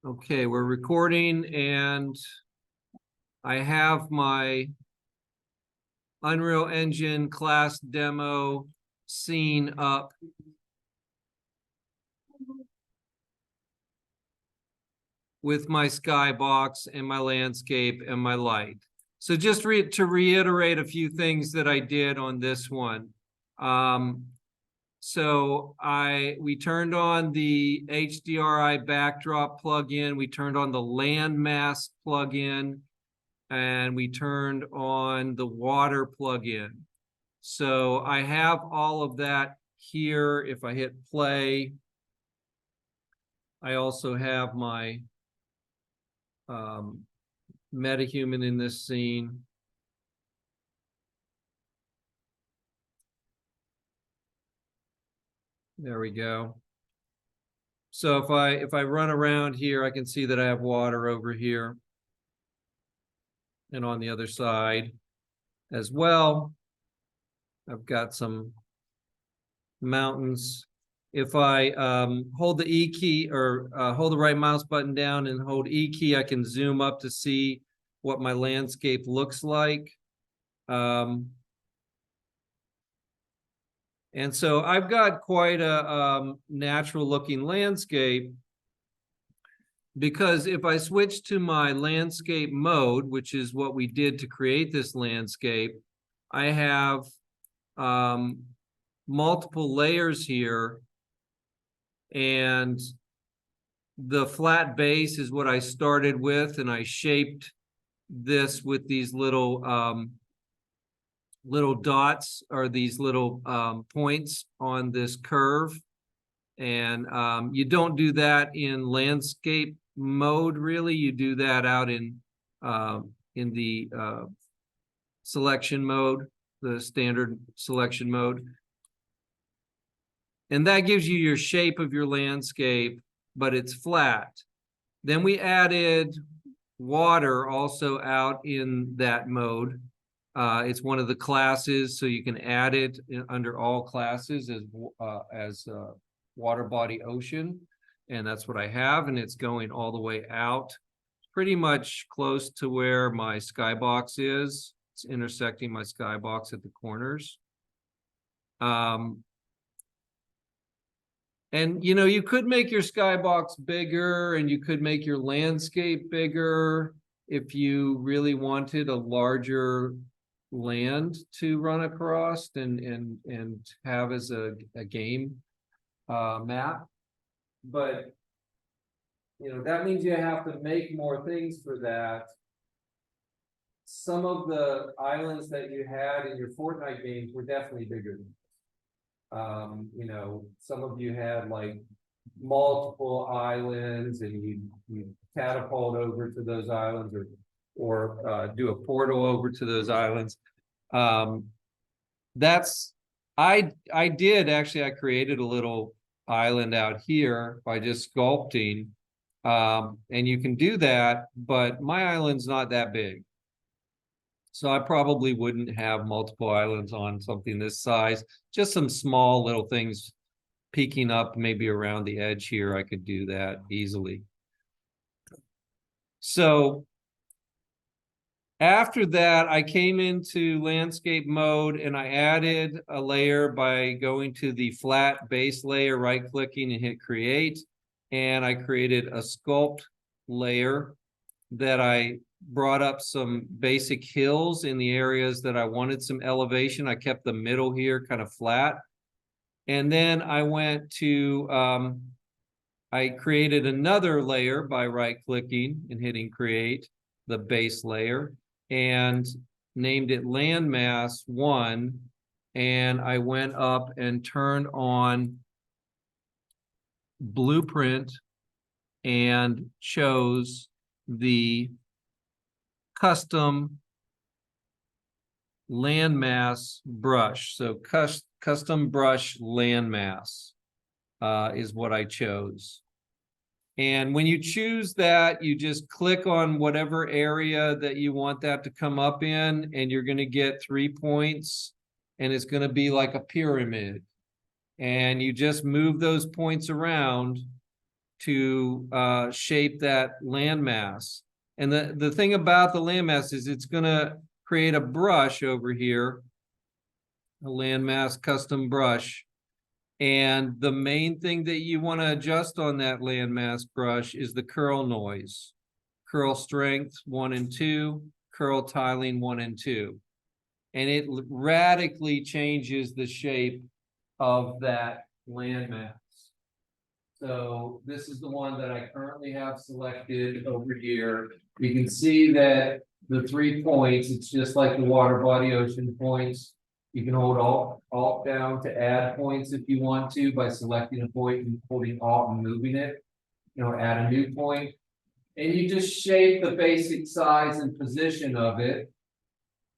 Okay, we're recording and I have my Unreal Engine class demo scene up. With my skybox and my landscape and my light. So just to reiterate a few things that I did on this one. So we turned on the HDRI backdrop plugin, we turned on the landmass plugin, and we turned on the water plugin. So I have all of that here. If I hit play, I also have my metahuman in this scene. There we go. So if I run around here, I can see that I have water over here and on the other side as well. I've got some mountains. If I hold the E key or hold the right mouse button down and hold E key, I can zoom up to see what my landscape looks like. And so I've got quite a natural looking landscape, because if I switch to my landscape mode, which is what we did to create this landscape, I have multiple layers here, and the flat base is what I started with, and I shaped this with these little dots, or these little points on this curve. And you don't do that in landscape mode, really. You do that out in the selection mode, the standard selection mode. And that gives you your shape of your landscape, but it's flat. Then we added water also out in that mode. It's one of the classes, so you can add it under all classes as water body ocean, and that's what I have, and it's going all the way out, pretty much close to where my skybox is. It's intersecting my skybox at the corners. And you could make your skybox bigger, and you could make your landscape bigger if you really wanted a larger land to run across and have as a game map. But that means you have to make more things for that. Some of the islands that you had in your Fortnite games were definitely bigger than this. Some of you had like multiple islands, and you catapult over to those islands, or do a portal over to those islands. I created a little island out here by just sculpting, and you can do that, but my island's not that big, so I probably wouldn't have multiple islands on something this size. Just some small little things peeking up maybe around the edge here, I could do that easily. So after that, I came into landscape mode, and I added a layer by going to the flat base layer, right-clicking, and hit create. And I created a sculpt layer that I brought up some basic hills in the areas that I wanted some elevation. I kept the middle here kind of flat. And then I went to, I created another layer by right-clicking and hitting create, the base layer, and named it landmass 1. And I went up and turned on blueprint and chose the custom landmass brush. So custom brush landmass is what I chose. And when you choose that, you just click on whatever area that you want that to come up in, and you're going to get 3 points, and it's going to be like a pyramid. And you just move those points around, to shape that landmass. And the thing about the landmass is it's going to create a brush over here, a landmass custom brush. And the main thing that you want to adjust on that landmass brush is the curl noise. Curl strength 1 and 2, curl tiling 1 and 2. And it radically changes the shape of that landmass. So this is the one that I currently have selected over here. You can see that the 3 points, it's just like the water body ocean points. You can hold alt down to add points if you want to by selecting a point and holding alt and moving it. Add a new point. And you just shape the basic size and position of it.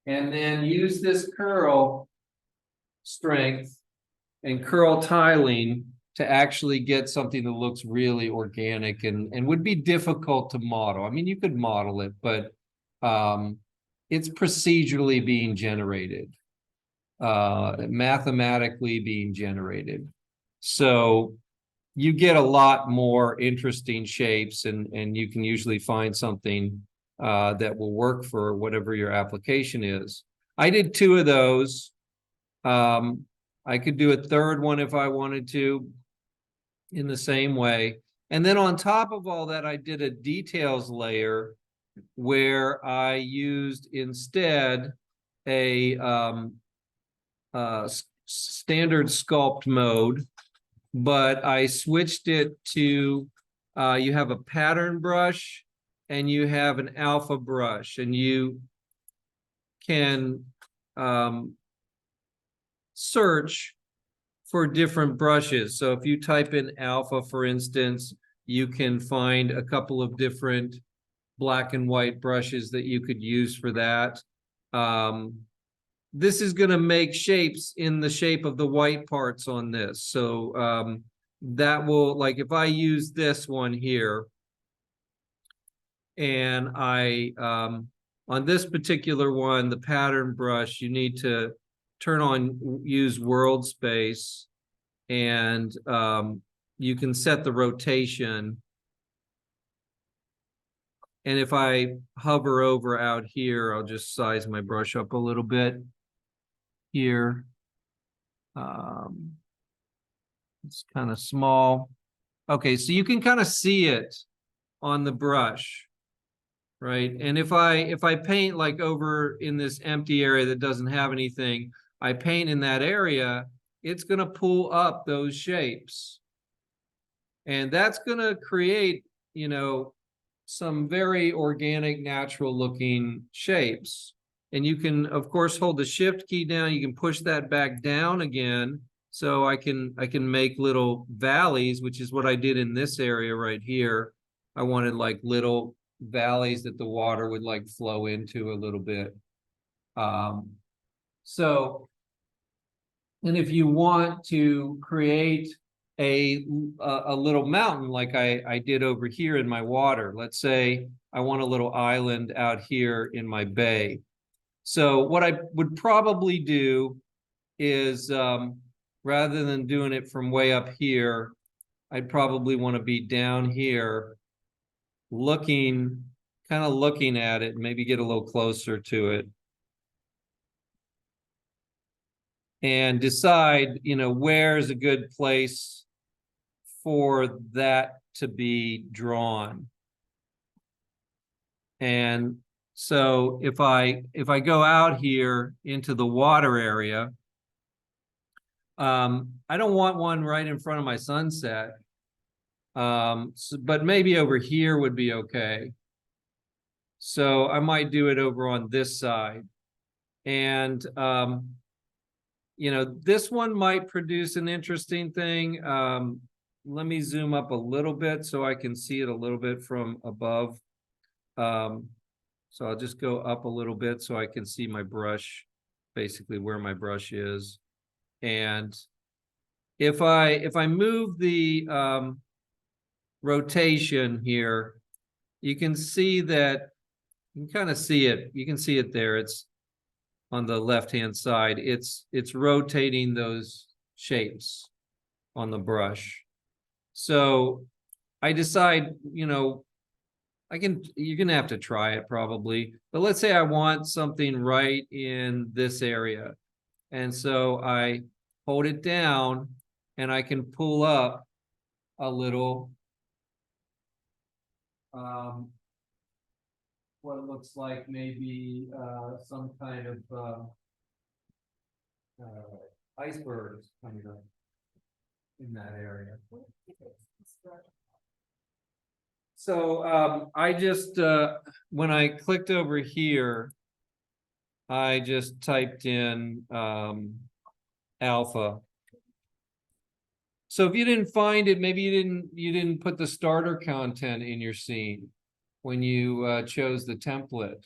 And then use this curl strength and curl tiling to actually get something that looks really organic and would be difficult to model. I mean, you could model it, but it's procedurally being generated, mathematically being generated. So you get a lot more interesting shapes, and you can usually find something that will work for whatever your application is. I did 2 of those. I could do a third one if I wanted to in the same way. And then on top of all that, I did a details layer where I used instead a standard sculpt mode, but I switched it to, you have a pattern brush and you have an alpha brush, and you can search for different brushes. So if you type in alpha, for instance, you can find a couple of different black and white brushes that you could use for that. This is going to make shapes in the shape of the white parts on this. So that will, like if I use this one here, and I, on this particular one, the pattern brush, you need to turn on, use world space, and you can set the rotation. And if I hover over out here, I'll just size my brush up a little bit here. It's kind of small. Okay, so you can kind of see it on the brush, right? And if I paint like over in this empty area that doesn't have anything, I paint in that area, it's going to pull up those shapes. And that's going to create, some very organic, natural looking shapes. And you can, of course, hold the shift key down. You can push that back down again. So I can make little valleys, which is what I did in this area right here. I wanted like little valleys that the water would like flow into a little bit. And if you want to create a little mountain like I did over here in my water, let's say I want a little island out here in my bay. So what I would probably do is, rather than doing it from way up here, I'd probably want to be down here looking at it, maybe get a little closer to it, and decide, where's a good place for that to be drawn. And so if I go out here into the water area, I don't want one right in front of my sunset, but maybe over here would be okay. So I might do it over on this side. And this one might produce an interesting thing. Let me zoom up a little bit so I can see it a little bit from above. So I'll just go up a little bit so I can see my brush, basically where my brush is. And if I move the rotation here, you can see that, you can kind of see it. You can see it there. It's on the left-hand side. It's rotating those shapes on the brush. So I decide, you're gonna have to try it probably, but let's say I want something right in this area. And so I hold it down and I can pull up a little what it looks like maybe some kind of icebergs kind of in that area. So I just when I clicked over here, I just typed in alpha. So if you didn't find it, maybe you didn't put the starter content in your scene when you chose the template.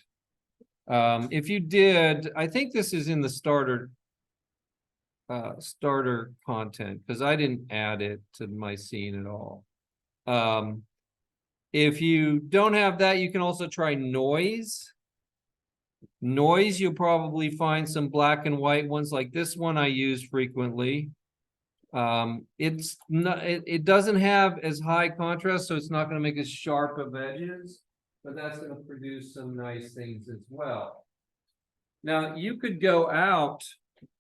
If you did, I think this is in the starter content because I didn't add it to my scene at all. If you don't have that, you can also try noise. Noise, you'll probably find some black and white ones like this one I use frequently. It's not, it doesn't have as high contrast, so it's not going to make as sharp of edges, but that's going to produce some nice things as well. Now you could go out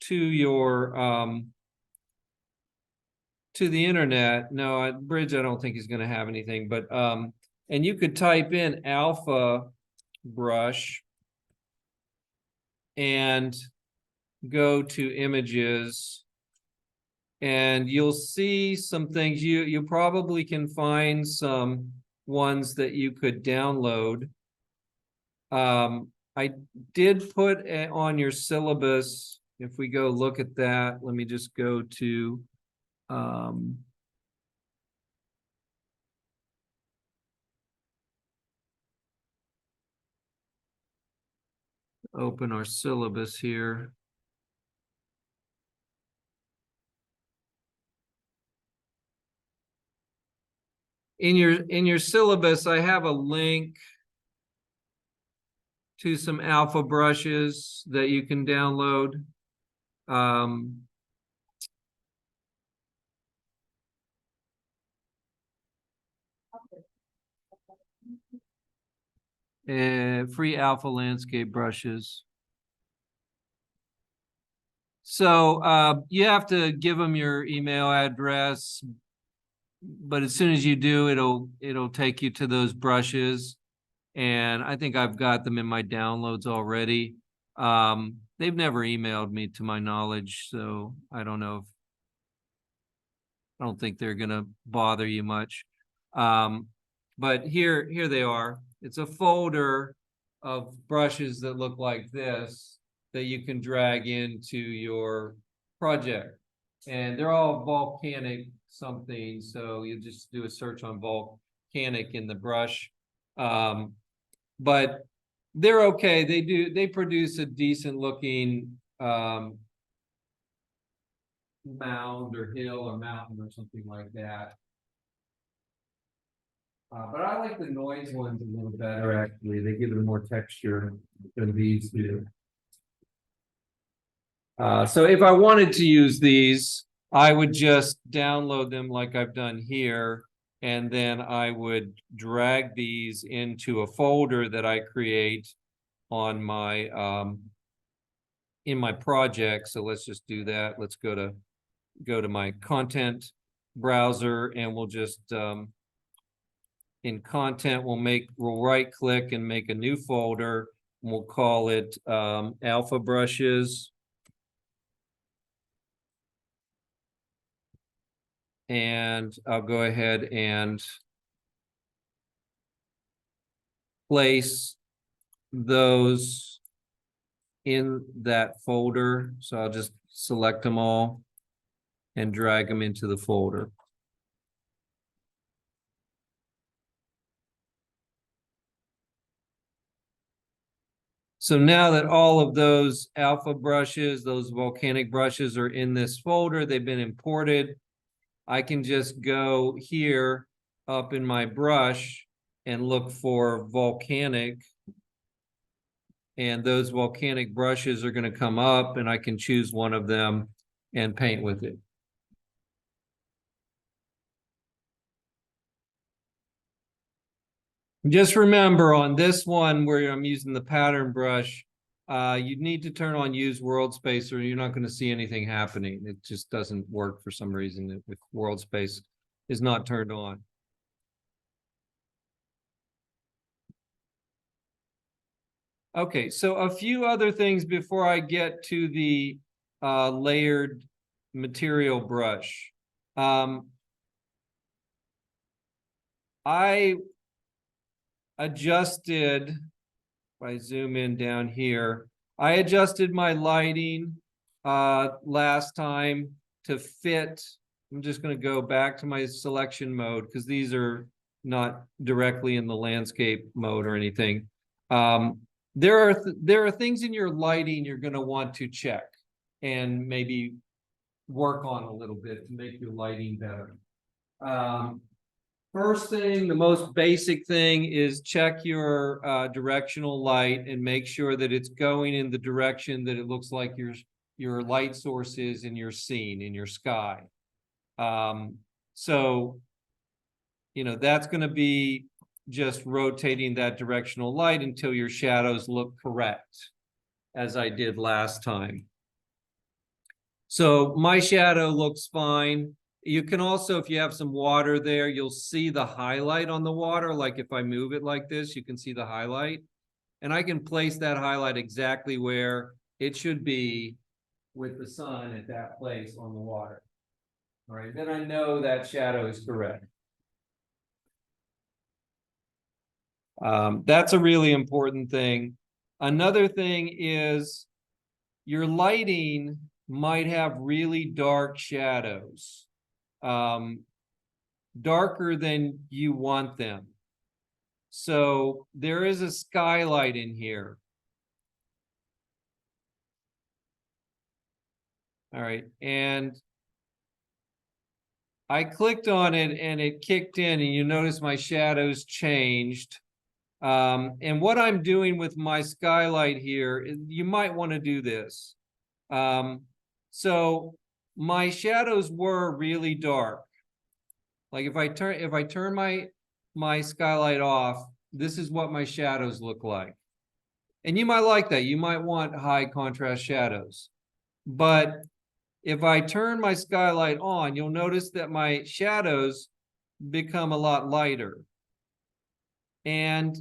to your to the internet. No, Bridge, I don't think he's going to have anything, but and you could type in alpha brush and go to images, and you'll see some things. You probably can find some ones that you could download. I did put on your syllabus. If we go look at that, let me just go to open our syllabus here. In your syllabus, I have a link to some alpha brushes that you can download. And free alpha landscape brushes. So you have to give them your email address, but as soon as you do, it'll take you to those brushes. And I think I've got them in my downloads already. They've never emailed me to my knowledge, so I don't know if I don't think they're gonna bother you much. But here they are. It's a folder of brushes that look like this that you can drag into your project. And they're all volcanic something, so you just do a search on volcanic in the brush. But they're okay. They produce a decent looking mound or hill or mountain or something like that. But I like the noise ones a little better, actually. They give it more texture than these do. So if I wanted to use these, I would just download them like I've done here, and then I would drag these into a folder that I create on my in my project. So let's just do that. Let's go to my content browser, and we'll just in content we'll right click and make a new folder, and we'll call it alpha brushes. And I'll go ahead and place those in that folder. So I'll just select them all and drag them into the folder. So now that all of those alpha brushes, those volcanic brushes are in this folder, they've been imported, I can just go here up in my brush and look for volcanic. And those volcanic brushes are going to come up, and I can choose one of them and paint with it. Just remember on this one where I'm using the pattern brush, you need to turn on use world space or you're not going to see anything happening. It just doesn't work for some reason if world space is not turned on. Okay, so a few other things before I get to the layered material brush. I adjusted, if I zoom in down here, I adjusted my lighting last time to fit. I'm just going to go back to my selection mode because these are not directly in the landscape mode or anything. There are things in your lighting you're going to want to check and maybe work on a little bit to make your lighting better. First thing, the most basic thing is check your directional light and make sure that it's going in the direction that it looks like your light source is in your scene, in your sky. So, that's going to be just rotating that directional light until your shadows look correct, as I did last time. So my shadow looks fine. You can also, if you have some water there, you'll see the highlight on the water. Like if I move it like this, you can see the highlight. And I can place that highlight exactly where it should be with the sun at that place on the water. All right, then I know that shadow is correct. That's a really important thing. Another thing is your lighting might have really dark shadows, darker than you want them. So there is a skylight in here. All right, and I clicked on it and it kicked in, and you notice my shadows changed. And what I'm doing with my skylight here, you might want to do this. So my shadows were really dark. Like if I turn my skylight off, this is what my shadows look like. And you might like that. You might want high contrast shadows. But if I turn my skylight on, you'll notice that my shadows become a lot lighter. And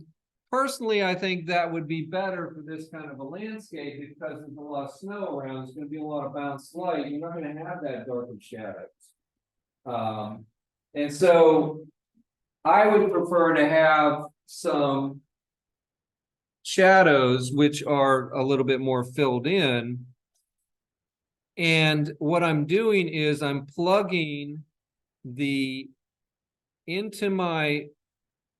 personally, I think that would be better for this kind of a landscape because there's a lot of snow around. There's going to be a lot of bounced light. You're not going to have that dark of shadows. And so I would prefer to have some shadows which are a little bit more filled in. And what I'm doing is I'm plugging into my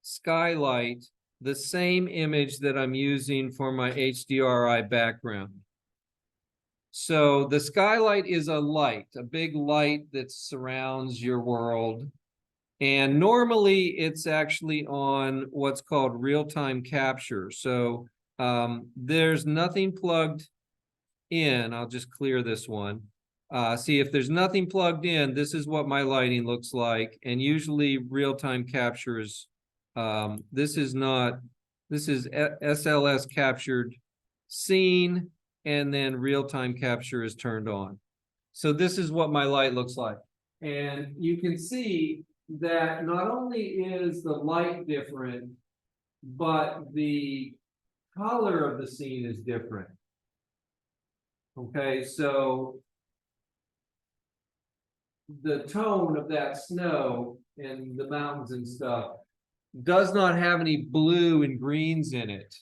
skylight the same image that I'm using for my HDRI background. So the skylight is a light, a big light that surrounds your world. And normally it's actually on what's called real-time capture. So there's nothing plugged in. I'll just clear this one. See, if there's nothing plugged in, this is what my lighting looks like. And usually real-time captures, this is SLS captured scene, and then real-time capture is turned on. So this is what my light looks like. And you can see that not only is the light different, but the color of the scene is different. Okay, so the tone of that snow and the mountains and stuff does not have any blue and greens in it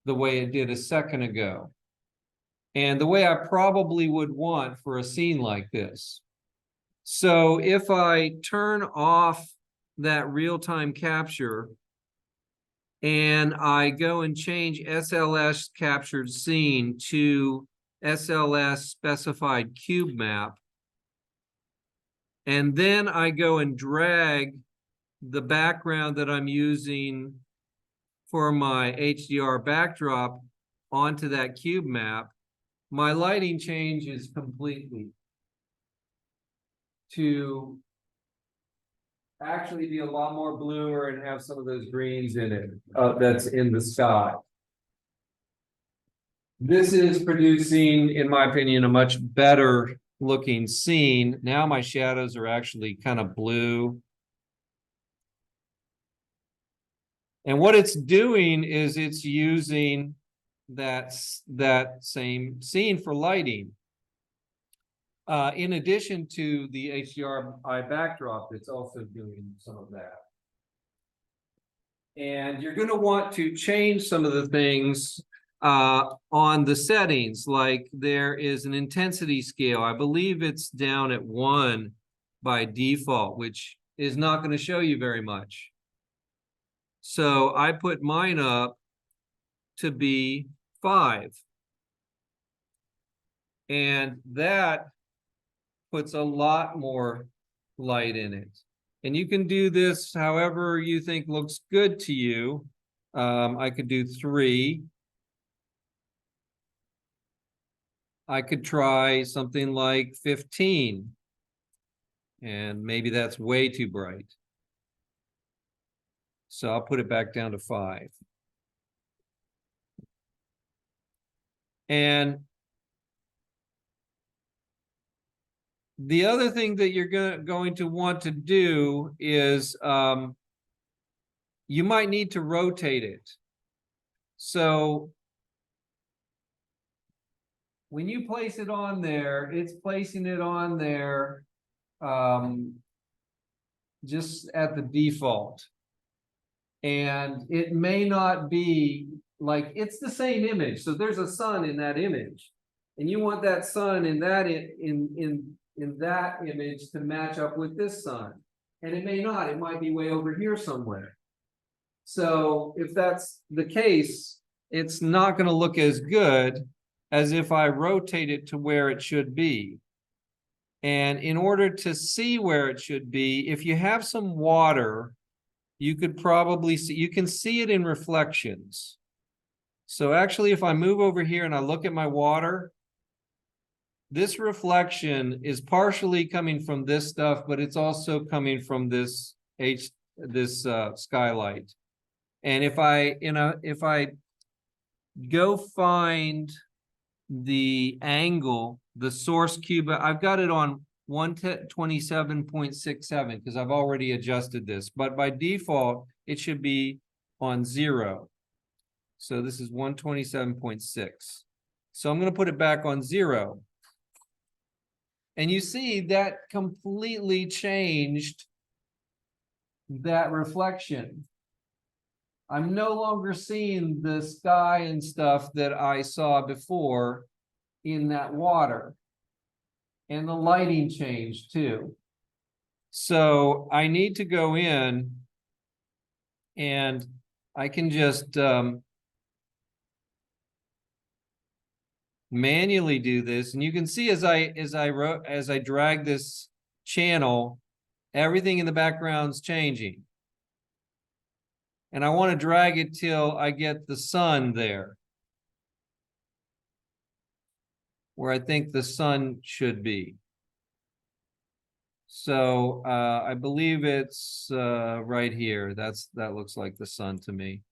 the way it did a second ago. And the way I probably would want for a scene like this. So if I turn off that real-time capture and I go and change SLS captured scene to SLS specified cube map, and then I go and drag the background that I'm using for my HDR backdrop onto that cube map, my lighting changes completely to actually be a lot more bluer and have some of those greens in it, that's in the sky. This is producing, in my opinion, a much better looking scene. Now my shadows are actually kind of blue. And what it's doing is it's using that same scene for lighting. In addition to the HDRI backdrop, it's also doing some of that. And you're going to want to change some of the things on the settings, like there is an intensity scale. I believe it's down at 1 by default, which is not going to show you very much. So I put mine up to be 5. And that puts a lot more light in it. And you can do this however you think looks good to you. I could do 3. I could try something like 15. And maybe that's way too bright. So I'll put it back down to 5. And the other thing that you're going to want to do is you might need to rotate it. So when you place it on there, it's placing it on there just at the default. And it may not be like, it's the same image. So there's a sun in that image. And you want that sun in that in that image to match up with this sun. And it may not, it might be way over here somewhere. So if that's the case, it's not going to look as good as if I rotate it to where it should be. And in order to see where it should be, if you have some water, you could probably see, you can see it in reflections. So actually, if I move over here and I look at my water, this reflection is partially coming from this stuff, but it's also coming from this skylight. And if I go find the angle, the source cube, I've got it on 127.67 because I've already adjusted this, but by default, it should be on 0. So this is 127.6. So I'm going to put it back on 0. And you see that completely changed that reflection. I'm no longer seeing the sky and stuff that I saw before in that water. And the lighting changed too. So I need to go in and I can just manually do this. And you can see as I drag this channel, everything in the background's changing. And I want to drag it till I get the sun there, where I think the sun should be. So I believe it's right here. That looks like the sun to me.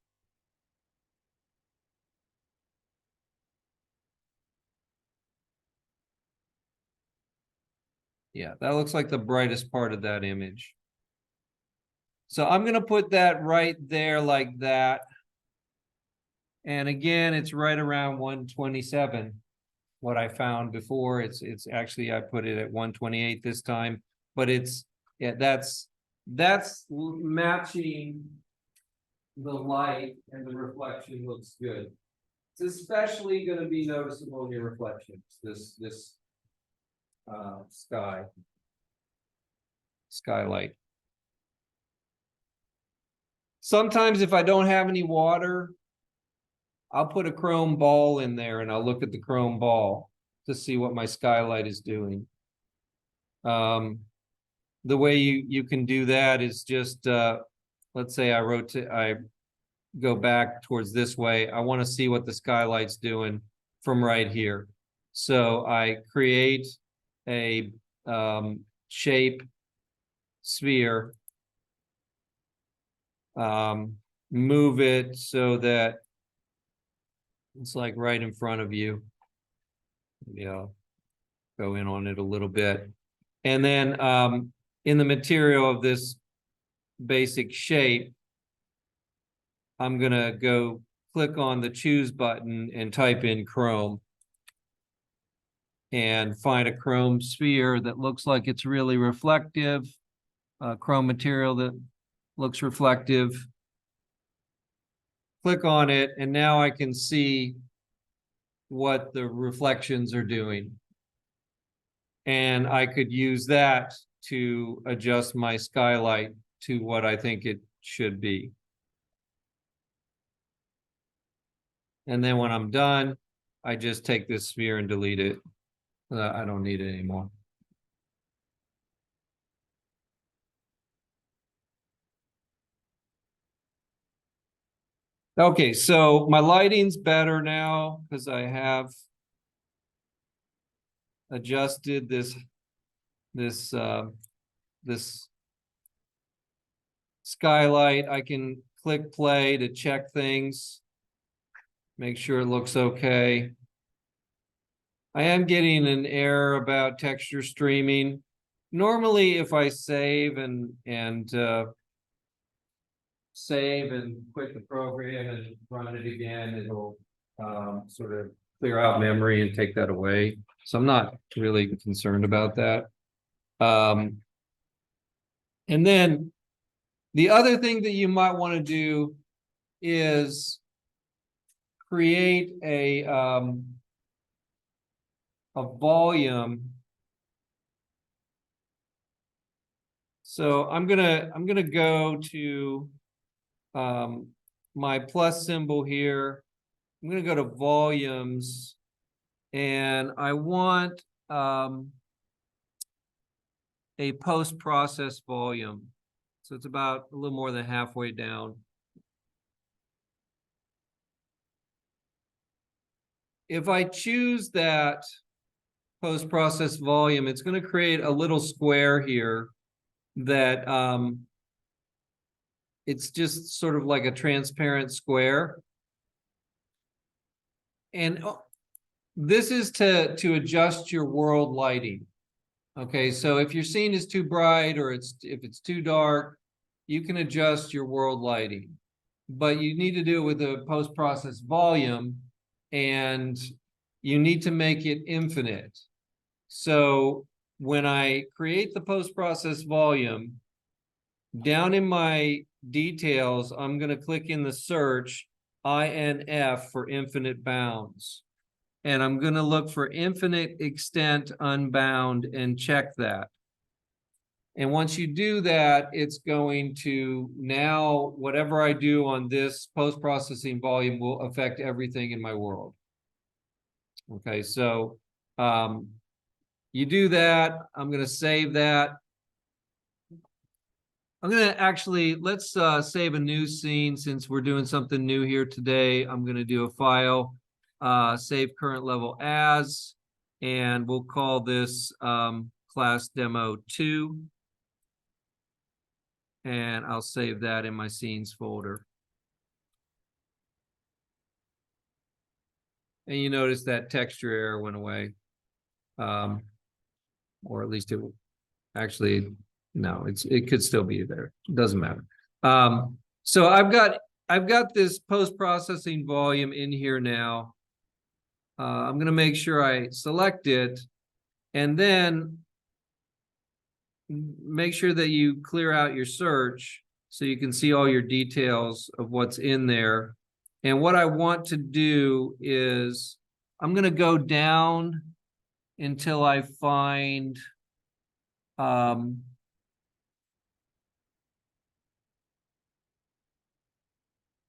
Yeah, that looks like the brightest part of that image. So I'm going to put that right there like that. And again, it's right around 127. What I found before, it's actually, I put it at 128 this time, but it's, yeah, that's matching the light and the reflection looks good. It's especially going to be noticeable in your reflections, this skylight. Sometimes if I don't have any water, I'll put a chrome ball in there and I'll look at the chrome ball to see what my skylight is doing. The way you can do that is just, let's say I go back towards this way. I want to see what the skylight's doing from right here. So I create a shape sphere move it so that it's like right in front of you. Yeah, go in on it a little bit. And then in the material of this basic shape, I'm gonna go click on the choose button and type in chrome and find a chrome sphere that looks like it's really reflective, chrome material that looks reflective. Click on it, and now I can see what the reflections are doing. And I could use that to adjust my skylight to what I think it should be. And then when I'm done, I just take this sphere and delete it. I don't need it anymore. Okay, so my lighting's better now because I have adjusted this skylight. I can click play to check things, make sure it looks okay. I am getting an error about texture streaming. Normally, if I save and quit the program and run it again, it'll sort of clear out memory and take that away. So I'm not really concerned about that. And then the other thing that you might want to do is create a volume. So I'm gonna go to my plus symbol here. I'm gonna go to volumes, and I want a post-process volume. So it's about a little more than halfway down. If I choose that post-process volume, it's going to create a little square here that it's just sort of like a transparent square. And this is to adjust your world lighting. Okay, so if your scene is too bright or if it's too dark, you can adjust your world lighting. But you need to do it with a post-process volume, and you need to make it infinite. So when I create the post-process volume, down in my details, I'm going to click in the search INF for infinite bounds. And I'm going to look for infinite extent unbound and check that. And once you do that, it's going to now, whatever I do on this post-processing volume will affect everything in my world. Okay, so you do that. I'm going to save that. I'm going to actually, let's save a new scene since we're doing something new here today. I'm going to do a file, save current level as, and we'll call this class demo 2. And I'll save that in my scenes folder. And you notice that texture error went away. Or at least it actually, no, it could still be there. It doesn't matter. So I've got this post-processing volume in here now. I'm going to make sure I select it, and then make sure that you clear out your search so you can see all your details of what's in there. And what I want to do is I'm going to go down until I find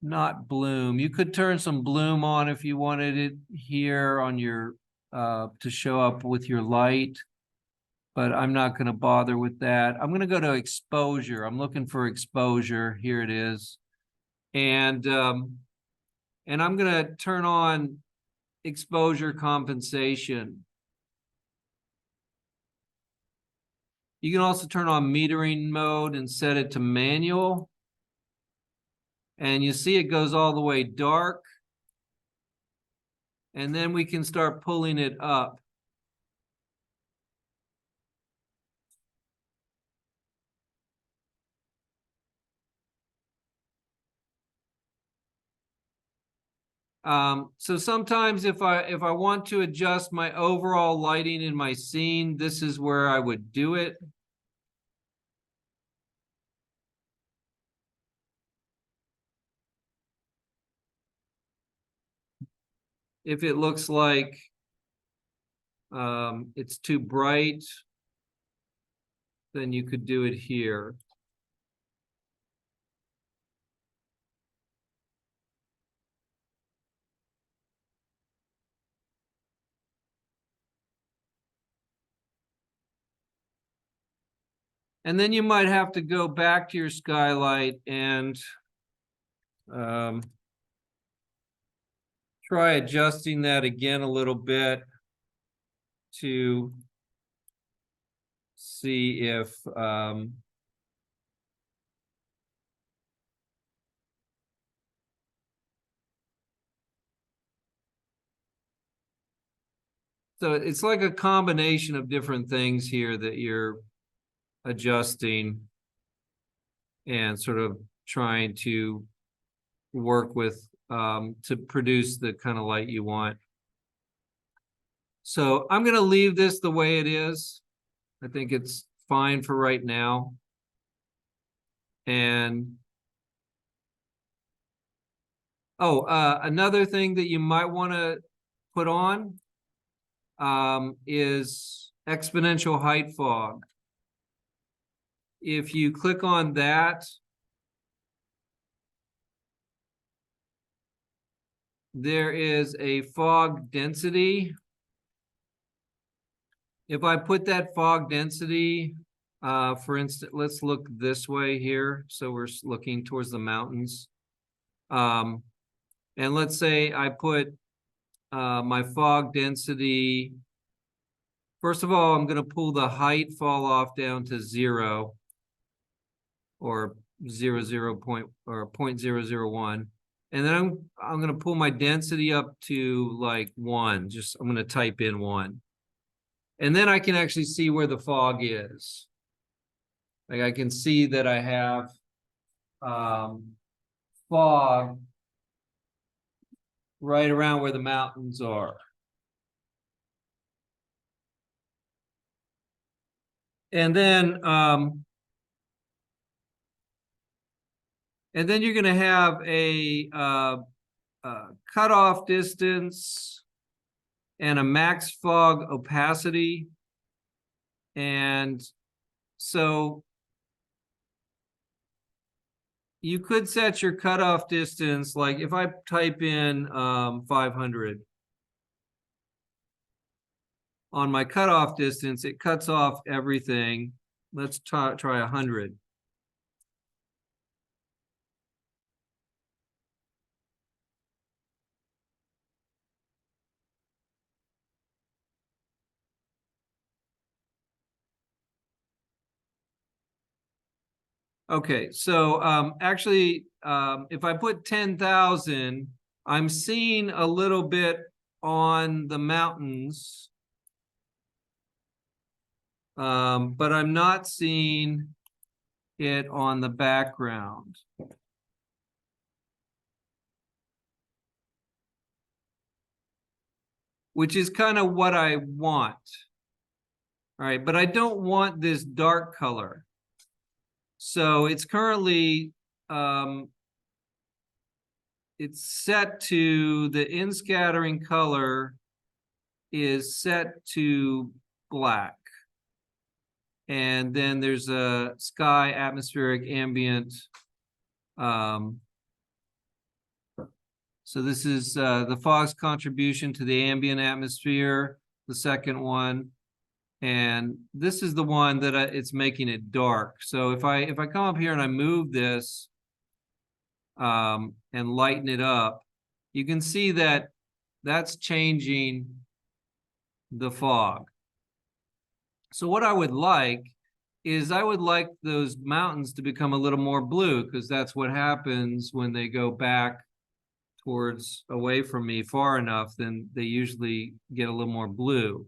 not bloom. You could turn some bloom on if you wanted it here on your to show up with your light, but I'm not going to bother with that. I'm going to go to exposure. I'm looking for exposure. Here it is. And I'm going to turn on exposure compensation. You can also turn on metering mode and set it to manual. And you see it goes all the way dark. And then we can start pulling it up. So sometimes if I want to adjust my overall lighting in my scene, this is where I would do it. If it looks like it's too bright, then you could do it here. And then you might have to go back to your skylight and try adjusting that again a little bit to see if so it's like a combination of different things here that you're adjusting and sort of trying to work with to produce the kind of light you want. So I'm going to leave this the way it is. I think it's fine for right now. And another thing that you might want to put on is exponential height fog. If you click on that, there is a fog density. If I put that fog density, for instance, let's look this way here. So we're looking towards the mountains. And let's say I put my fog density. First of all, I'm going to pull the height fall off down to 0 or 0.001. And then I'm going to pull my density up to like 1. Just I'm going to type in 1. And then I can actually see where the fog is. Like I can see that I have fog right around where the mountains are. And then you're going to have a cutoff distance and a max fog opacity. And so you could set your cutoff distance, like if I type in 500 on my cutoff distance, it cuts off everything. Let's try 100. Okay, so actually, if I put 10,000, I'm seeing a little bit on the mountains, but I'm not seeing it on the background. Which is kind of what I want. All right, but I don't want this dark color. So it's currently, it's set to, the in-scattering color is set to black. And then there's a sky, atmospheric, ambient. So this is the fog's contribution to the ambient atmosphere, the second one. And this is the one that it's making it dark. So if I come up here and I move this and lighten it up, you can see that that's changing the fog. So what I would like is I would like those mountains to become a little more blue, because that's what happens when they go back towards away from me far enough, then they usually get a little more blue.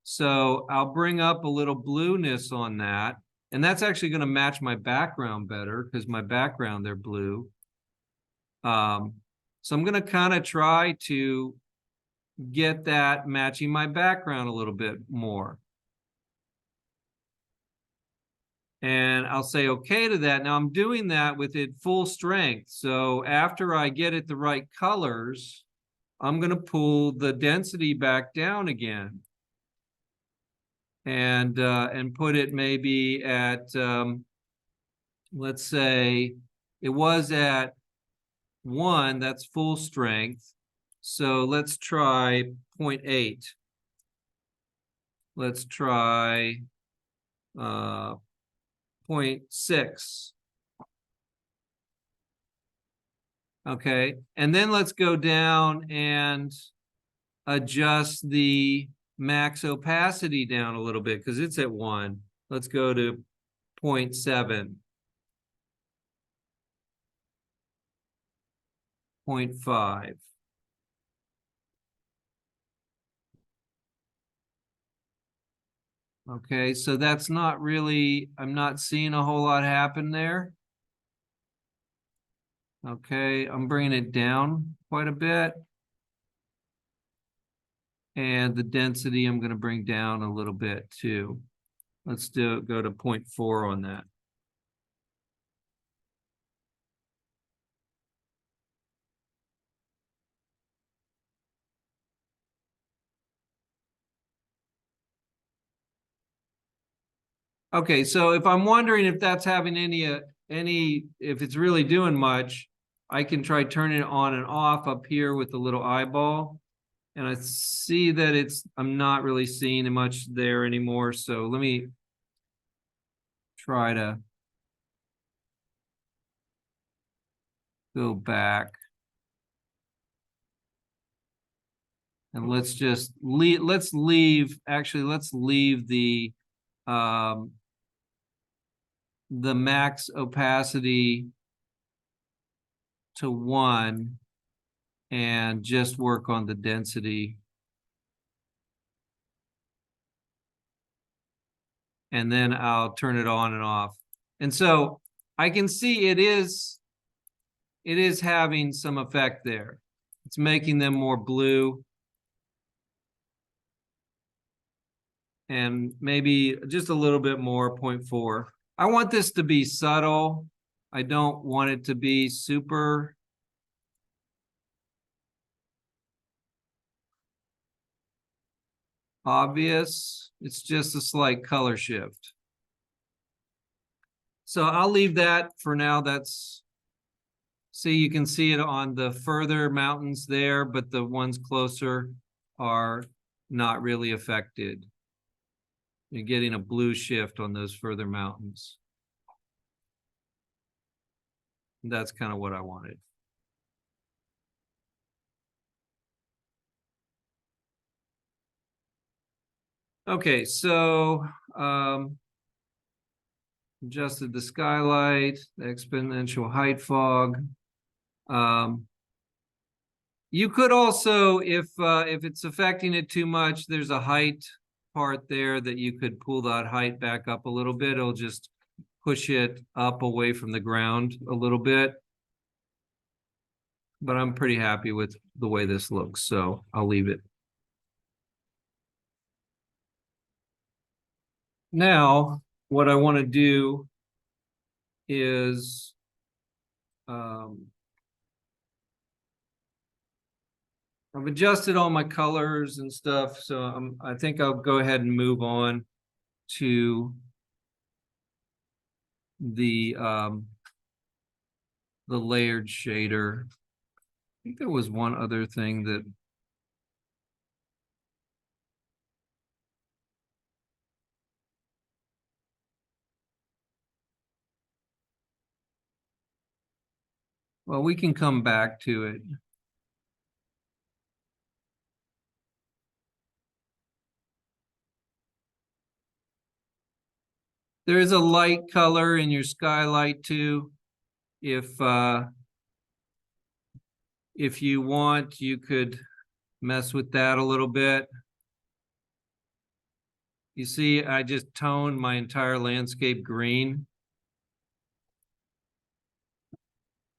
So I'll bring up a little blueness on that. And that's actually going to match my background better, because my background, they're blue. So I'm going to kind of try to get that matching my background a little bit more. And I'll say okay to that. Now I'm doing that with it full strength. So after I get it the right colors, I'm going to pull the density back down again. And put it maybe at, let's say it was at 1, that's full strength. So let's try 0.8. Let's try 0.6. Okay, and then let's go down and adjust the max opacity down a little bit, because it's at 1. Let's go to 0.7. 0.5. Okay, so that's not really, I'm not seeing a whole lot happen there. Okay, I'm bringing it down quite a bit. And the density I'm going to bring down a little bit too. Let's go to 0.4 on that. Okay, so if I'm wondering if that's having if it's really doing much, I can try turning it on and off up here with the little eyeball. And I see that I'm not really seeing much there anymore. So let me try to go back. And let's just leave, let's leave the max opacity to 1 and just work on the density. And then I'll turn it on and off. And so I can see it is having some effect there. It's making them more blue. And maybe just a little bit more, 0.4. I want this to be subtle. I don't want it to be super obvious. It's just a slight color shift. So I'll leave that for now. See, you can see it on the further mountains there, but the ones closer are not really affected. You're getting a blue shift on those further mountains. That's kind of what I wanted. Okay, so adjusted the skylight, the exponential height fog. You could also, if it's affecting it too much, there's a height part there that you could pull that height back up a little bit. It'll just push it up away from the ground a little bit. But I'm pretty happy with the way this looks, so I'll leave it. Now, what I want to do is I've adjusted all my colors and stuff, so I think I'll go ahead and move on to the layered shader. I think there was one other thing that well, we can come back to it. There is a light color in your skylight too. If you want, you could mess with that a little bit. You see, I just toned my entire landscape green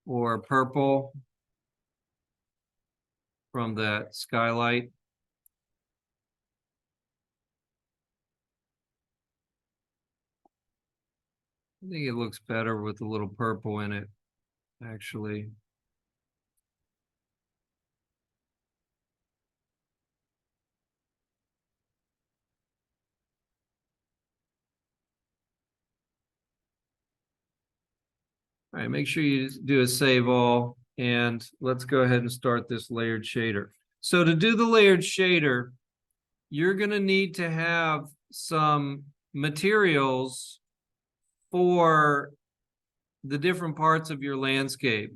or purple from that skylight. I think it looks better with a little purple in it, actually. All right, make sure you do a save all, and let's go ahead and start this layered shader. So to do the layered shader, you're going to need to have some materials for the different parts of your landscape.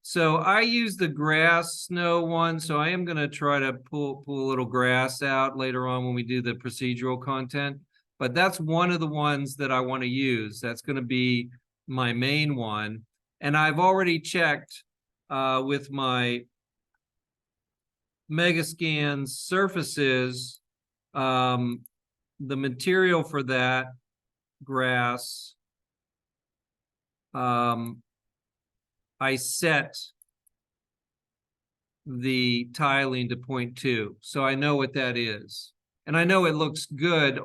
So I use the grass snow one, so I am going to try to pull a little grass out later on when we do the procedural content. But that's one of the ones that I want to use. That's going to be my main one. And I've already checked with my Megascan surfaces, the material for that grass, I set the tiling to 0.2, so I know what that is. And I know it looks good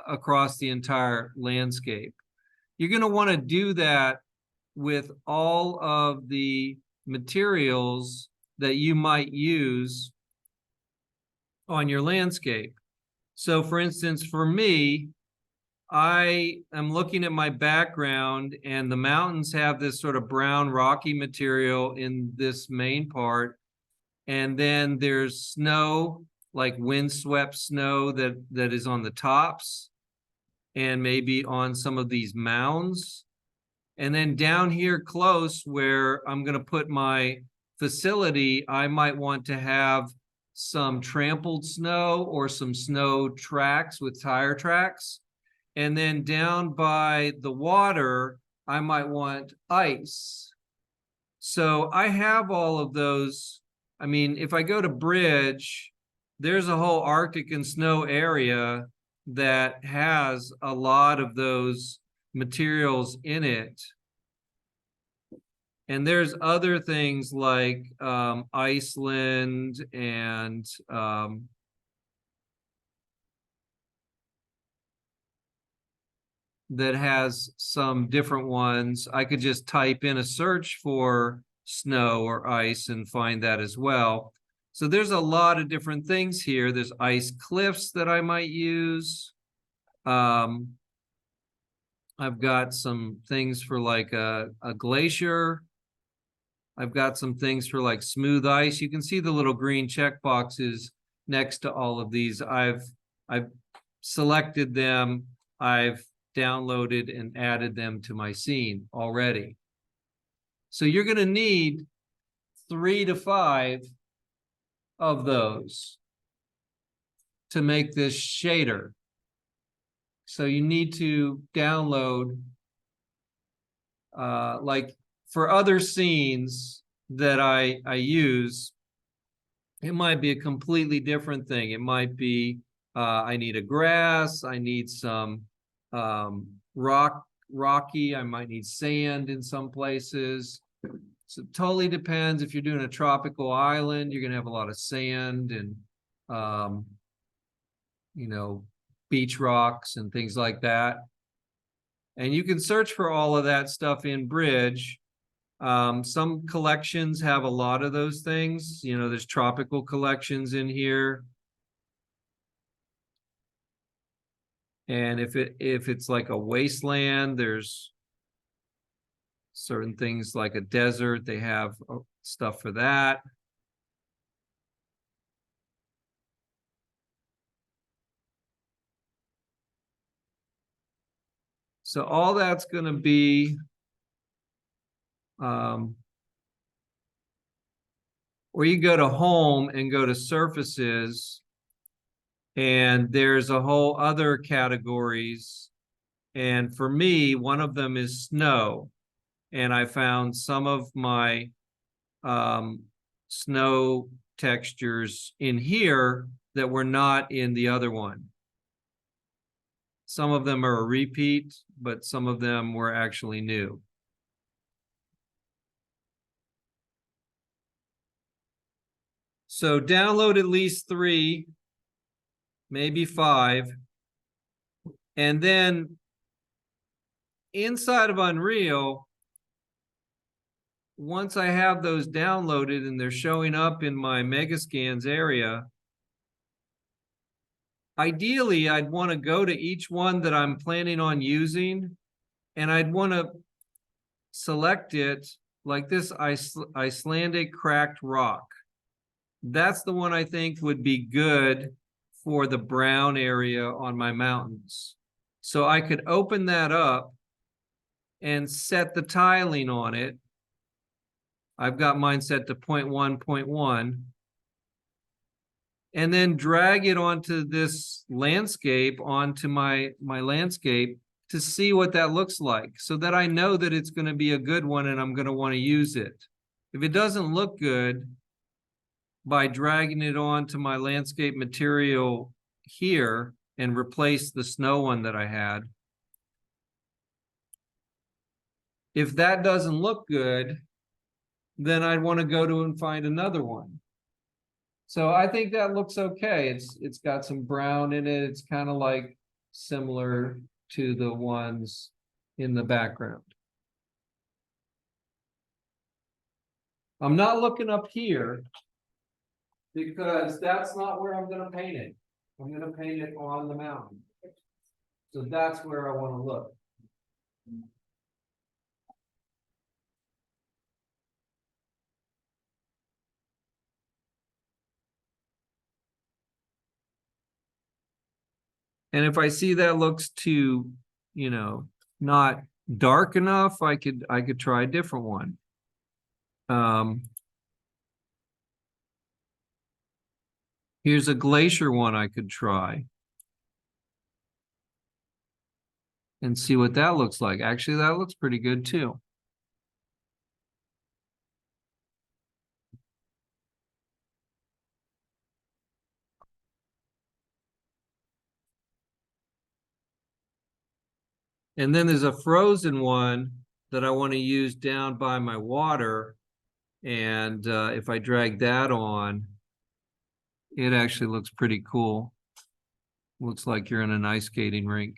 across the entire landscape. You're going to want to do that with all of the materials that you might use on your landscape. So for instance, for me, I am looking at my background, and the mountains have this sort of brown rocky material in this main part. And then there's snow, like windswept snow that is on the tops and maybe on some of these mounds. And then down here close where I'm going to put my facility, I might want to have some trampled snow or some snow tracks with tire tracks. And then down by the water, I might want ice. So I have all of those. I mean, if I go to Bridge, there's a whole Arctic and snow area that has a lot of those materials in it. And there's other things like Iceland and that has some different ones. I could just type in a search for snow or ice and find that as well. So there's a lot of different things here. There's ice cliffs that I might use. I've got some things for like a glacier. I've got some things for like smooth ice. You can see the little green check boxes next to all of these. I've selected them. I've downloaded and added them to my scene already. So you're going to need 3 to 5 of those to make this shader. So you need to download, like for other scenes that I use, it might be a completely different thing. It might be, I need a grass, I need some rocky, I might need sand in some places. So it totally depends. If you're doing a tropical island, you're gonna have a lot of sand and you know, beach rocks and things like that. And you can search for all of that stuff in Bridge. Some collections have a lot of those things. You know, there's tropical collections in here. And if it's like a wasteland, there's certain things like a desert, they have stuff for that. So all that's going to be or you go to home and go to surfaces, and there's a whole other categories, And for me, one of them is snow. And I found some of my snow textures in here that were not in the other one. Some of them are a repeat, but some of them were actually new. So download at least 3, maybe 5. And then inside of Unreal, once I have those downloaded and they're showing up in my Megascans area, ideally, I'd want to go to each one that I'm planning on using, and I'd want to select it like this Icelandic cracked rock. That's the one I think would be good for the brown area on my mountains. So I could open that up and set the tiling on it. I've got mine set to 0.1, 0.1. And then drag it onto this landscape, onto my landscape to see what that looks like, so that I know that it's going to be a good one and I'm going to want to use it. If it doesn't look good, by dragging it onto my landscape material here and replace the snow one that I had. If that doesn't look good, then I'd want to go to and find another one. So I think that looks okay. It's got some brown in it. It's kind of like similar to the ones in the background. I'm not looking up here because that's not where I'm going to paint it. I'm going to paint it on the mountain. So that's where I want to look. And if I see that looks too, not dark enough, I could try a different one. Here's a glacier one I could try and see what that looks like. Actually, that looks pretty good too. And then there's a frozen one that I want to use down by my water. And if I drag that on, it actually looks pretty cool. Looks like you're in an ice skating rink.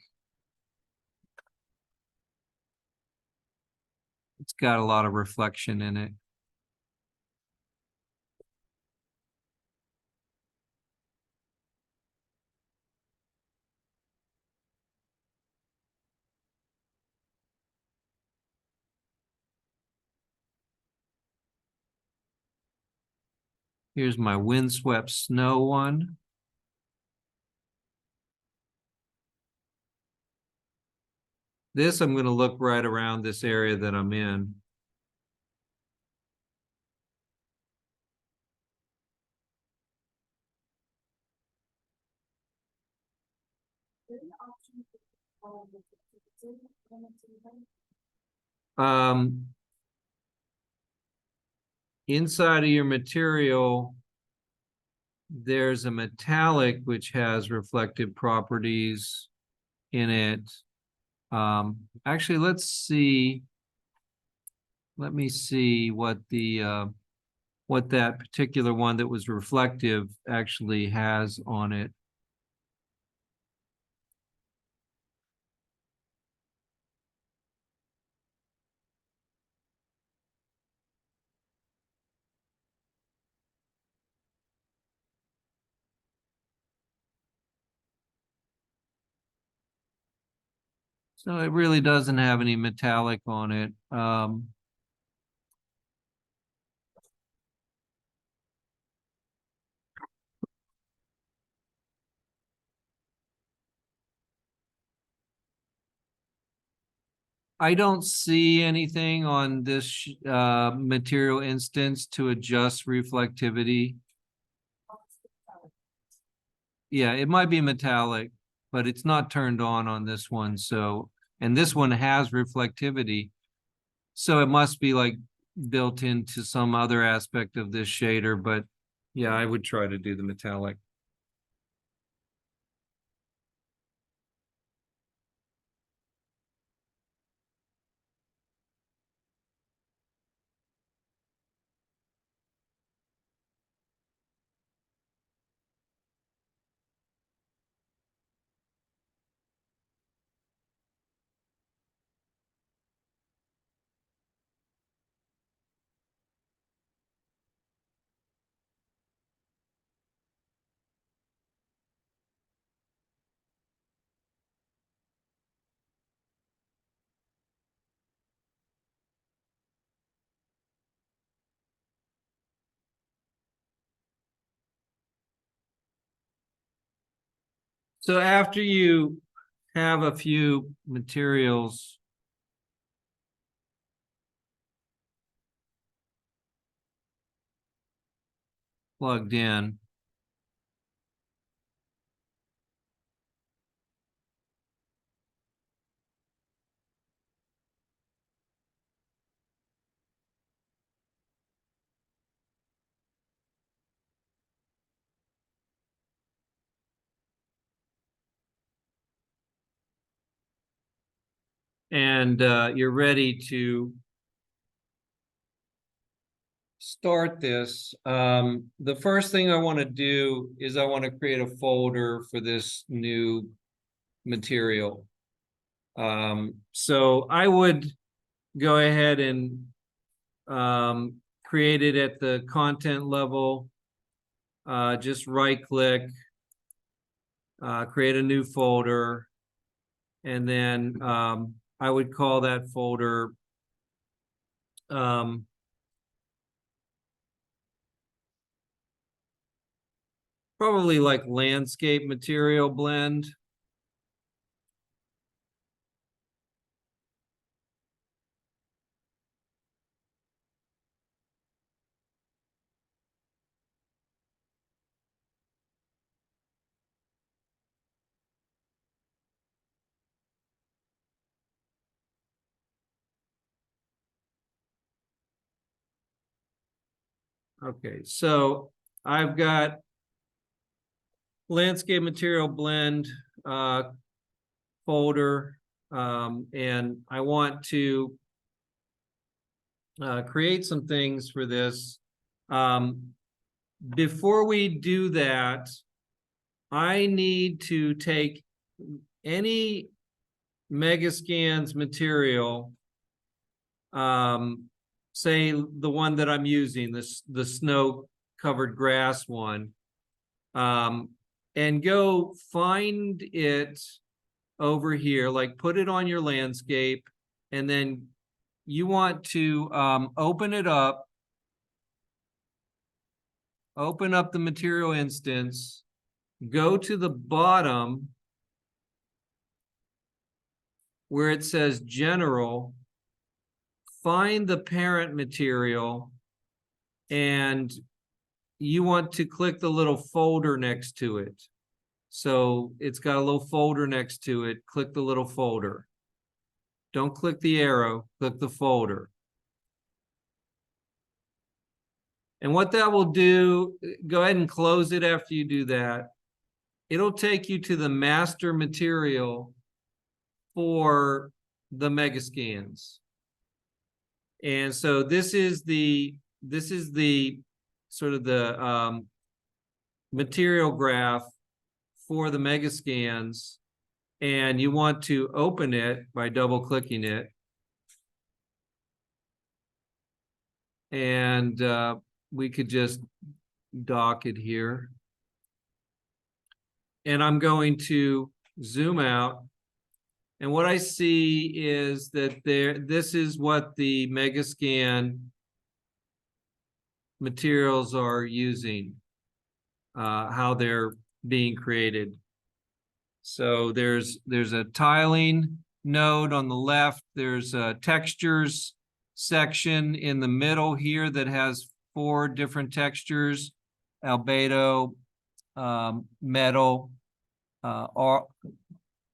It's got a lot of reflection in it. Here's my windswept snow one. This, I'm going to look right around this area that I'm in. Inside of your material, there's a metallic which has reflective properties in it. Actually, let me see what the what that particular one that was reflective actually has on it. So it really doesn't have any metallic on it. I don't see anything on this material instance to adjust reflectivity. Yeah, it might be metallic, but it's not turned on this one. So And this one has reflectivity. So it must be like built into some other aspect of this shader, but yeah, I would try to do the metallic. So after you have a few materials plugged in, and you're ready to start this, the first thing I want to do is I want to create a folder for this new material. So I would go ahead and create it at the content level. Just right click, create a new folder, and then I would call that folder probably like landscape material blend. Okay, so I've got landscape material blend folder, and I want to create some things for this. Before we do that, I need to take any Megascans material, say the one that I'm using, the snow covered grass one, and go find it over here, like put it on your landscape, and then you want to open it up, open up the material instance, go to the bottom where it says general, find the parent material, and you want to click the little folder next to it. So it's got a little folder next to it. Click the little folder. Don't click the arrow, click the folder. And what that will do, go ahead and close it after you do that. It'll take you to the master material for the Megascans. And so this is the sort of the material graph for the Megascans, and you want to open it by double clicking it. And we could just dock it here. And I'm going to zoom out. And what I see is that this is what the Megascan materials are using, how they're being created. So there's a tiling node on the left. There's a textures section in the middle here that has 4 different textures: albedo, metal,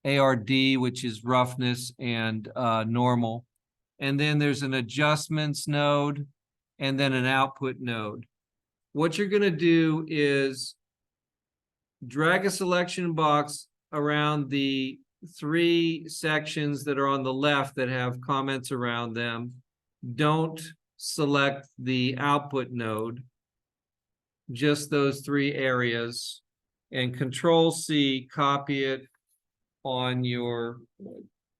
ARD, which is roughness and normal. And then there's an adjustments node and then an output node. What you're going to do is drag a selection box around the 3 sections that are on the left that have comments around them. Don't select the output node, just those 3 areas, and Control C, copy it on your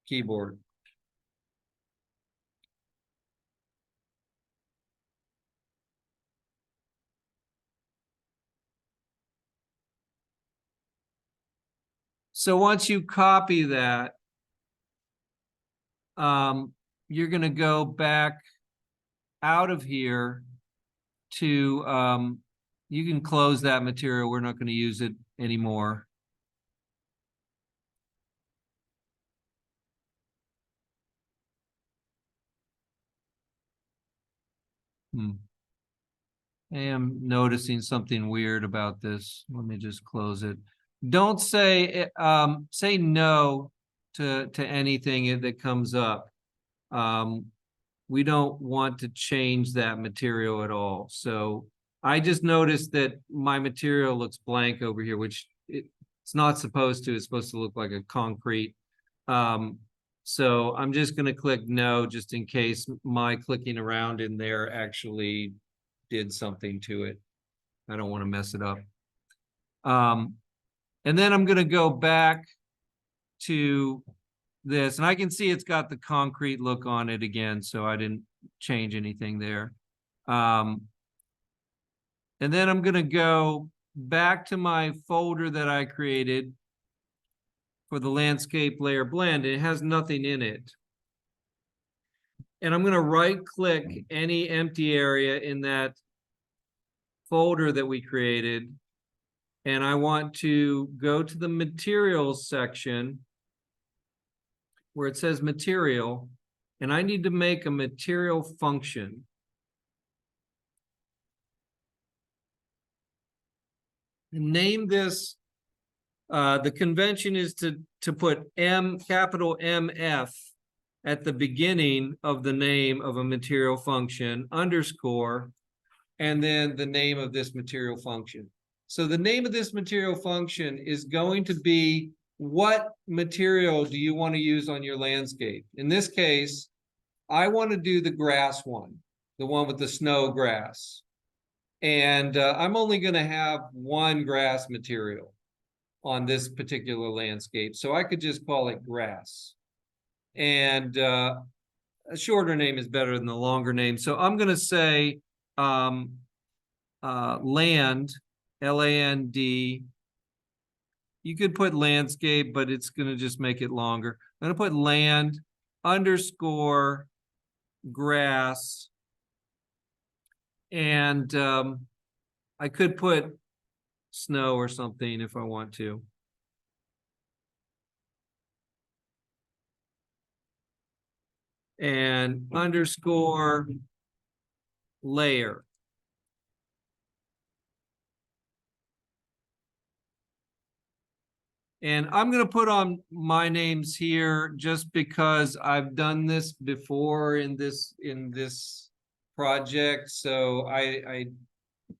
keyboard. So once you copy that, you're going to go back out of here to, you can close that material. We're not going to use it anymore. I am noticing something weird about this. Let me just close it. Don't say say no to anything that comes up. We don't want to change that material at all. So I just noticed that my material looks blank over here, which it's not supposed to. It's supposed to look like a concrete. So I'm just going to click no, just in case my clicking around in there actually did something to it. I don't want to mess it up. And then I'm going to go back to this, and I can see it's got the concrete look on it again, so I didn't change anything there. And then I'm going to go back to my folder that I created for the landscape layer blend. It has nothing in it. And I'm going to right click any empty area in that folder that we created. And I want to go to the materials section where it says material, and I need to make a material function. Name this, the convention is to put capital MF at the beginning of the name of a material function, underscore, and then the name of this material function. So the name of this material function is going to be, what material do you want to use on your landscape? In this case, I want to do the grass one, the one with the snow grass. And I'm only going to have one grass material on this particular landscape. So I could just call it grass. And a shorter name is better than the longer name. So I'm going to say land, L-A-N-D. You could put landscape, but it's going to just make it longer. I'm going to put land underscore grass. And I could put snow or something if I want to. And underscore layer. And I'm going to put on my names here just because I've done this before in this project. So I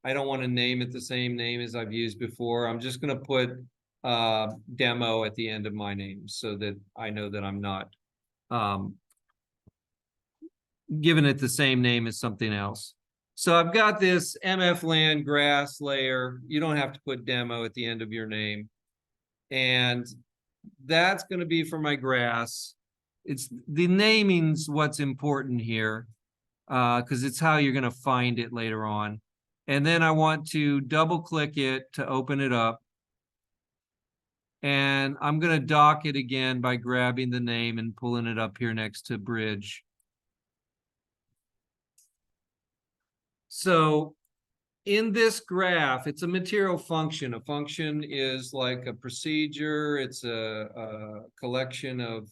don't want to name it the same name as I've used before. I'm just going to put demo at the end of my name so that I know that I'm not giving it the same name as something else. So I've got this MF land grass layer. You don't have to put demo at the end of your name. And that's going to be for my grass. It's the naming's what's important here, because it's how you're going to find it later on. And then I want to double click it to open it up. And I'm going to dock it again by grabbing the name and pulling it up here next to bridge. So in this graph, it's a material function. A function is like a procedure. It's a collection of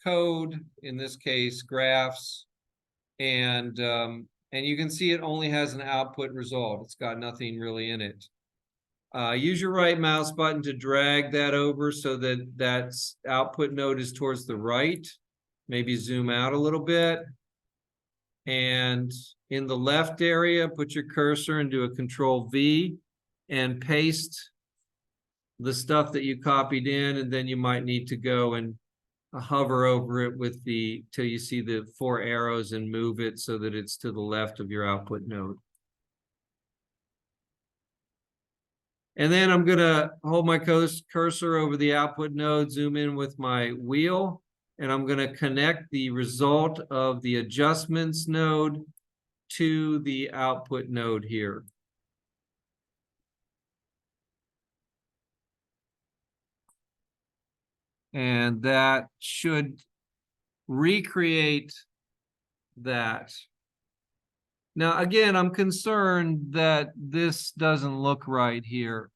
code, in this case, graphs. And you can see it only has an output result. It's got nothing really in it. Use your right mouse button to drag that over so that that output node is towards the right. Maybe zoom out a little bit. And in the left area, put your cursor and do a Control V and paste the stuff that you copied in, and then you might need to go and hover over it with the till you see the 4 arrows and move it so that it's to the left of your output node. And then I'm gonna hold my cursor over the output node, zoom in with my wheel, and I'm gonna connect the result of the adjustments node to the output node here. And that should recreate that. Now, again, I'm concerned that this doesn't look right here.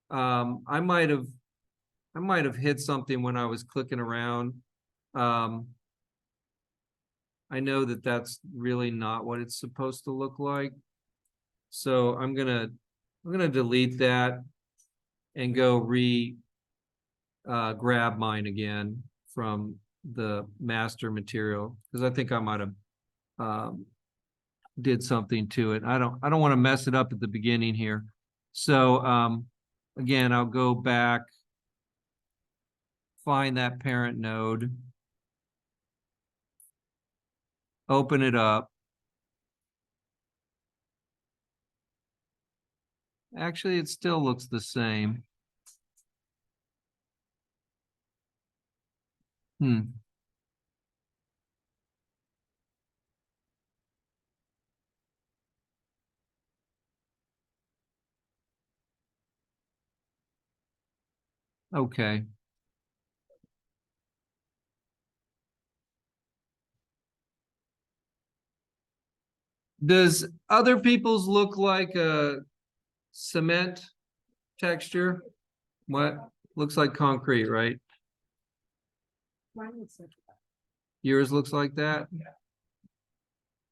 I might have hit something when I was clicking around. I know that that's really not what it's supposed to look like. So I'm gonna delete that and go grab mine again from the master material, because I think I might have did something to it. I don't want to mess it up at the beginning here. So again, I'll go back, find that parent node, open it up. Actually, it still looks the same. Okay. Does other people's look like a cement texture? What looks like concrete, right? Yours looks like that?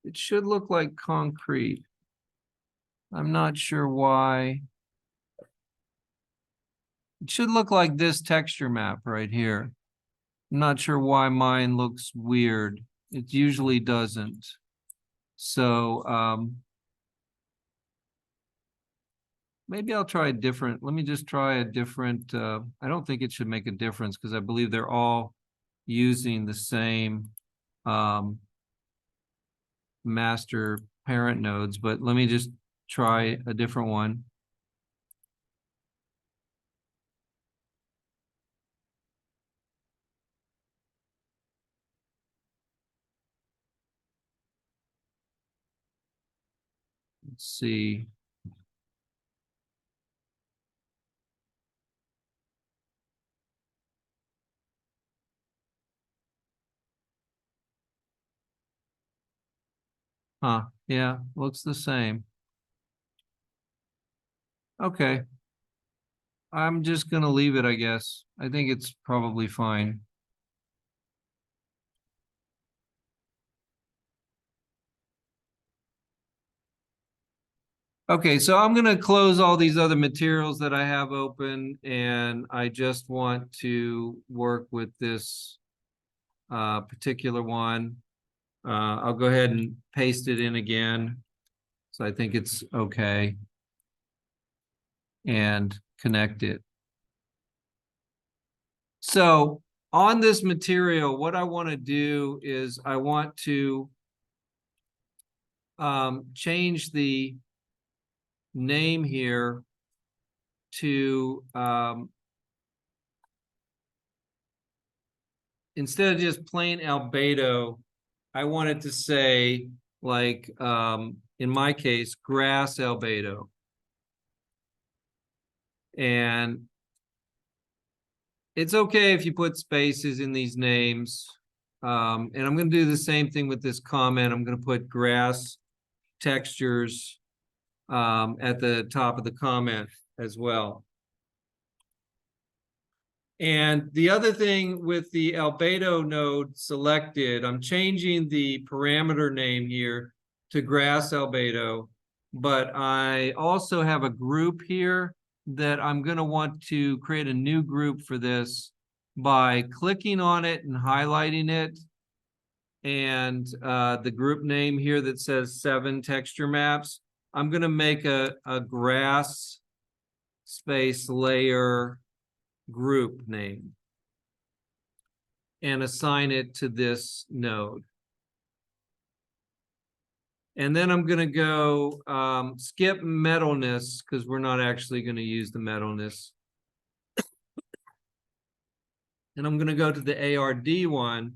It should look like concrete. I'm not sure why. It should look like this texture map right here. I'm not sure why mine looks weird. It usually doesn't. So maybe I'll try a different, let me just try a different, I don't think it should make a difference because I believe they're all using the same master parent nodes, but let me just try a different one. Let's see. Yeah, looks the same. Okay. I'm just gonna leave it, I guess. I think it's probably fine. Okay, so I'm gonna close all these other materials that I have open, and I just want to work with this particular one. I'll go ahead and paste it in again. So I think it's okay. And connect it. So on this material, what I want to do is I want to change the name here to instead of just plain albedo, I want it to say, like in my case, grass albedo. And it's okay if you put spaces in these names. And I'm going to do the same thing with this comment. I'm going to put grass textures at the top of the comment as well. And the other thing with the albedo node selected, I'm changing the parameter name here to grass albedo, but I also have a group here that I'm going to want to create a new group for this by clicking on it and highlighting it. And the group name here that says 7 texture maps, I'm going to make a grass space layer group name and assign it to this node. And then I'm going to go skip metalness because we're not actually going to use the metalness. And I'm going to go to the ARD one.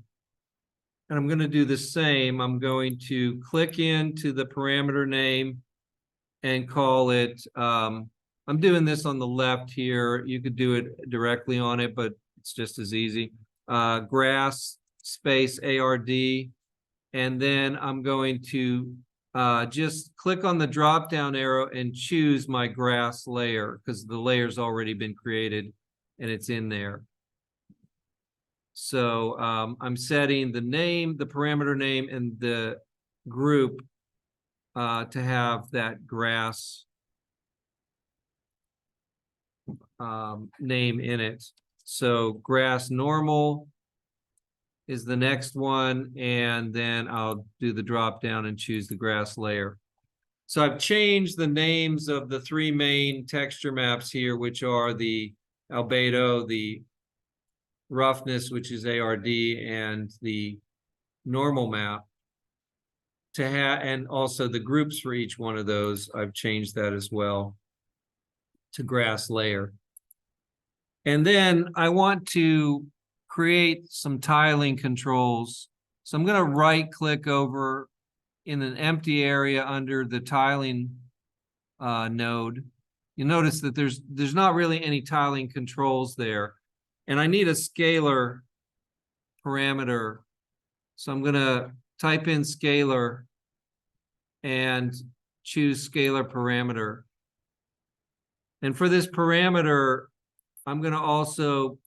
And I'm going to do the same. I'm going to click into the parameter name and call it, I'm doing this on the left here. You could do it directly on it, but it's just as easy. Grass space ARD. And then I'm going to just click on the drop-down arrow and choose my grass layer because the layer's already been created and it's in there. So I'm setting the name, the parameter name, and the group to have that grass name in it. So grass normal is the next one, and then I'll do the drop down and choose the grass layer. So I've changed the names of the 3 main texture maps here, which are the albedo, the roughness, which is ARD, and the normal map to have, and also the groups for each one of those. I've changed that as well to grass layer. And then I want to create some tiling controls. So I'm going to right click over in an empty area under the tiling node. You notice that there's not really any tiling controls there. And I need a scalar parameter. So I'm going to type in scalar and choose scalar parameter. And for this parameter, I'm going to also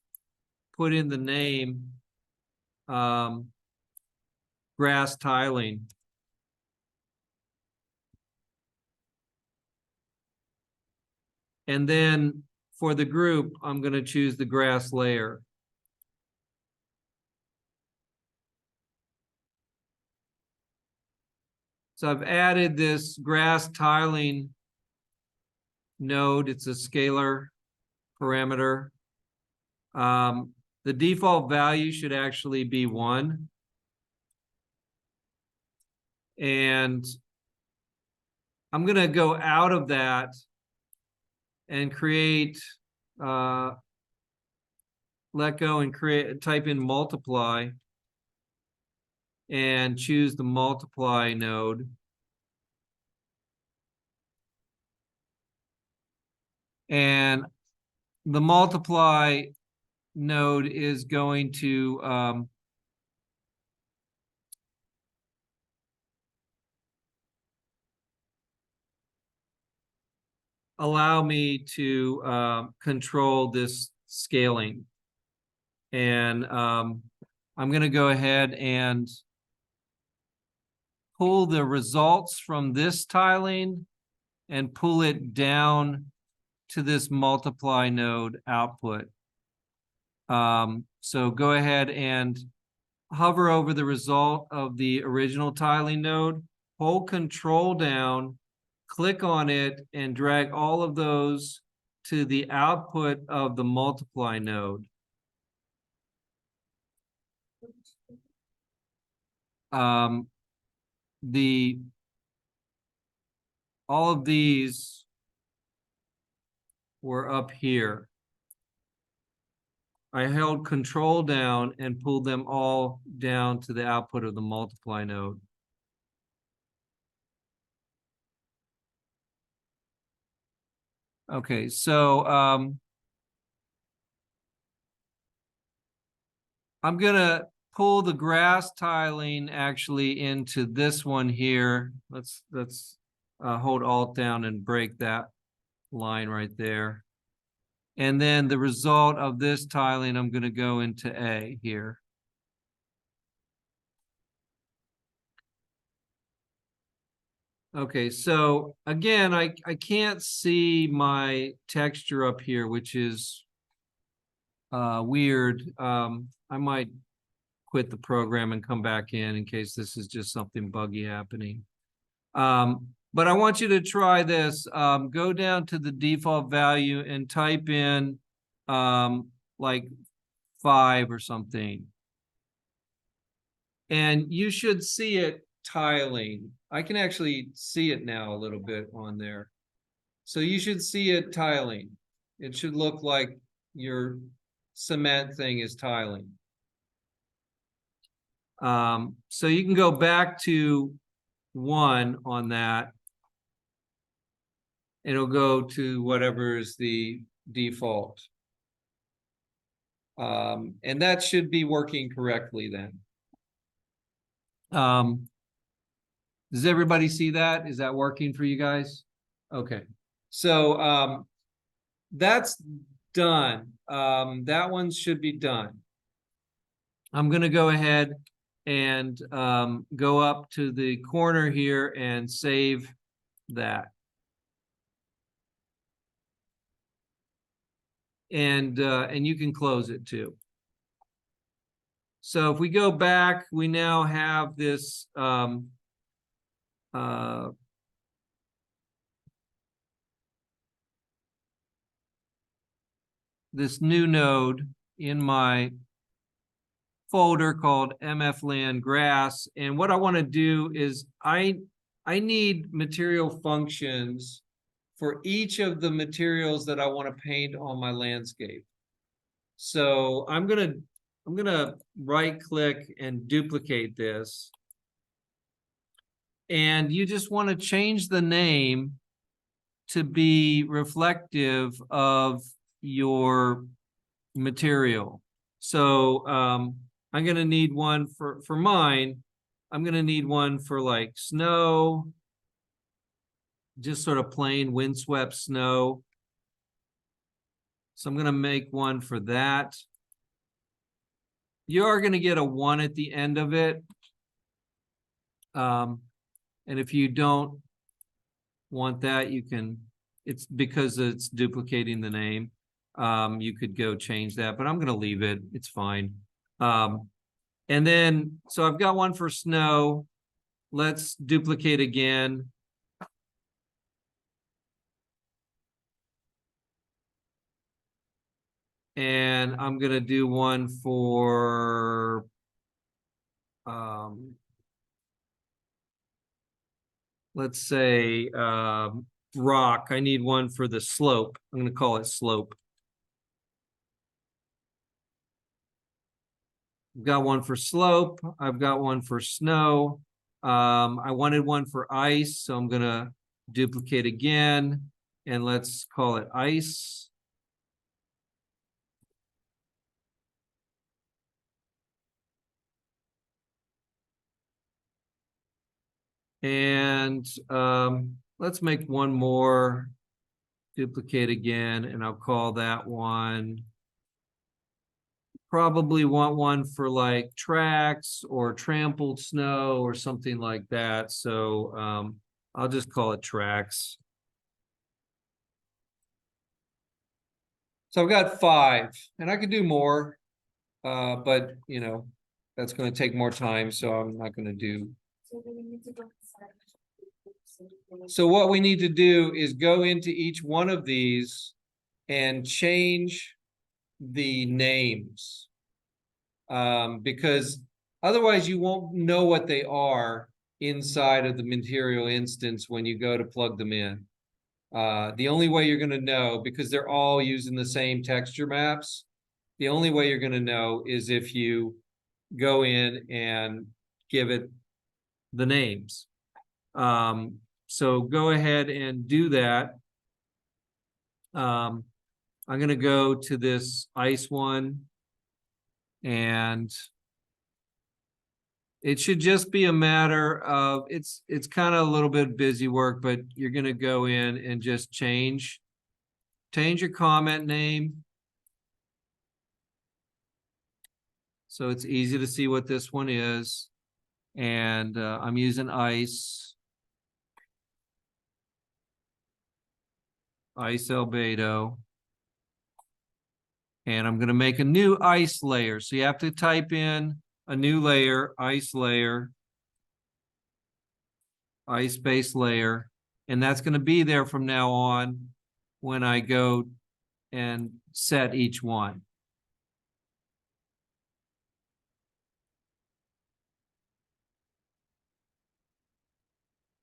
put in the name grass tiling. And then for the group, I'm going to choose the grass layer. So I've added this grass tiling node. It's a scalar parameter. The default value should actually be 1. And I'm going to go out of that and create, let go and type in multiply and choose the multiply node. And the multiply node is going to allow me to control this scaling. And I'm going to go ahead and pull the results from this tiling and pull it down to this multiply node output. So go ahead and hover over the result of the original tiling node, hold Control down, click on it, and drag all of those to the output of the multiply node. All of these were up here. I held Control down and pulled them all down to the output of the multiply node. Okay, so I'm gonna pull the grass tiling actually into this one here. Let's hold Alt down and break that line right there. And then the result of this tiling, I'm going to go into A here. Okay, so again, I can't see my texture up here, which is weird. I might quit the program and come back in case this is just something buggy happening. But I want you to try this. Go down to the default value and type in like 5 or something. And you should see it tiling. I can actually see it now a little bit on there. So you should see it tiling. It should look like your cement thing is tiling. So you can go back to 1 on that. It'll go to whatever is the default. And that should be working correctly then. Does everybody see that? Is that working for you guys? Okay. So that's done. That one should be done. I'm going to go ahead and go up to the corner here and save that. And you can close it too. So if we go back, we now have this this new node in my folder called mfland grass. And what I want to do is I need material functions for each of the materials that I want to paint on my landscape. So I'm gonna right click and duplicate this. And you just want to change the name to be reflective of your material. So I'm going to need one for mine. I'm going to need one for like snow, just sort of plain windswept snow. So I'm going to make one for that. You are going to get a 1 at the end of it. And if you don't want that, you can, it's because it's duplicating the name. You could go change that, but I'm going to leave it. It's fine. And then, so I've got one for snow. Let's duplicate again. And I'm going to do one for let's say rock. I need one for the slope. I'm going to call it slope. I've got one for slope. I've got one for snow. I wanted one for ice, so I'm going to duplicate again. And let's call it ice. And let's make one more, duplicate again, and I'll call that one. Probably want one for like tracks or trampled snow or something like that. So I'll just call it tracks. So I've got 5, and I could do more, but you know, that's going to take more time, so I'm not going to do. So what we need to do is go into each one of these and change the names, because otherwise you won't know what they are inside of the material instance when you go to plug them in. The only way you're going to know, because they're all using the same texture maps, the only way you're going to know is if you go in and give it the names. So go ahead and do that. I'm going to go to this ice one, and it should just be a matter of, it's kind of a little bit busy work, but you're going to go in and just change your comment name. So it's easy to see what this one is. And I'm using ice. ice albedo. And I'm going to make a new ice layer. So you have to type in a new layer, ice base layer. And that's going to be there from now on when I go and set each one.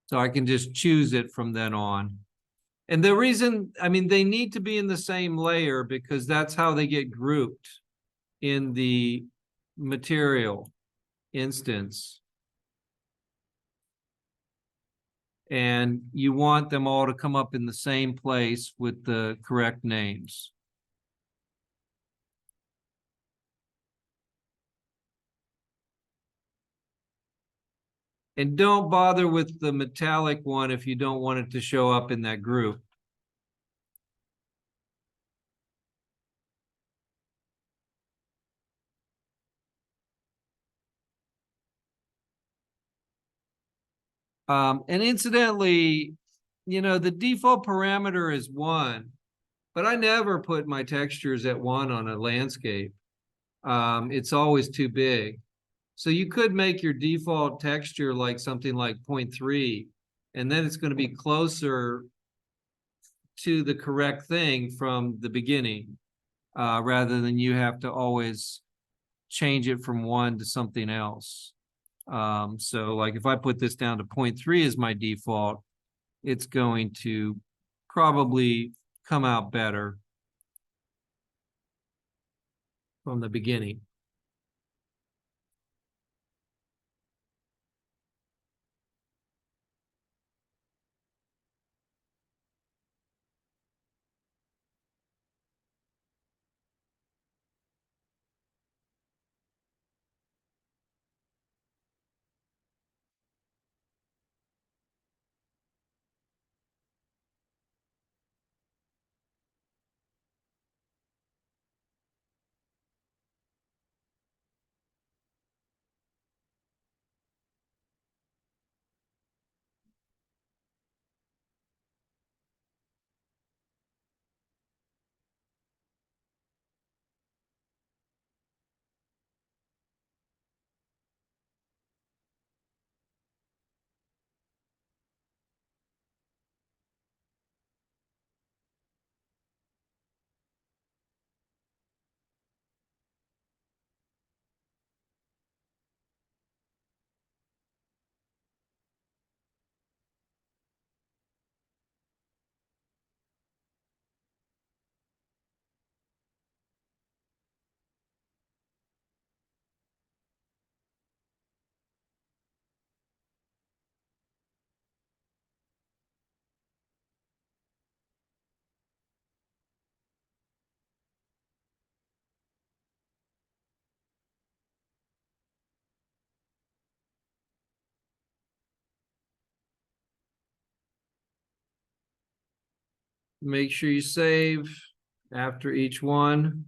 So I can just choose it from then on. And the reason, I mean, they need to be in the same layer because that's how they get grouped in the material instance. And you want them all to come up in the same place with the correct names. And don't bother with the metallic one if you don't want it to show up in that group. And incidentally, the default parameter is 1, but I never put my textures at 1 on a landscape. It's always too big. So you could make your default texture like something like 0.3, and then it's going to be closer to the correct thing from the beginning, rather than you have to always change it from 1 to something else. So like if I put this down to 0.3 as my default, it's going to probably come out better from the beginning. Make sure you save after each one.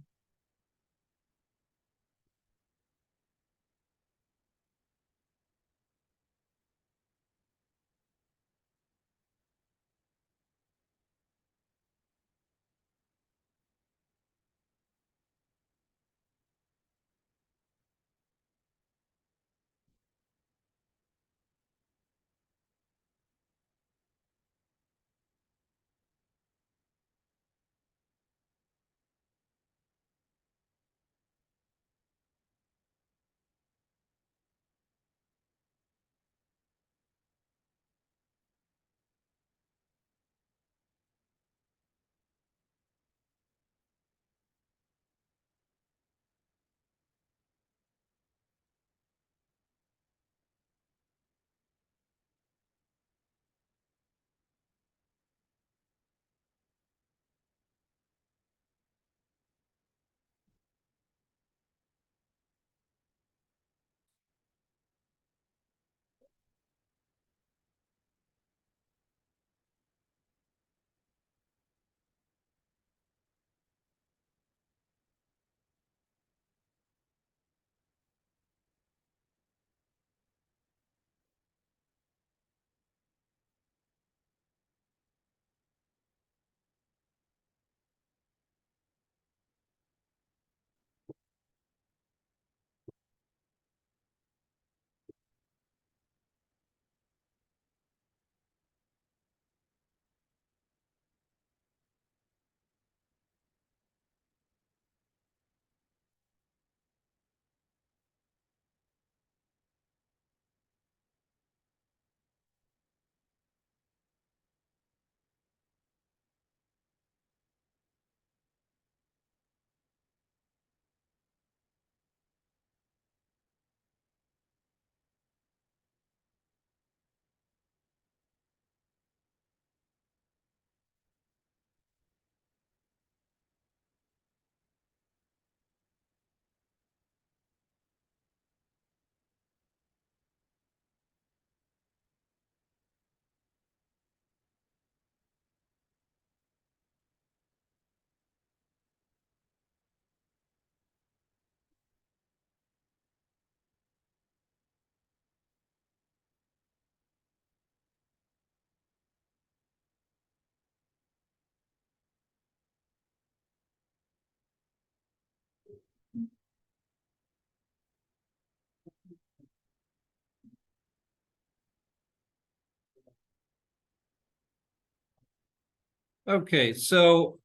Okay, so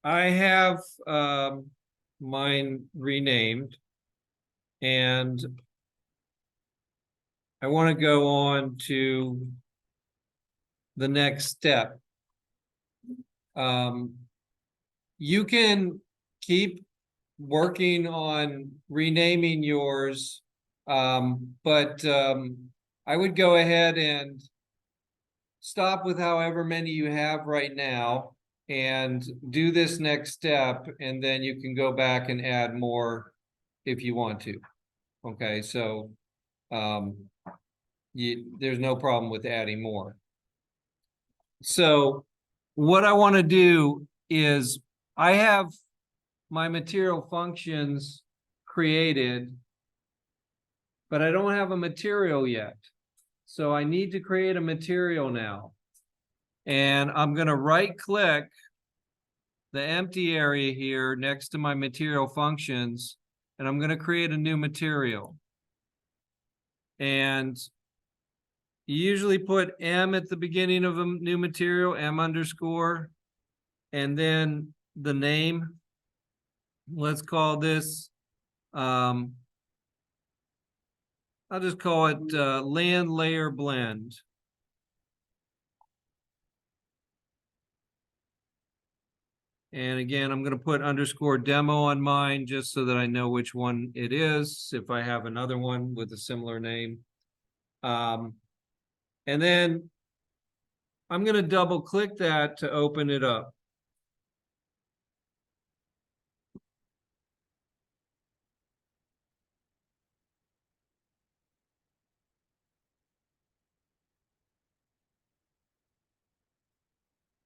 I have mine renamed, and I want to go on to the next step. You can keep working on renaming yours, but I would go ahead and stop with however many you have right now and do this next step, and then you can go back and add more if you want to. Okay, so there's no problem with adding more. So what I want to do is I have my material functions created, but I don't have a material yet. So I need to create a material now. And I'm going to right click the empty area here next to my material functions, and I'm going to create a new material. And you usually put M at the beginning of a new material, M underscore, and then the name. Let's call this, I'll just call it land layer blend. And again, I'm going to put underscore demo on mine just so that I know which one it is if I have another one with a similar name. And then I'm going to double click that to open it up.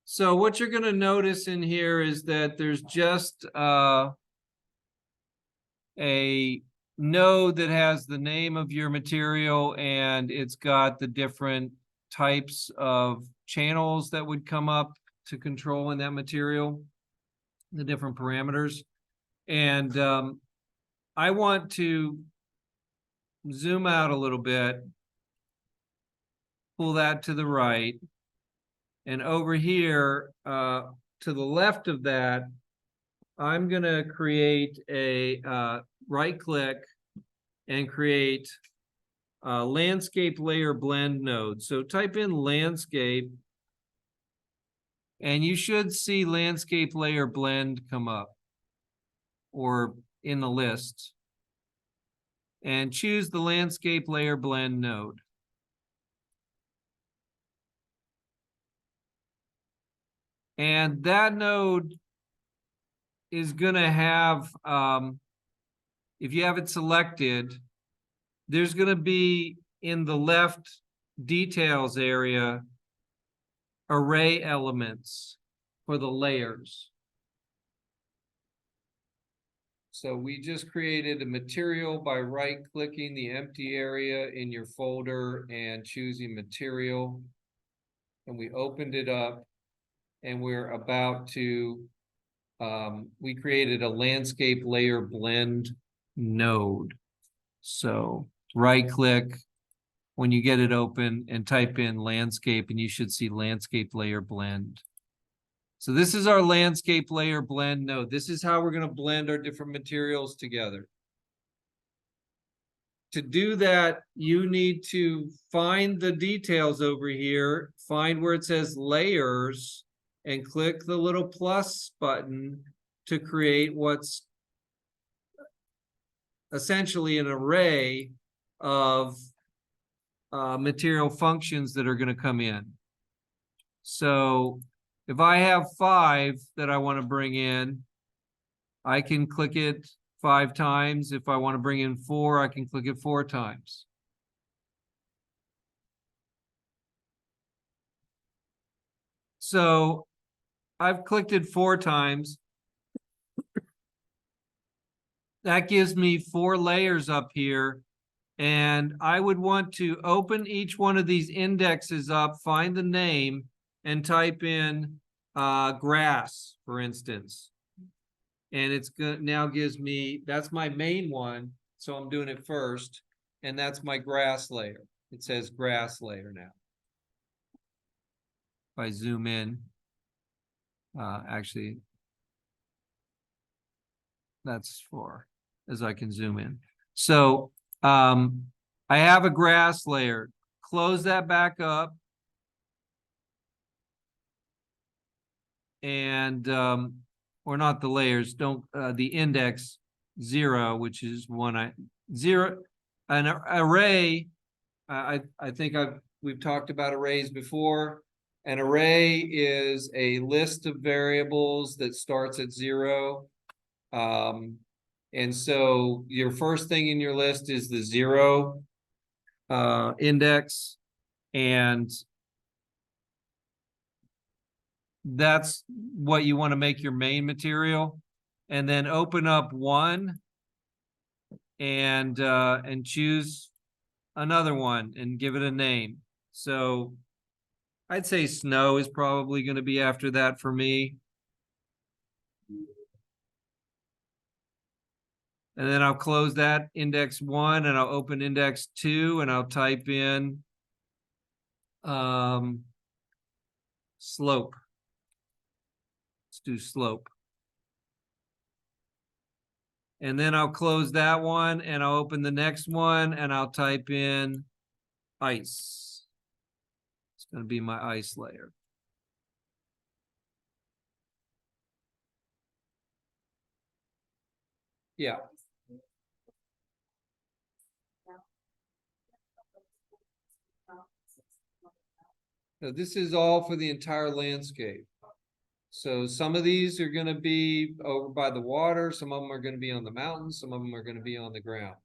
So what you're going to notice in here is that there's just a node that has the name of your material, and it's got the different types of channels that would come up to control in that material, the different parameters. And I want to zoom out a little bit, pull that to the right, and over here to the left of that, I'm going to create a right click and create a landscape layer blend node. So type in landscape, and you should see landscape layer blend come up or in the list. And choose the landscape layer blend node. And that node is going to have, if you have it selected, there's going to be in the left details area, array elements for the layers. So we just created a material by right-clicking the empty area in your folder and choosing material. And we opened it up, and we're about to, we created a landscape layer blend node. So right-click when you get it open and type in landscape, and you should see landscape layer blend. So this is our landscape layer blend node. This is how we're going to blend our different materials together. To do that, you need to find the details over here, find where it says layers, and click the little plus button to create what's essentially an array of material functions that are going to come in. So if I have 5 that I want to bring in, I can click it 5 times. If I want to bring in 4, I can click it 4 times. So I've clicked it 4 times. That gives me 4 layers up here. And I would want to open each one of these indexes up, find the name, and type in grass, for instance. And it's good now gives me, that's my main one. So I'm doing it first. And that's my grass layer. It says grass layer now. If I zoom in, actually, that's far as I can zoom in. So I have a grass layer. Close that back up. And or not the layers, don't the index 0, which is an array. I think we've talked about arrays before. An array is a list of variables that starts at 0. And so your first thing in your list is the 0 index, and that's what you want to make your main material. And then open up 1 and choose another one and give it a name. So I'd say snow is probably going to be after that for me. And then I'll close that index 1 and I'll open index 2 and I'll type in slope. Let's do slope. And then I'll close that one and I'll open the next one and I'll type in ice. It's going to be my ice layer. Yeah. Now, this is all for the entire landscape. So some of these are going to be over by the water. Some of them are going to be on the mountains. Some of them are going to be on the ground.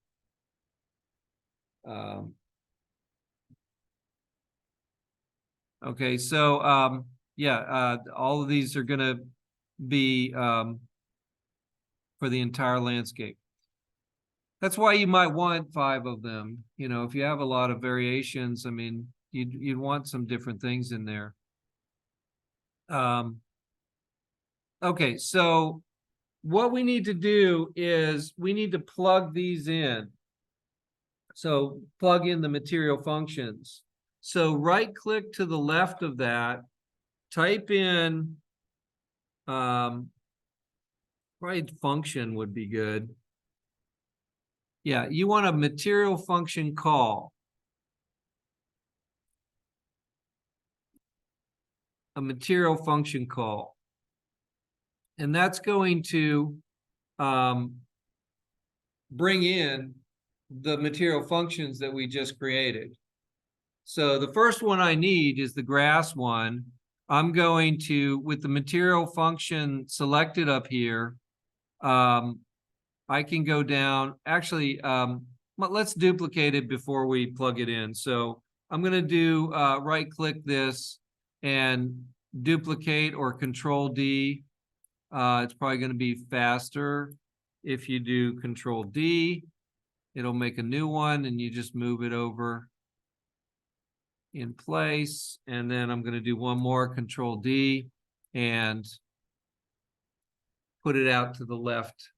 Okay, so yeah, all of these are going to be for the entire landscape. That's why you might want 5 of them. You know, if you have a lot of variations, I mean, you'd want some different things in there. Okay, so what we need to do is we need to plug these in. So plug in the material functions. So right click to the left of that, type in, probably function would be good. Yeah, you want a material function call. A material function call. And that's going to bring in the material functions that we just created. So the first one I need is the grass one. I'm going to, with the material function selected up here, I can go down. Actually, let's duplicate it before we plug it in. So I'm going to do right-click this and duplicate or Control D. It's probably going to be faster if you do Control D. It'll make a new one and you just move it over in place. And then I'm going to do one more, Control D, and put it out to the left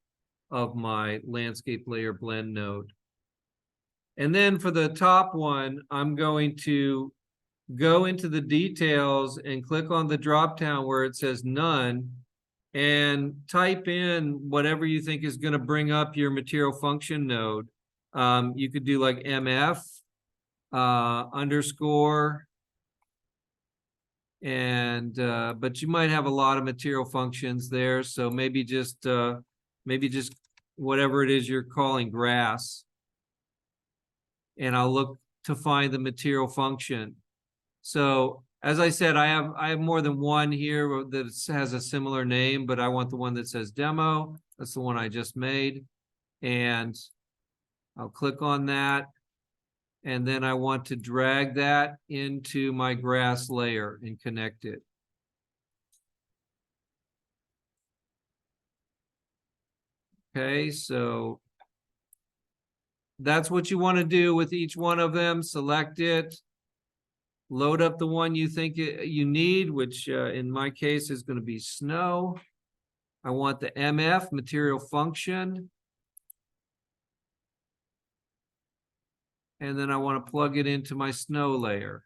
of my landscape layer blend node. And then for the top one, I'm going to go into the details and click on the drop down where it says none and type in whatever you think is going to bring up your material function node. You could do like MF underscore, and but you might have a lot of material functions there, so maybe just whatever it is you're calling grass, and I'll look to find the material function. So as I said, I have more than one here that has a similar name, but I want the one that says demo. That's the one I just made, and I'll click on that. And then I want to drag that into my grass layer and connect it. Okay, so that's what you want to do with each one of them. Select it, load up the one you think you need, which in my case is going to be snow. I want the MF, material function. And then I want to plug it into my snow layer.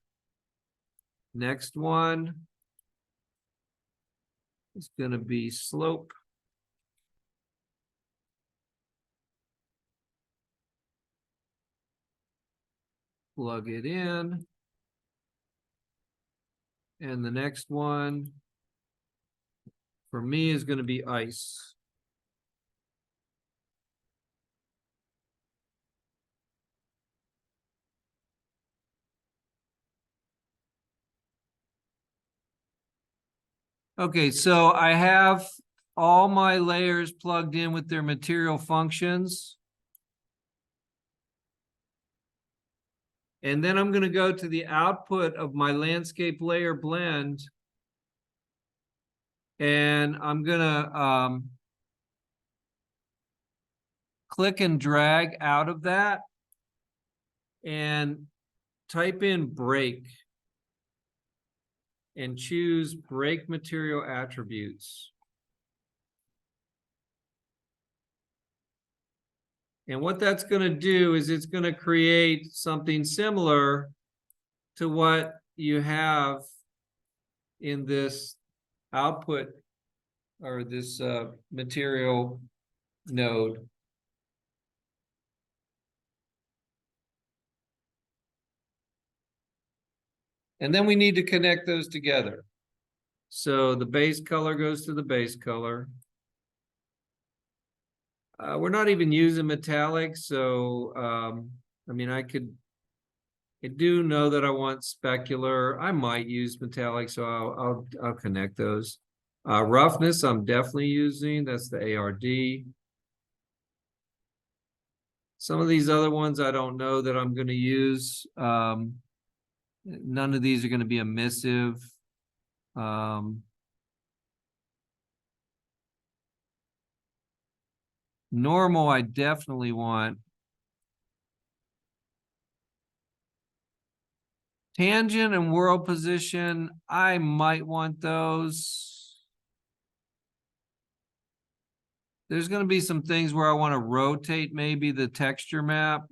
Next one is going to be slope. Plug it in. And the next one for me is going to be ice. Okay, so I have all my layers plugged in with their material functions. And then I'm going to go to the output of my landscape layer blend. And I'm going to click and drag out of that and type in break and choose break material attributes. And what that's going to do is it's going to create something similar to what you have in this output or this material node. And then we need to connect those together. So the base color goes to the base color. We're not even using metallic, so I mean, I do know that I want specular. I might use metallic, so I'll connect those. Roughness, I'm definitely using. That's the ARD. Some of these other ones I don't know that I'm going to use. None of these are going to be emissive. Normal, I definitely want. Tangent and world position, I might want those. There's going to be some things where I want to rotate maybe the texture map.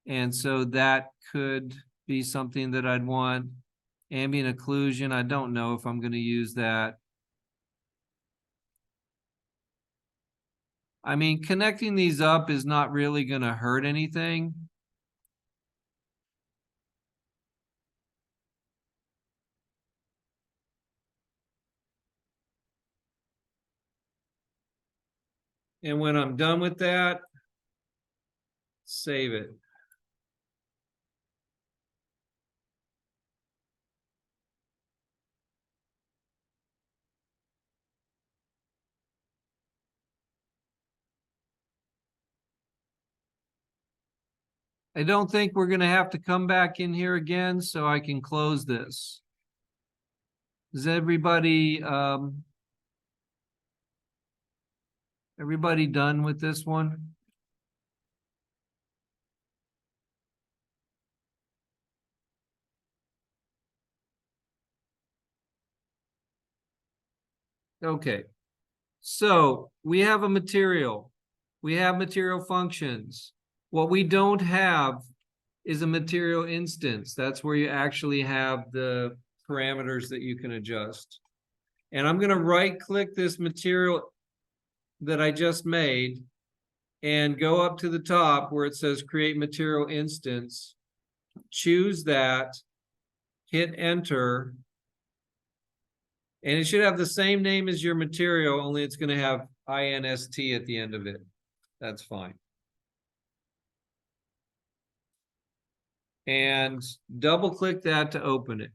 And so that could be something that I'd want. Ambient occlusion, I don't know if I'm going to use that. I mean, connecting these up is not really going to hurt anything. And when I'm done with that, save it. I don't think we're going to have to come back in here again, so I can close this. Is everybody done with this one? Okay. So we have a material. We have material functions. What we don't have is a material instance. That's where you actually have the parameters that you can adjust. And I'm going to right click this material that I just made and go up to the top where it says create material instance. Choose that, hit enter, and it should have the same name as your material, only it's going to have INST at the end of it. That's fine. And double click that to open it.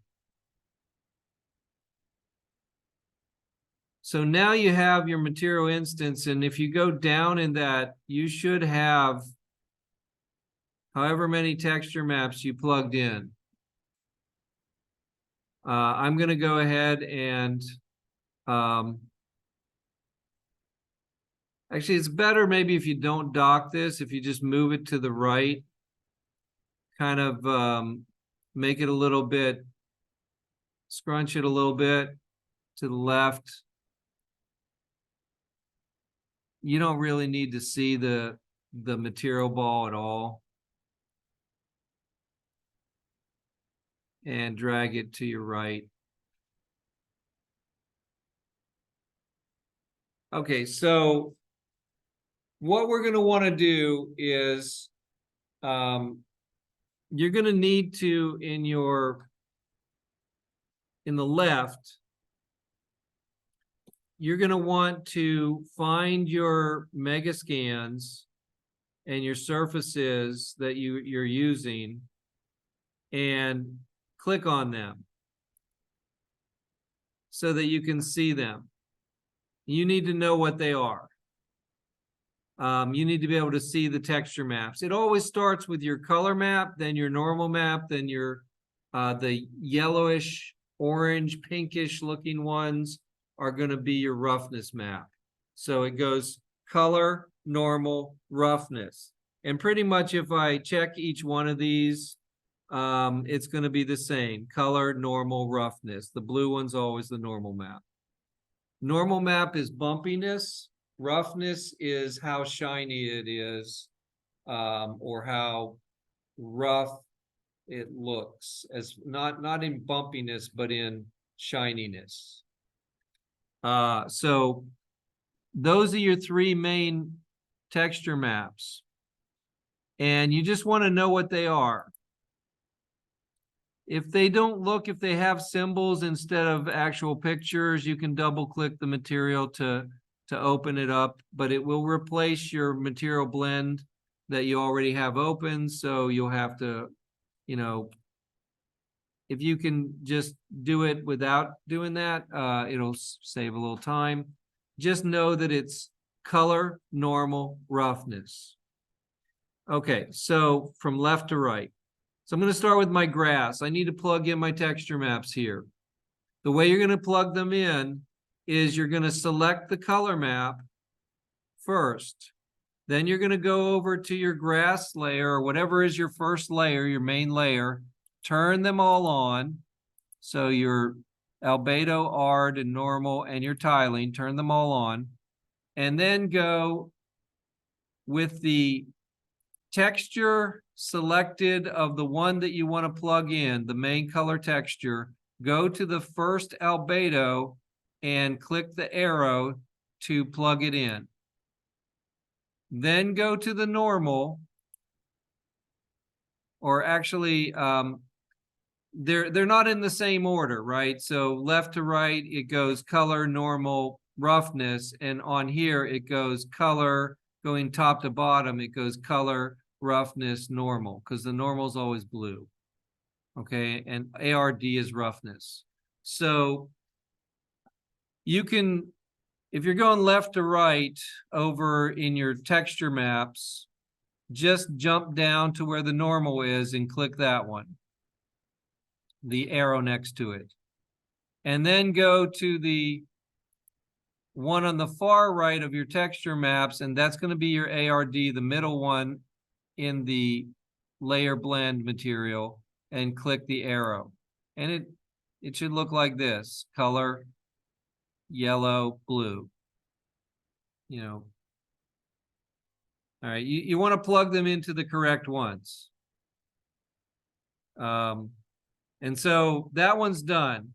So now you have your material instance, and if you go down in that, you should have however many texture maps you plugged in. I'm going to go ahead and actually, it's better maybe if you don't dock this, if you just move it to the right, kind of make it a little bit, scrunch it a little bit to the left. you don't really need to see the material ball at all. And drag it to your right. Okay, so what we're going to want to do is you're going to need to, in the left, you're going to want to find your mega scans and your surfaces that you're using and click on them so that you can see them. You need to know what they are. You need to be able to see the texture maps. It always starts with your color map, then your normal map, then your the yellowish, orange, pinkish looking ones are going to be your roughness map. So it goes color, normal, roughness. And pretty much if I check each one of these, it's going to be the same: color, normal, roughness. The blue one's always the normal map. Normal map is bumpiness. Roughness is how shiny it is, or how rough it looks, as not in bumpiness, but in shininess. So those are your three main texture maps. And you just want to know what they are. If they don't look, if they have symbols instead of actual pictures, you can double click the material to open it up, but it will replace your material blend that you already have open. So you'll have to, if you can just do it without doing that, it'll save a little time. Just know that it's color, normal, roughness. Okay, so from left to right. So I'm going to start with my grass. I need to plug in my texture maps here. The way you're going to plug them in is you're going to select the color map first. Then you're going to go over to your grass layer, or whatever is your first layer, your main layer. Turn them all on. So your albedo, ard, and normal, and your tiling, turn them all on. And then go with the texture selected of the one that you want to plug in, the main color texture, go to the first albedo and click the arrow to plug it in. Then go to the normal, or actually, they're not in the same order, right? So left to right, it goes color, normal, roughness, and on here it goes color, going top to bottom, it goes color, roughness, normal, because the normal is always blue. Okay, and ARD is roughness. So you can, if you're going left to right over in your texture maps, just jump down to where the normal is and click that one, the arrow next to it. And then go to the one on the far right of your texture maps, and that's going to be your ARD, the middle one in the layer blend material, and click the arrow. And it should look like this: color, yellow, blue. All right, you want to plug them into the correct ones. And so that one's done.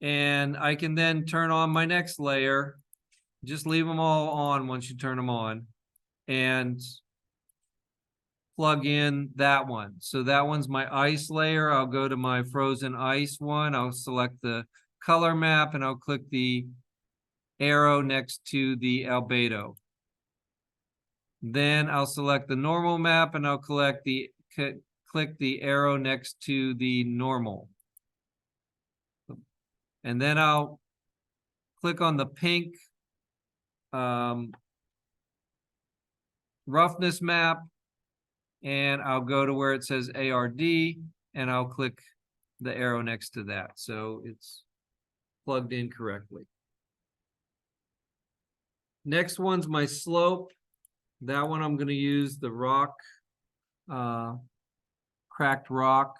And I can then turn on my next layer. Just leave them all on once you turn them on, and plug in that one. So that one's my ice layer. I'll go to my frozen ice one. I'll select the color map and I'll click the arrow next to the albedo. Then I'll select the normal map and I'll click the arrow next to the normal. And then I'll click on the pink roughness map, and I'll go to where it says ARD and I'll click the arrow next to that. So it's plugged in correctly. Next one's my slope. That one I'm going to use the rock, cracked rock.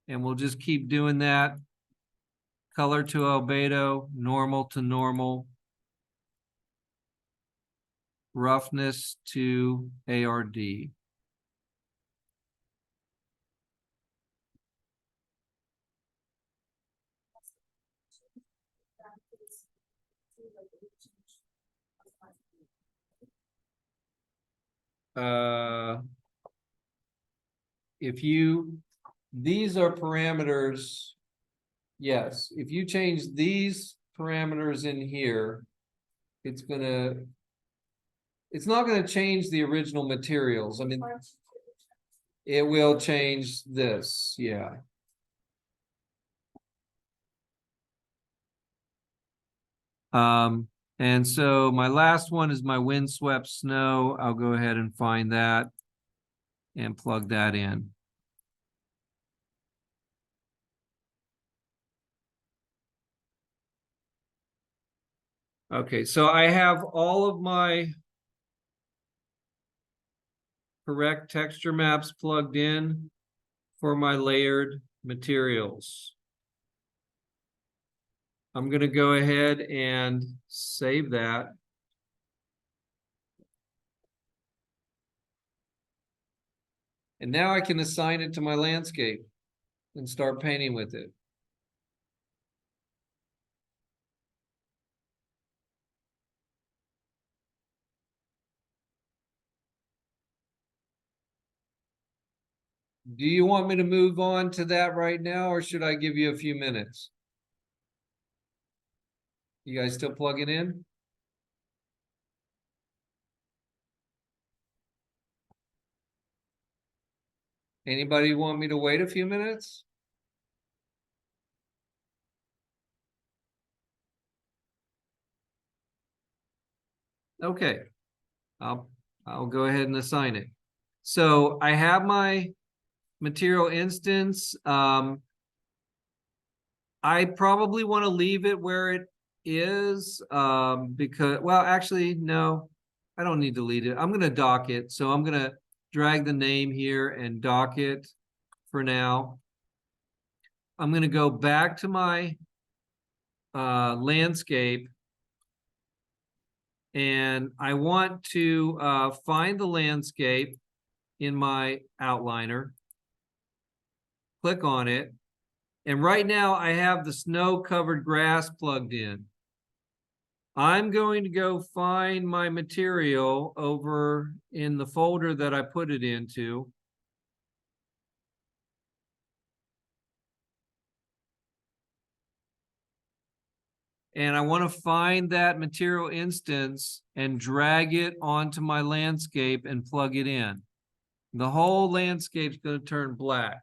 And we'll just keep doing that color to albedo, normal to normal, roughness to ARD. If these are parameters, yes, if you change these parameters in here, it's not gonna change the original materials. I mean, it will change this, yeah. And so my last one is my windswept snow. I'll go ahead and find that and plug that in. Okay, so I have all of my correct texture maps plugged in for my layered materials. I'm going to go ahead and save that. And now I can assign it to my landscape and start painting with it. Do you want me to move on to that right now, or should I give you a few minutes? You guys still plugging in? Anybody want me to wait a few minutes? Okay, I'll go ahead and assign it. So I have my material instance. I probably want to leave it where it is because, well, actually, no, I don't need to delete it. I'm going to dock it. So I'm going to drag the name here and dock it for now. I'm going to go back to my landscape, and I want to find the landscape in my outliner. Click on it. And right now I have the snow-covered grass plugged in. I'm going to go find my material over in the folder that I put it into. And I want to find that material instance and drag it onto my landscape and plug it in. The whole landscape's going to turn black.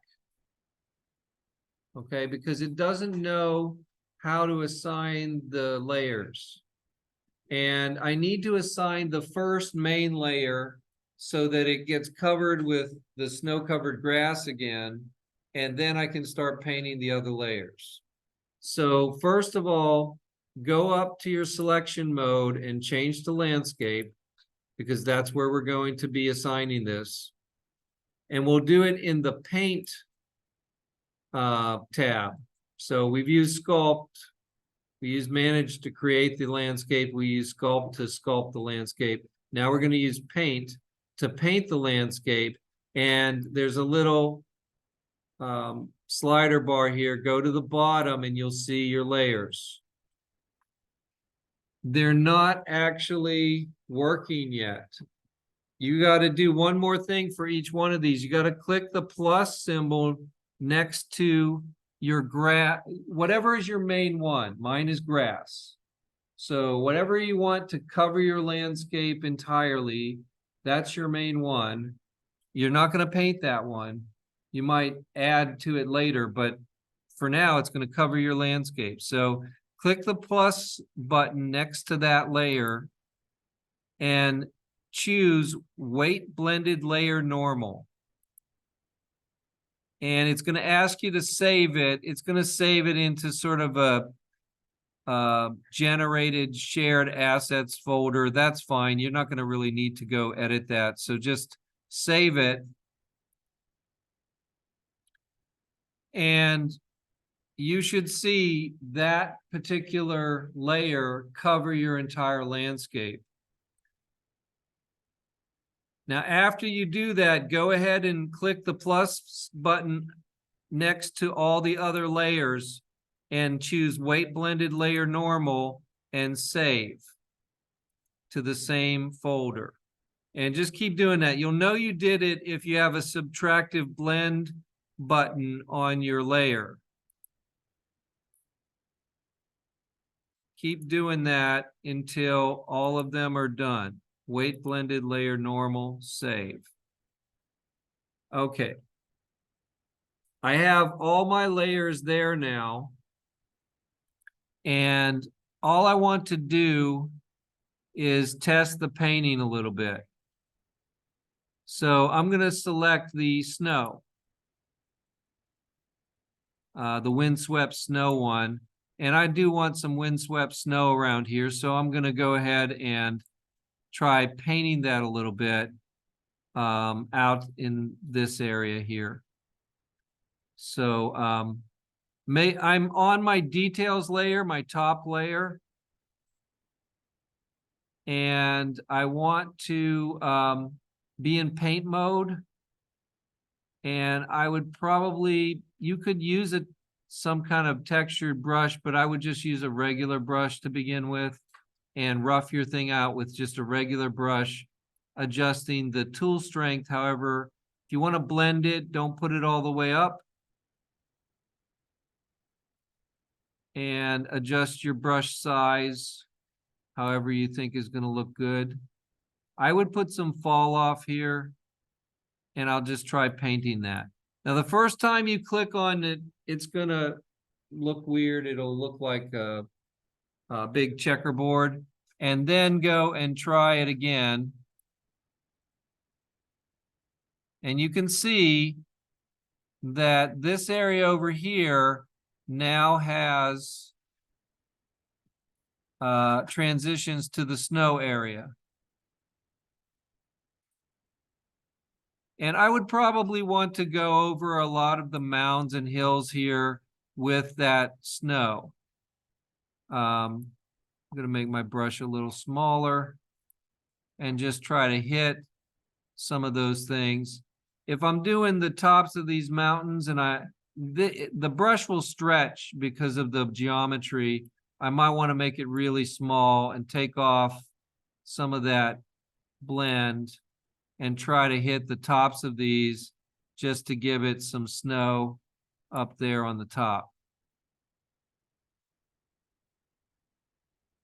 Okay, because it doesn't know how to assign the layers. And I need to assign the first main layer so that it gets covered with the snow-covered grass again, and then I can start painting the other layers. So first of all, go up to your selection mode and change to landscape, because that's where we're going to be assigning this. And we'll do it in the paint tab. So we've used sculpt. We use manage to create the landscape. We use sculpt to sculpt the landscape. Now we're going to use paint to paint the landscape. And there's a little slider bar here. Go to the bottom and you'll see your layers. They're not actually working yet. You got to do one more thing for each one of these. You got to click the plus symbol next to your grass, whatever is your main one. Mine is grass. So whatever you want to cover your landscape entirely, that's your main one. You're not going to paint that one. You might add to it later, but for now, it's going to cover your landscape. So click the plus button next to that layer and choose weight blended layer normal. And it's going to ask you to save it. It's going to save it into sort of a generated shared assets folder. That's fine. You're not going to really need to go edit that. So just save it. And you should see that particular layer cover your entire landscape. Now, after you do that, go ahead and click the plus button next to all the other layers and choose Weight Blended Layer Normal and save to the same folder. And just keep doing that. You'll know you did it if you have a subtractive blend button on your layer. Keep doing that until all of them are done. Weight Blended Layer Normal, save. Okay. I have all my layers there now. And all I want to do is test the painting a little bit. So I'm going to select the snow, the windswept snow one. And I do want some windswept snow around here. So I'm going to go ahead and try painting that a little bit out in this area here. So I'm on my details layer, my top layer. And I want to be in paint mode. And I would probably, you could use some kind of textured brush, but I would just use a regular brush to begin with and rough your thing out with just a regular brush, adjusting the tool strength. However, if you want to blend it, don't put it all the way up. And adjust your brush size however you think is going to look good. I would put some fall off here, and I'll just try painting that. Now, the first time you click on it, it's going to look weird. It'll look like a big checkerboard. And then go and try it again. And you can see that this area over here now has transitions to the snow area. And I would probably want to go over a lot of the mounds and hills here with that snow. I'm going to make my brush a little smaller and just try to hit some of those things. If I'm doing the tops of these mountains and the brush will stretch because of the geometry, I might want to make it really small and take off some of that blend and try to hit the tops of these just to give it some snow up there on the top.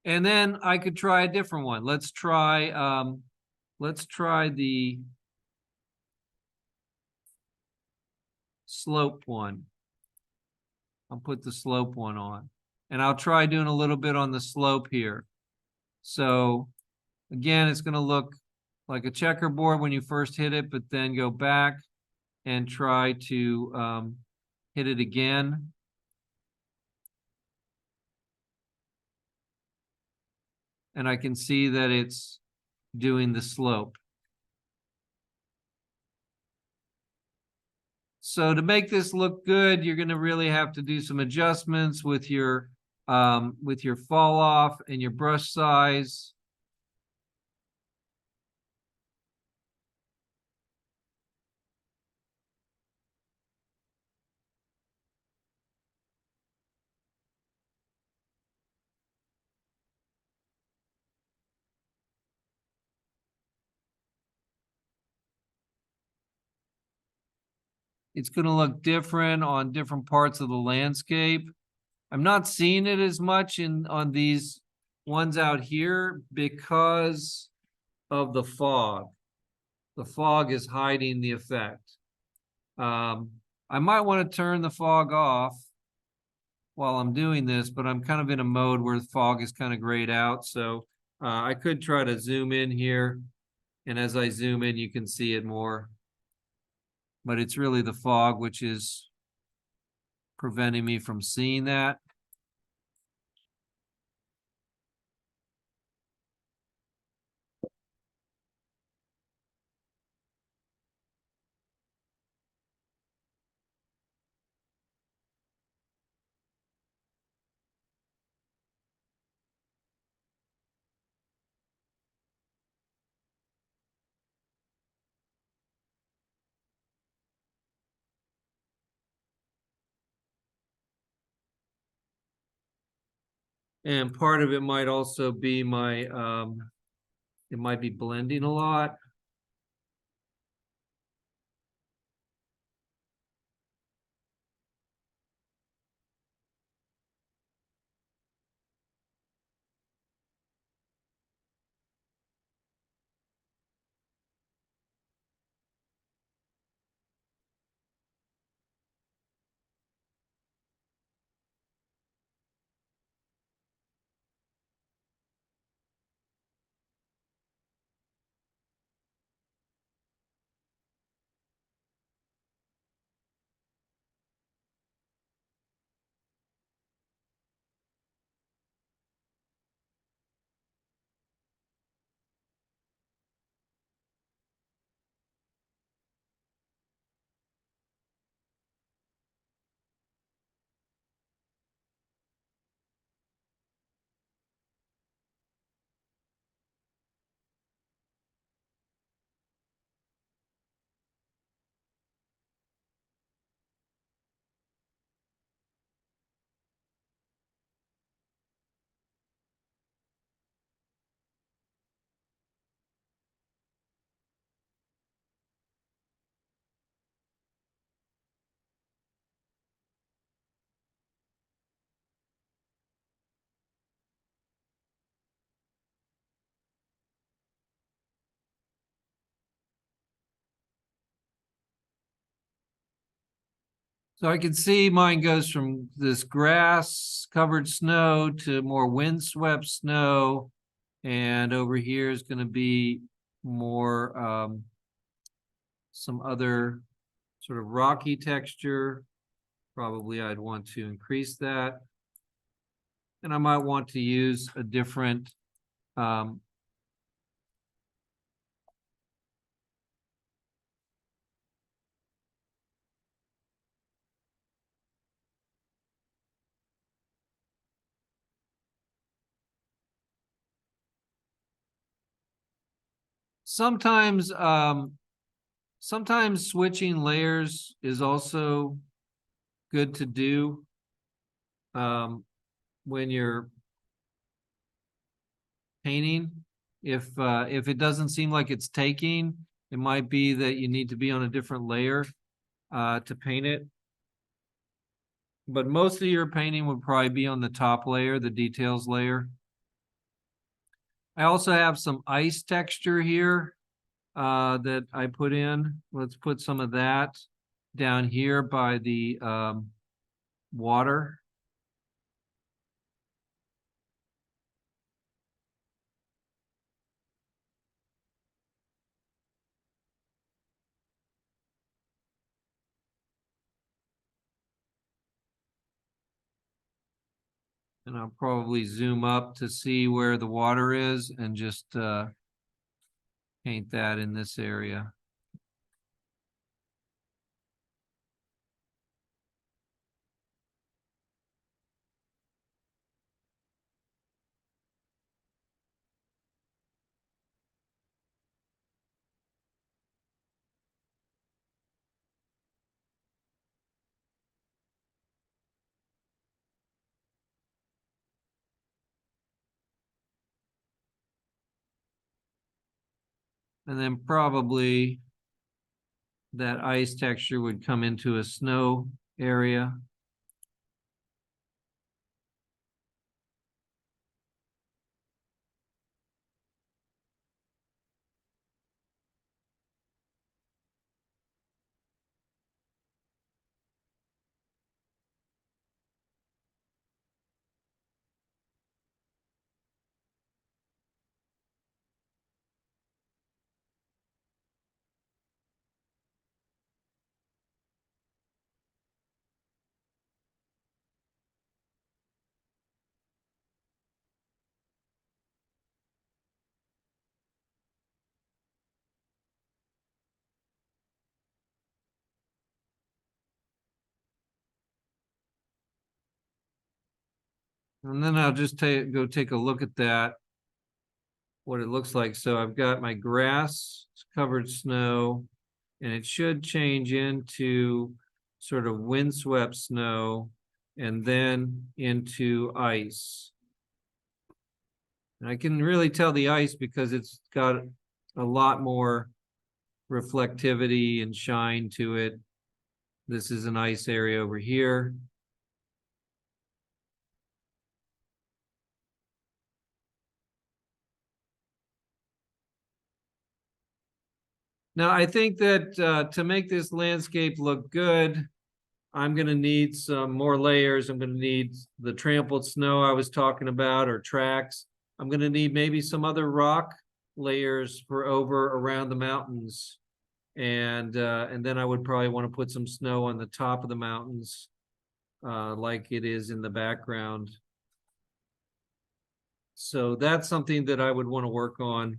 And then I could try a different one. Let's try the slope one. I'll put the slope one on. And I'll try doing a little bit on the slope here. So again, it's going to look like a checkerboard when you first hit it, but then go back and try to hit it again. And I can see that it's doing the slope. So to make this look good, you're going to really have to do some adjustments with your fall off and your brush size. It's going to look different on different parts of the landscape. I'm not seeing it as much on these ones out here because of the fog. The fog is hiding the effect. I might want to turn the fog off while I'm doing this, but I'm kind of in a mode where the fog is kind of grayed out. So I could try to zoom in here. And as I zoom in, you can see it more. But it's really the fog which is preventing me from seeing that. And part of it might also be my, it might be blending a lot. So I can see mine goes from this grass covered snow to more windswept snow. And over here is going to be more, some other sort of rocky texture. Probably I'd want to increase that. And I might want to use a different, sometimes, sometimes switching layers is also good to do. When you're painting, if it doesn't seem like it's taking, it might be that you need to be on a different layer to paint it. But most of your painting would probably be on the top layer, the details layer. I also have some ice texture here that I put in. Let's put some of that down here by the water. And I'll probably zoom up to see where the water is and just paint that in this area. And then probably that ice texture would come into a snow area. And then I'll just go take a look at that, what it looks like. So I've got my grass covered snow, and it should change into sort of windswept snow and then into ice. And I can really tell the ice because it's got a lot more reflectivity and shine to it. This is an ice area over here. Now, I think that to make this landscape look good, I'm going to need some more layers. I'm going to need the trampled snow I was talking about, or tracks. I'm going to need maybe some other rock layers for over around the mountains. And then I would probably want to put some snow on the top of the mountains, like it is in the background. So that's something that I would want to work on.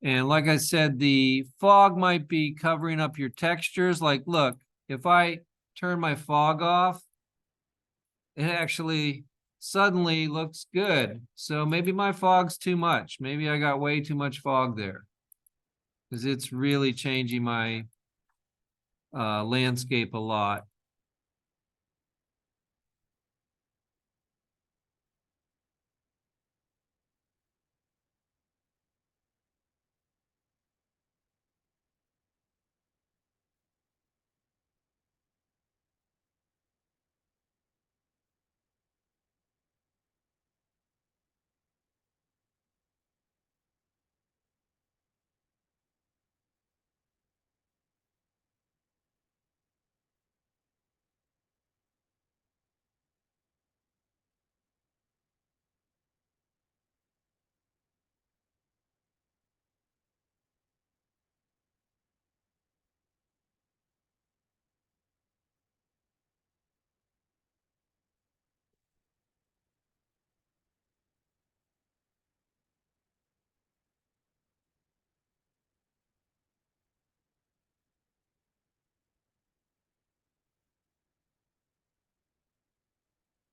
And like I said, the fog might be covering up your textures. Like, look, if I turn my fog off, it actually suddenly looks good. So maybe my fog's too much. Maybe I got way too much fog there, because it's really changing my landscape a lot.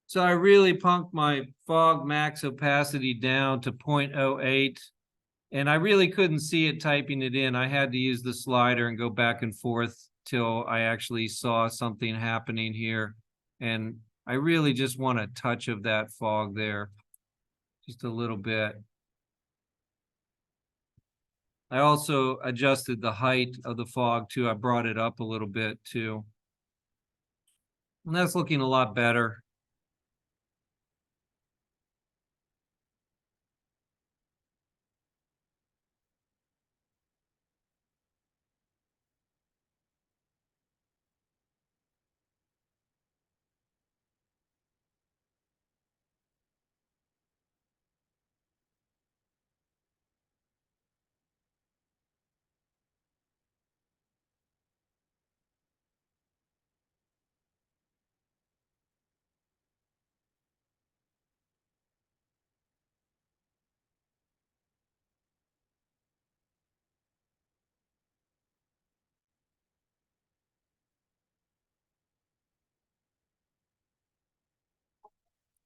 So I really punked my fog max opacity down to 0.08, and I really couldn't see it typing it in. I had to use the slider and go back and forth till I actually saw something happening here. And I really just want a touch of that fog there, just a little bit. I also adjusted the height of the fog too. I brought it up a little bit too. And that's looking a lot better.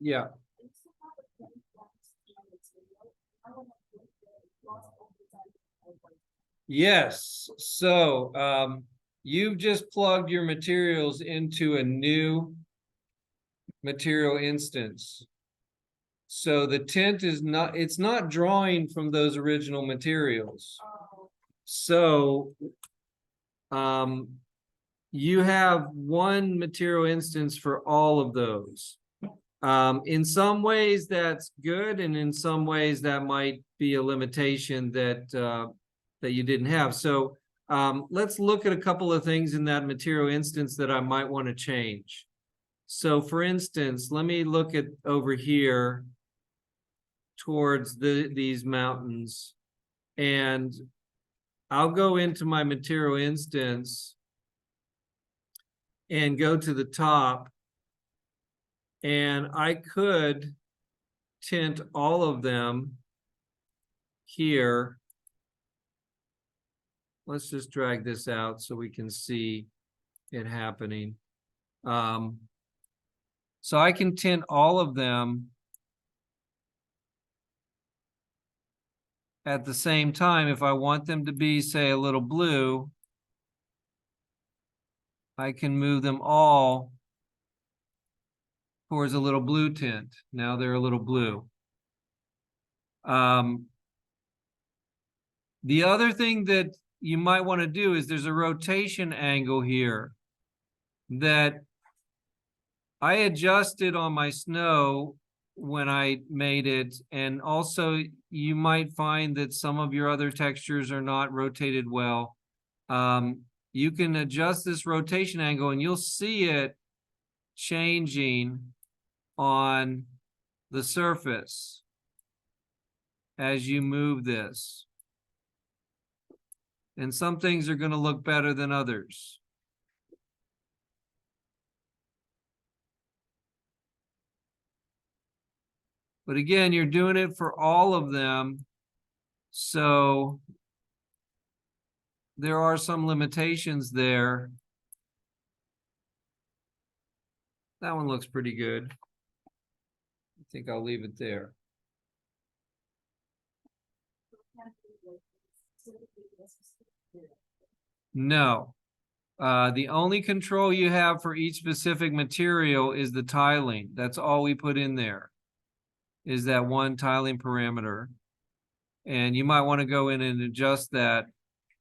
Yeah. Yes. So you've just plugged your materials into a new material instance. So the tint is not, it's not drawing from those original materials. So you have one material instance for all of those. In some ways that's good, and in some ways that might be a limitation that that you didn't have. So let's look at a couple of things in that material instance that I might want to change. So for instance, let me look at over here towards these mountains, and I'll go into my material instance and go to the top, and I could tint all of them here. Let's just drag this out so we can see it happening. So I can tint all of them at the same time. If I want them to be, say, a little blue, I can move them all towards a little blue tint. Now they're a little blue. The other thing that you might want to do is there's a rotation angle here that I adjusted on my snow when I made it. And also you might find that some of your other textures are not rotated well. You can adjust this rotation angle and you'll see it changing on the surface as you move this. And some things are going to look better than others. But again, you're doing it for all of them. So there are some limitations there. That one looks pretty good. I think I'll leave it there. No. The only control you have for each specific material is the tiling. That's all we put in there, is that one tiling parameter. And you might want to go in and adjust that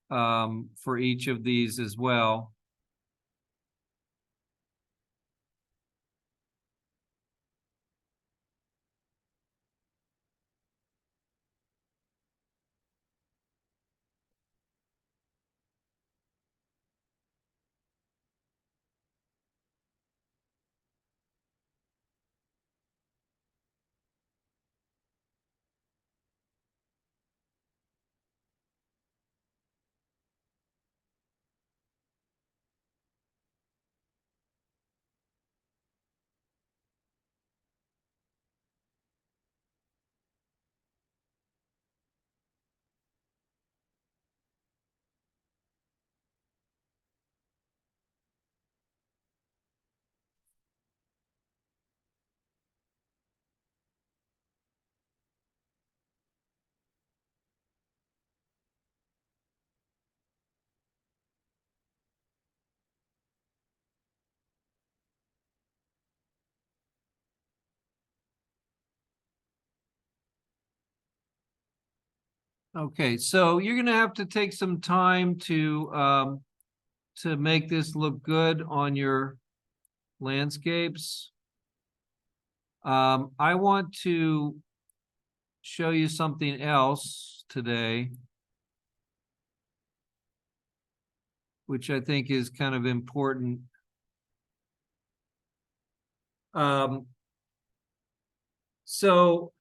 for each of these as well. Okay, so you're going to have to take some time to make this look good on your landscapes. I want to show you something else today, which I think is kind of important. So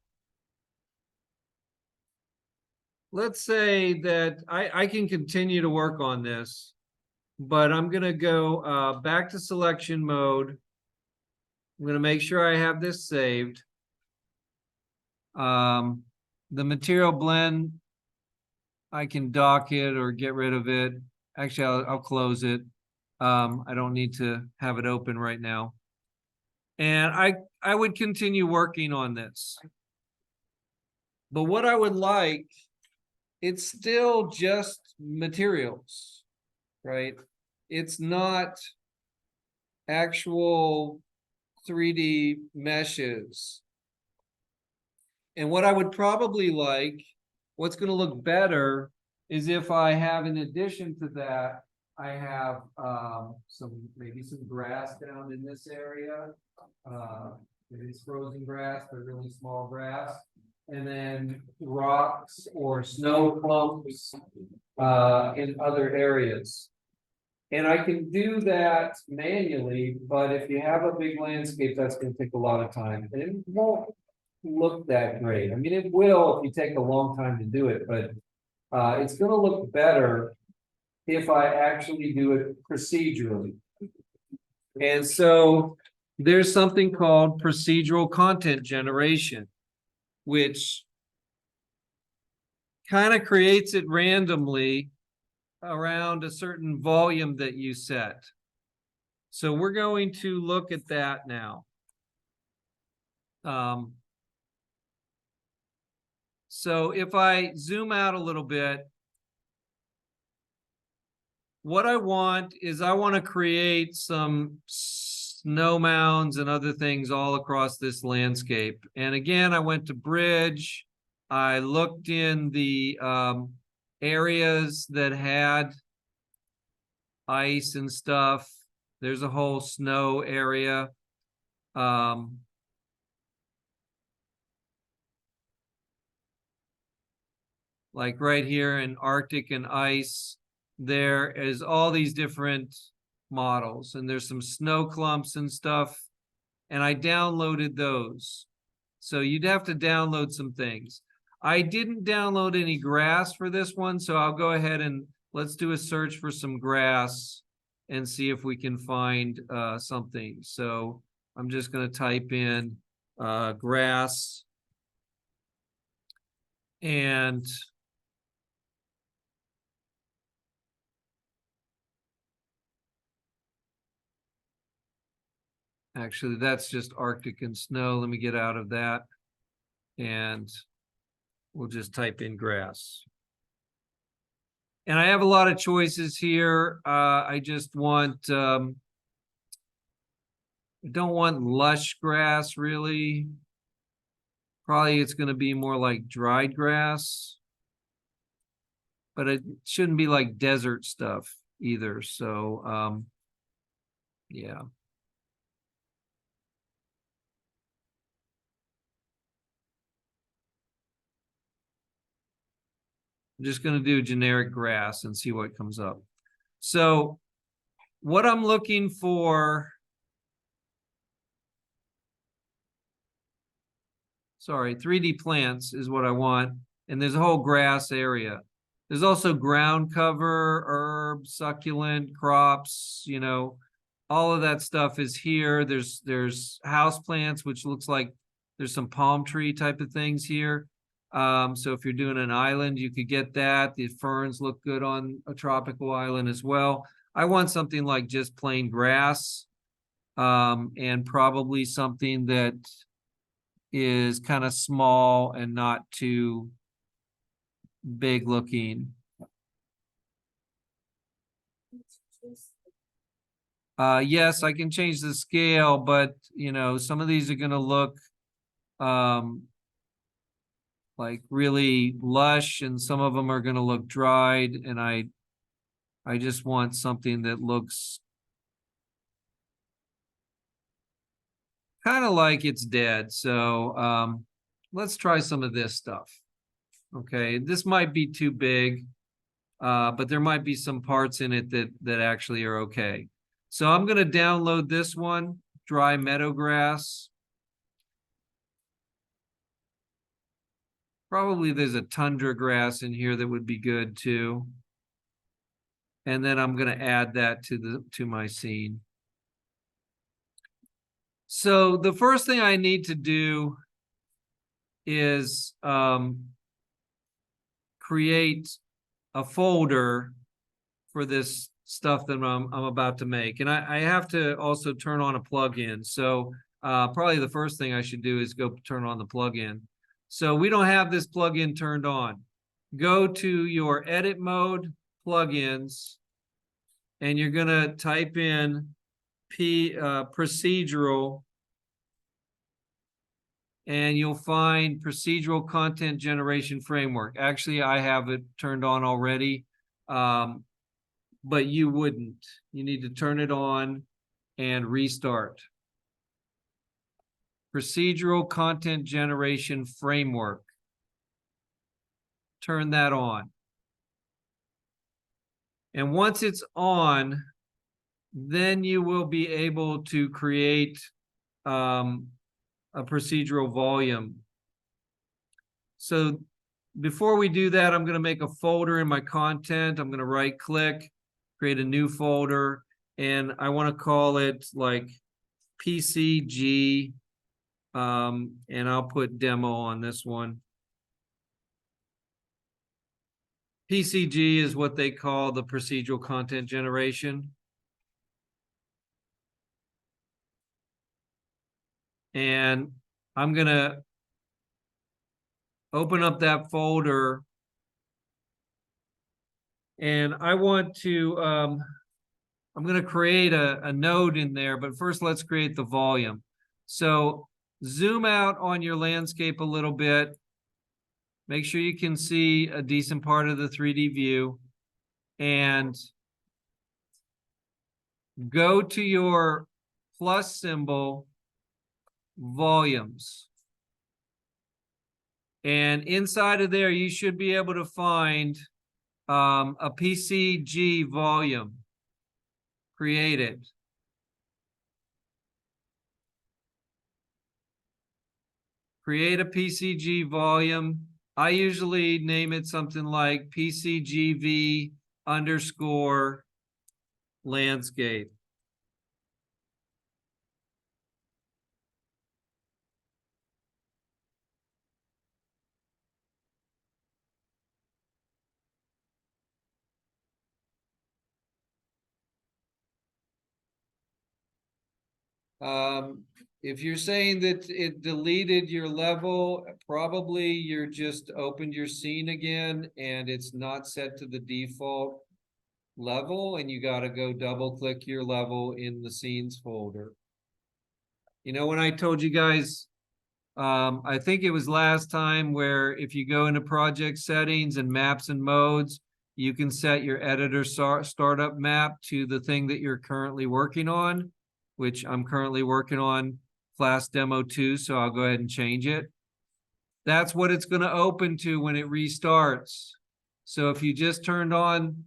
let's say that I can continue to work on this, but I'm going to go back to selection mode. I'm going to make sure I have this saved. The material blend, I can dock it or get rid of it. Actually, I'll close it. I don't need to have it open right now. And I would continue working on this. But what I would like, it's still just materials, right? It's not actual 3D meshes. And what I would probably like, what's going to look better, is if I have, in addition to that, I have maybe some grass down in this area. It's frozen grass, but really small grass. And then rocks or snow clumps in other areas. And I can do that manually, but if you have a big landscape, that's going to take a lot of time. And it won't look that great. I mean, it will if you take a long time to do it, but it's going to look better if I actually do it procedurally. And so there's something called procedural content generation, which kind of creates it randomly around a certain volume that you set. So we're going to look at that now. So if I zoom out a little bit, what I want is I want to create some snow mounds and other things all across this landscape. And again, I went to bridge. I looked in the areas that had ice and stuff. There's a whole snow area. Like right here in Arctic and ice, there is all these different models, and there's some snow clumps and stuff, and I downloaded those. So you'd have to download some things. I didn't download any grass for this one, so I'll go ahead and let's do a search for some grass and see if we can find something. So I'm just going to type in grass, and actually that's just Arctic and snow. Let me get out of that, and we'll just type in grass. And I have a lot of choices here. I just want, I don't want lush grass really. Probably it's going to be more like dried grass, but it shouldn't be like desert stuff either. So, yeah. I'm just going to do generic grass and see what comes up. So what I'm looking for, sorry, 3D plants is what I want. And there's a whole grass area. There's also ground cover, herbs, succulent crops, you know, all of that stuff is here. There's house plants, which looks like there's some palm tree type of things here. So if you're doing an island, you could get that. The ferns look good on a tropical island as well. I want something like just plain grass, and probably something that is kind of small and not too big looking. Yes, I can change the scale, but you know, some of these are going to look like really lush, and some of them are going to look dried, and I just want something that looks kind of like it's dead. So let's try some of this stuff. Okay, this might be too big, but there might be some parts in it that actually are okay. So I'm going to download this one, dry meadow grass. Probably there's a tundra grass in here that would be good too. And then I'm going to add that to my scene. So the first thing I need to do is create a folder for this stuff that I'm about to make. And I have to also turn on a plugin. So probably the first thing I should do is go turn on the plugin. So we don't have this plugin turned on. Go to your edit mode, plugins, and you're going to type in Procedural, and you'll find Procedural Content Generation Framework. Actually, I have it turned on already, but you wouldn't. You need to turn it on and restart. Procedural Content Generation Framework. Turn that on. And once it's on, then you will be able to create a procedural volume. So before we do that, I'm going to make a folder in my content. I'm going to right click, create a new folder, and I want to call it like PCG, and I'll put demo on this one. PCG is what they call the procedural content generation. And I'm going to open up that folder, and I want to I'm going to create a node in there, but first let's create the volume. So zoom out on your landscape a little bit. Make sure you can see a decent part of the 3D view. And go to your plus symbol, volumes. And inside of there, you should be able to find a PCG volume. Create it. Create a PCG volume. I usually name it something like PCGV _ landscape. If you're saying that it deleted your level, probably you're just opened your scene again and it's not set to the default level, and you got to go double click your level in the scenes folder. You know, when I told you guys, I think it was last time, where if you go into project settings and maps and modes, you can set your editor startup map to the thing that you're currently working on, which I'm currently working on class demo 2, so I'll go ahead and change it. That's what it's going to open to when it restarts. So if you just turned on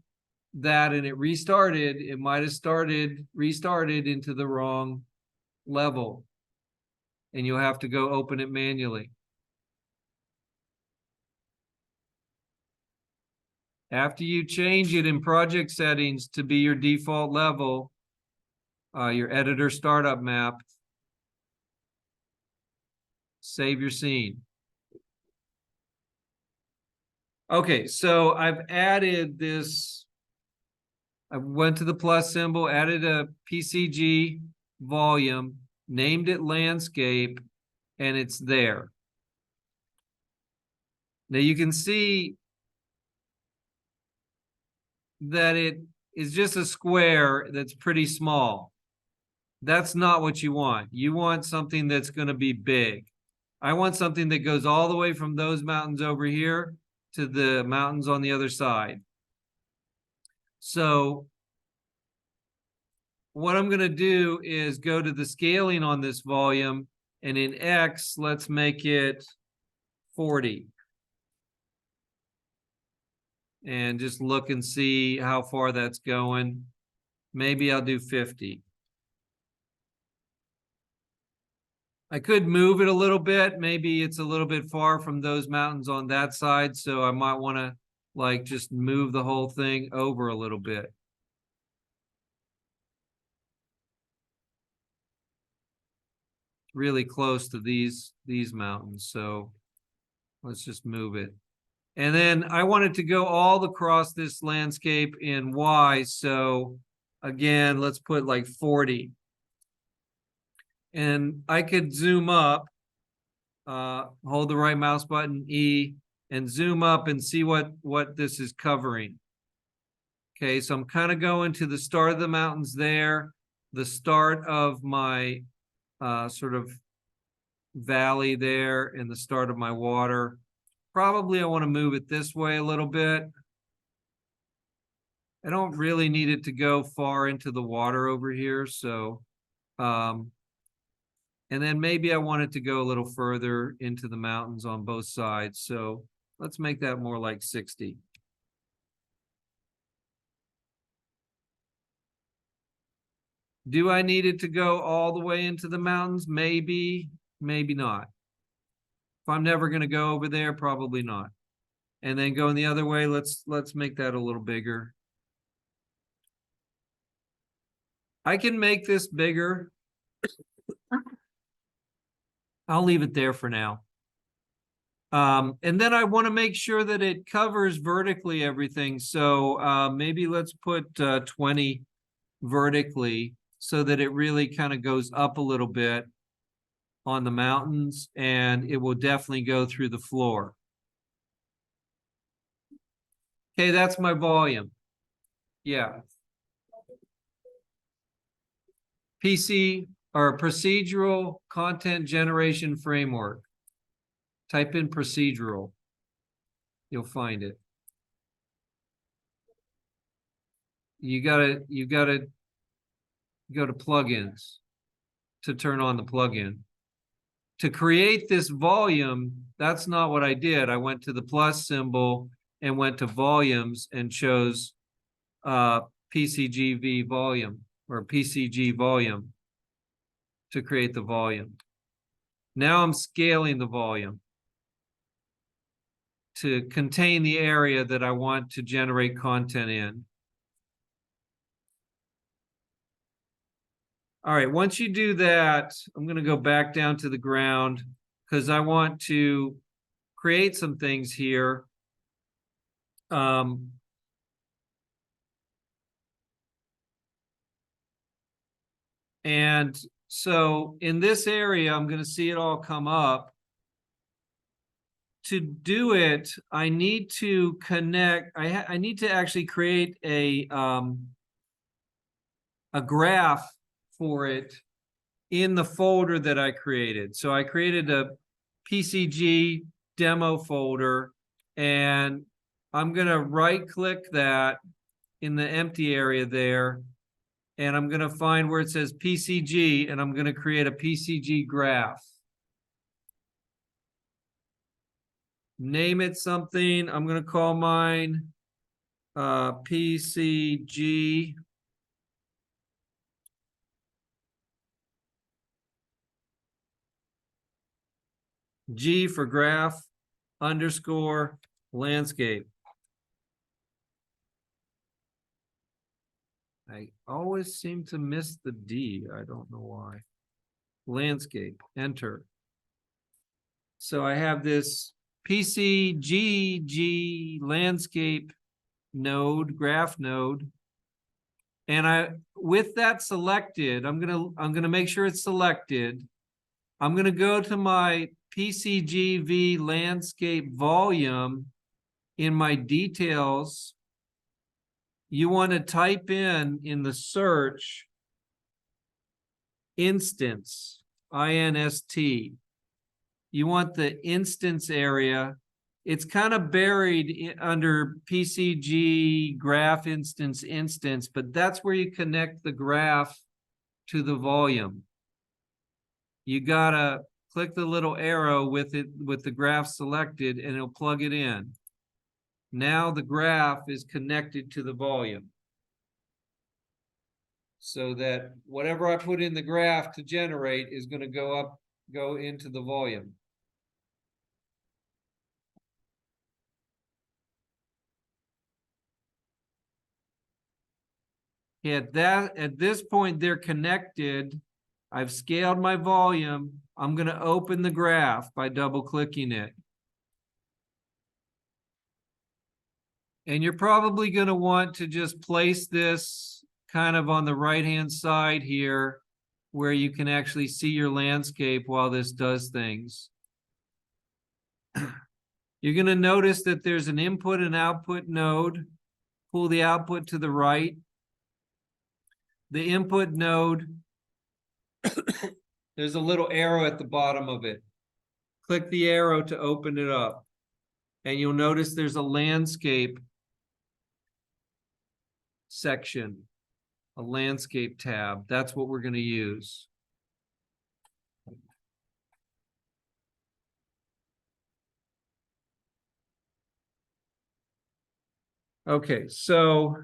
that and it restarted, it might have restarted into the wrong level, and you'll have to go open it manually. After you change it in project settings to be your default level, your editor startup map, save your scene. Okay, so I've added this. I went to the plus symbol, added a PCG volume, named it landscape, and it's there. Now you can see that it is just a square that's pretty small. That's not what you want. You want something that's going to be big. I want something that goes all the way from those mountains over here to the mountains on the other side. So what I'm going to do is go to the scaling on this volume, and in X, let's make it 40. And just look and see how far that's going. Maybe I'll do 50. I could move it a little bit. Maybe it's a little bit far from those mountains on that side, so I might want to like just move the whole thing over a little bit. Really close to these mountains, so let's just move it. And then I wanted to go all across this landscape in Y, so again, let's put like 40. And I could zoom up, hold the right mouse button, E, and zoom up and see what this is covering. Okay, so I'm kind of going to the start of the mountains there, the start of my sort of valley there, and the start of my water. Probably I want to move it this way a little bit. I don't really need it to go far into the water over here, so and then maybe I want it to go a little further into the mountains on both sides. So let's make that more like 60. Do I need it to go all the way into the mountains? Maybe, maybe not. If I'm never going to go over there, probably not. And then going the other way, let's make that a little bigger. I can make this bigger. I'll leave it there for now. And then I want to make sure that it covers vertically everything. So maybe let's put 20 vertically so that it really kind of goes up a little bit on the mountains, and it will definitely go through the floor. Okay, that's my volume. Yeah. PC or procedural content generation framework. Type in procedural. You'll find it. You gotta go to plugins to turn on the plugin. To create this volume, that's not what I did. I went to the plus symbol and went to volumes and chose PCGV volume or PCG volume to create the volume. Now I'm scaling the volume to contain the area that I want to generate content in. All right, once you do that, I'm going to go back down to the ground because I want to create some things here. And so in this area, I'm going to see it all come up. To do it, I need to connect. I need to actually create a graph for it in the folder that I created. So I created a PCG demo folder, and I'm going to right click that in the empty area there, and I'm going to find where it says PCG, and I'm going to create a PCG graph. Name it something. I'm going to call mine PCG G for graph underscore landscape. I always seem to miss the D. I don't know why. Landscape, enter. So I have this PCGG landscape node, graph node. And with that selected, I'm gonna make sure it's selected. I'm gonna go to my PCGV landscape volume in my details. You want to type in the search instance, INST. You want the instance area. It's kind of buried under PCG graph instance, but that's where you connect the graph to the volume. You gotta click the little arrow with the graph selected, and it'll plug it in. Now the graph is connected to the volume, so that whatever I put in the graph to generate is going to go into the volume. At this point, they're connected. I've scaled my volume. I'm going to open the graph by double clicking it. And you're probably going to want to just place this kind of on the right-hand side here, where you can actually see your landscape while this does things. You're going to notice that there's an input and output node. Pull the output to the right. The input node, there's a little arrow at the bottom of it. Click the arrow to open it up. And you'll notice there's a landscape section, a landscape tab. That's what we're going to use. Okay, so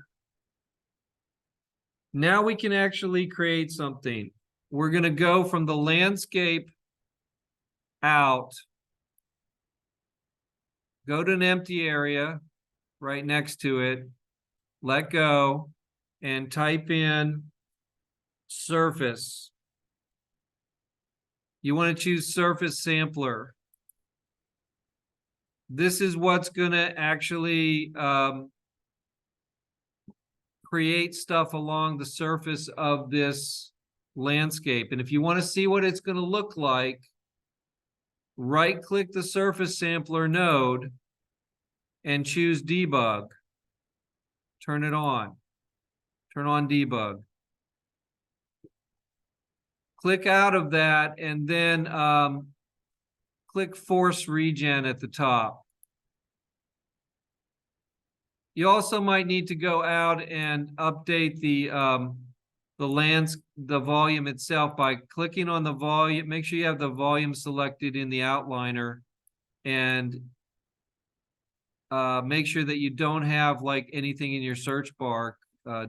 now we can actually create something. We're going to go from the landscape out, go to an empty area right next to it, let go, and type in surface. You want to choose surface sampler. This is what's going to actually create stuff along the surface of this landscape. And if you want to see what it's going to look like, right-click the surface sampler node and choose debug. Turn it on. Turn on debug. Click out of that and then click Force Regen at the top. You also might need to go out and update the volume itself by clicking on the volume. Make sure you have the volume selected in the outliner, and make sure that you don't have like anything in your search bar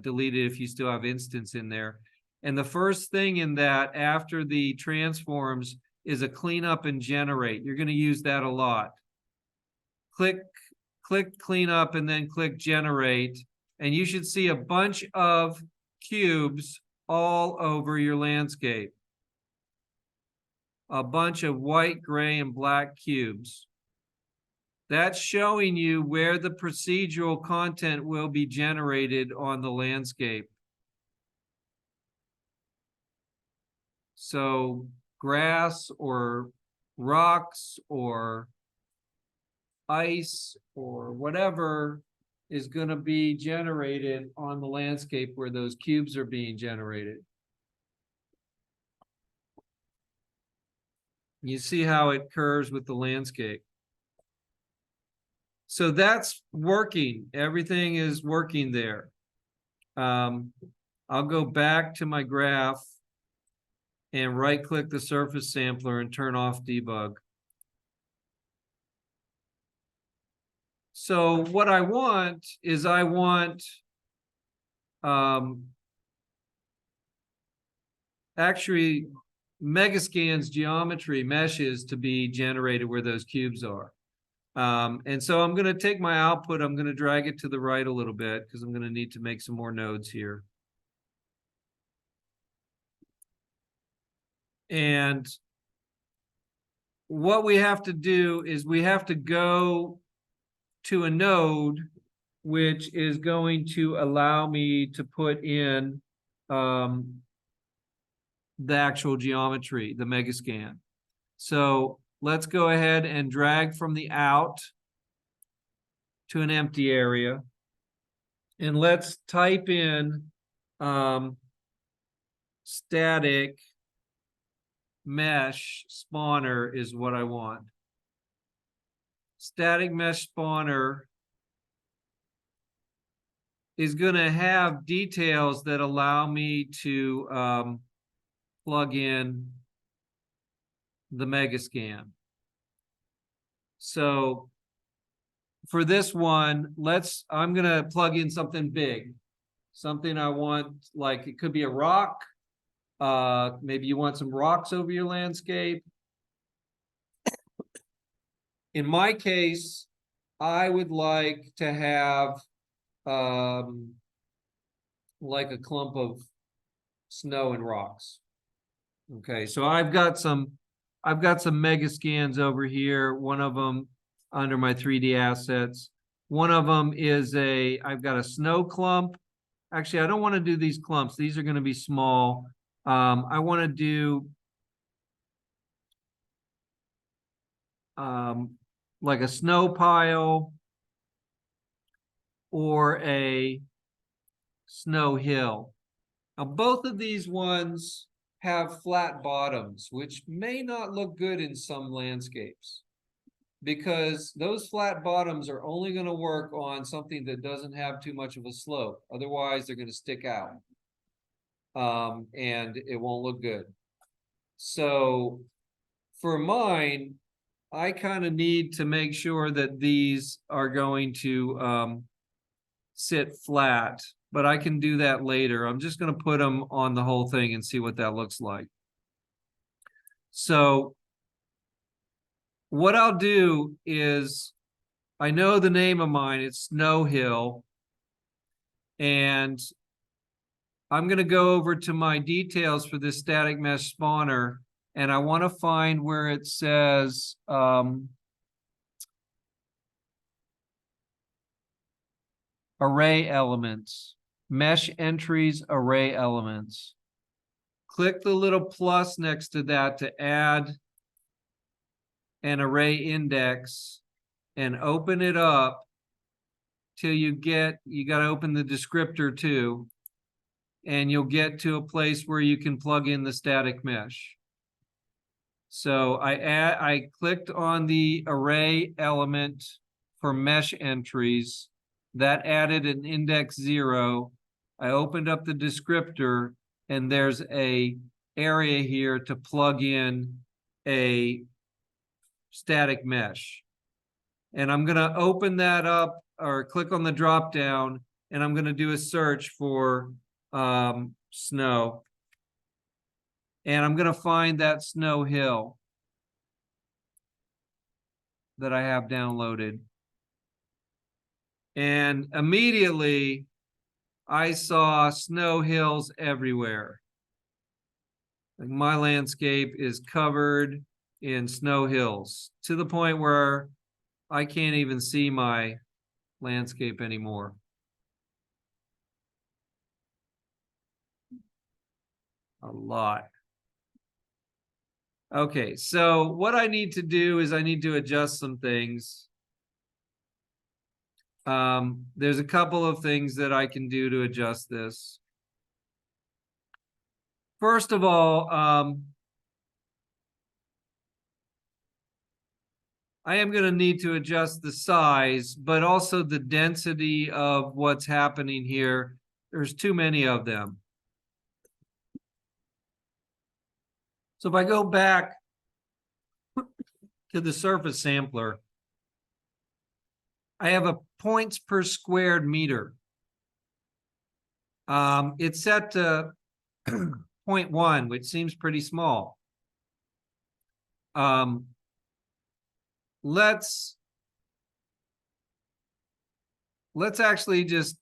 deleted if you still have instance in there. And the first thing in that after the transforms is a clean up and generate. You're going to use that a lot. Click clean up and then click generate, and you should see a bunch of cubes all over your landscape. A bunch of white, gray, and black cubes. That's showing you where the procedural content will be generated on the landscape. So grass or rocks or ice or whatever is going to be generated on the landscape where those cubes are being generated. You see how it curves with the landscape. So that's working. Everything is working there. I'll go back to my graph and right-click the surface sampler and turn off debug. So what I want is actually Megascan's geometry meshes to be generated where those cubes are. And so I'm going to take my output, I'm going to drag it to the right a little bit because I'm going to need to make some more nodes here. And what we have to do is we have to go to a node which is going to allow me to put in the actual geometry, the Megascan. So let's go ahead and drag from the out to an empty area. And let's type in static mesh spawner is what I want. Static mesh spawner is going to have details that allow me to plug in the Megascan. So for this one, I'm going to plug in something big, something I want, like it could be a rock. Maybe you want some rocks over your landscape. In my case, I would like to have like a clump of snow and rocks. Okay, so I've got some Megascans over here. One of them under my 3D assets. One of them is I've got a snow clump. Actually, I don't want to do these clumps. These are going to be small. I want to do like a snow pile or a snow hill. Now, both of these ones have flat bottoms, which may not look good in some landscapes because those flat bottoms are only going to work on something that doesn't have too much of a slope. Otherwise, they're going to stick out and it won't look good. So for mine, I kind of need to make sure that these are going to sit flat, but I can do that later. I'm just going to put them on the whole thing and see what that looks like. So what I'll do is, I know the name of mine, it's Snow Hill, and I'm going to go over to my details for this static mesh spawner, and I want to find where it says array elements, mesh entries, array elements. Click the little plus next to that to add an array index and open it up till you got to open the descriptor too. and you'll get to a place where you can plug in the static mesh. So I clicked on the array element for mesh entries. That added an index 0. I opened up the descriptor, and there's a area here to plug in a static mesh. And I'm going to open that up or click on the drop down, and I'm going to do a search for snow. And I'm going to find that snow hill that I have downloaded. And immediately I saw snow hills everywhere. Like my landscape is covered in snow hills to the point where I can't even see my landscape anymore. A lot. Okay, so what I need to do is I need to adjust some things. There's a couple of things that I can do to adjust this. First of all, I am going to need to adjust the size, but also the density of what's happening here. There's too many of them. So if I go back to the surface sampler, I have a points per squared meter. It's set to 0.1, which seems pretty small. Let's actually just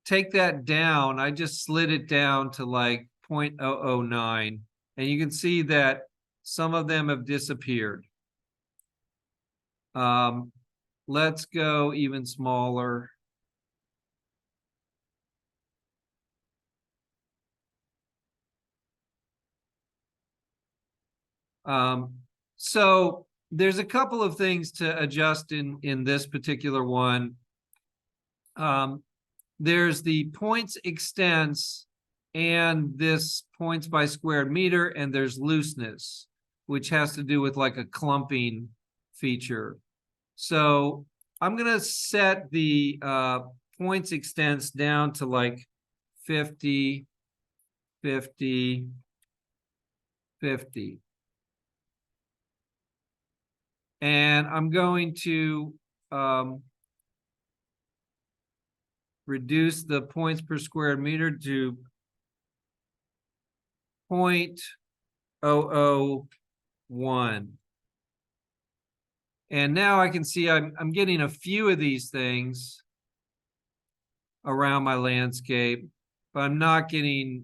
take that down. I just slid it down to like 0.009, and you can see that some of them have disappeared. Let's go even smaller. So there's a couple of things to adjust in this particular one. There's the points extents and this points by squared meter, and there's looseness, which has to do with like a clumping feature. So I'm going to set the points extents down to like 50, 50, 50. And I'm going to reduce the points per square meter to 0.001. And now I can see I'm getting a few of these things around my landscape, but I'm not getting,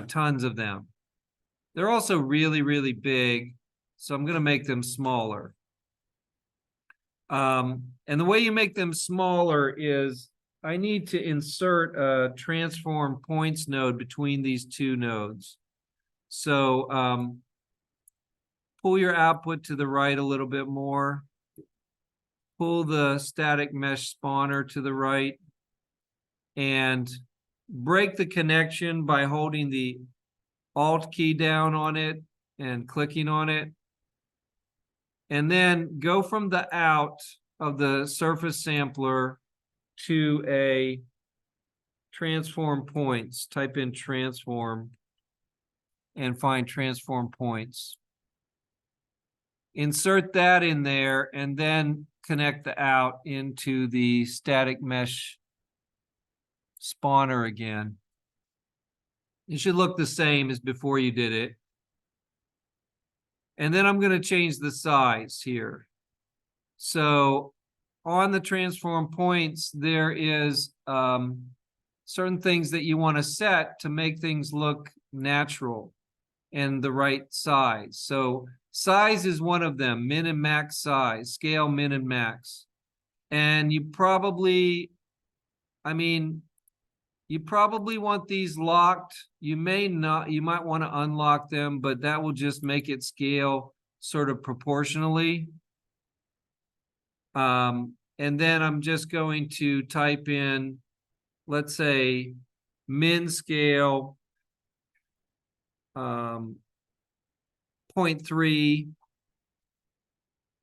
tons of them. They're also really, really big, so I'm going to make them smaller. And the way you make them smaller is I need to insert a transform points node between these two nodes. So pull your output to the right a little bit more. Pull the static mesh spawner to the right. And break the connection by holding the Alt key down on it and clicking on it. And then go from the out of the surface sampler to a transform points. Type in transform and find transform points. Insert that in there and then connect the out into the static mesh spawner again. It should look the same as before you did it. And then I'm going to change the size here. So on the transform points, there is certain things that you want to set to make things look natural and the right size. So size is one of them, min and max size, scale min and max. And you probably want these locked. You may not, you might want to unlock them, but that will just make it scale sort of proportionally. And then I'm just going to type in, let's say min scale 0.3,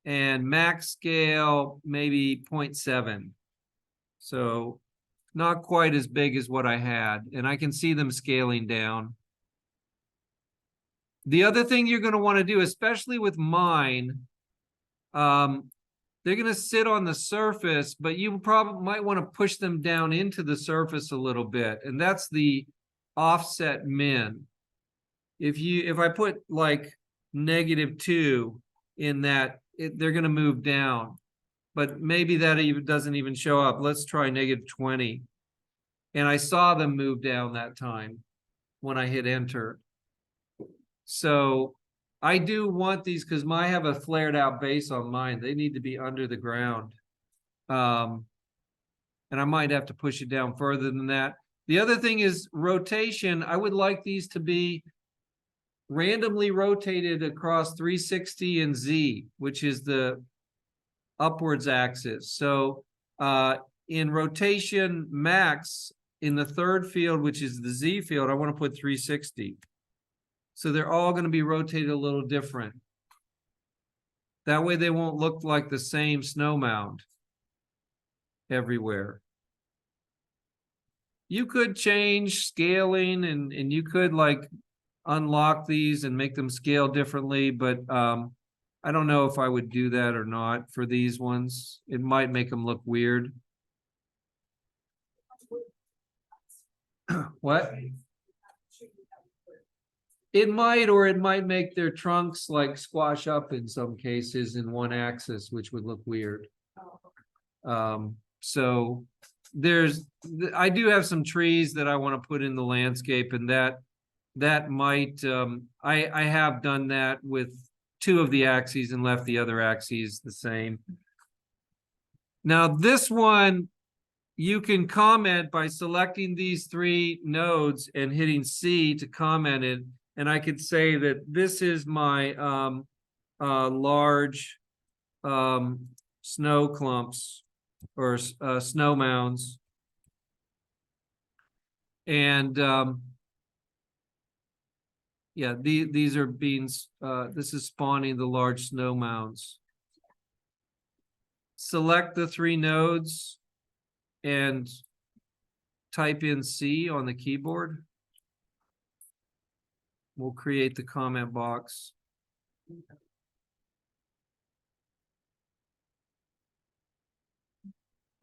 and max scale maybe 0.7. So not quite as big as what I had, and I can see them scaling down. The other thing you're going to want to do, especially with mine, they're going to sit on the surface, but you probably might want to push them down into the surface a little bit, and that's the offset min. If I put like -2 in that, they're going to move down, but maybe that even doesn't even show up. Let's try -20. And I saw them move down that time when I hit enter. So I do want these because I have a flared out base on mine. They need to be under the ground. And I might have to push it down further than that. The other thing is rotation. I would like these to be randomly rotated across 360 and Z, which is the upwards axis. So in rotation max, in the third field, which is the Z field, I want to put 360. So they're all going to be rotated a little different. That way they won't look like the same snow mound everywhere. You could change scaling and you could like unlock these and make them scale differently, but I don't know if I would do that or not for these ones. It might make them look weird. What? It might, or it might make their trunks like squash up in some cases in one axis, which would look weird. So I do have some trees that I want to put in the landscape, and that might, I have done that with 2 of the axes and left the other axes the same. Now this one, you can comment by selecting these 3 nodes and hitting C to comment it. And I could say that this is my large snow clumps or snow mounds. And yeah, these are being, this is spawning the large snow mounds. Select the 3 nodes and type in C on the keyboard. We'll create the comment box.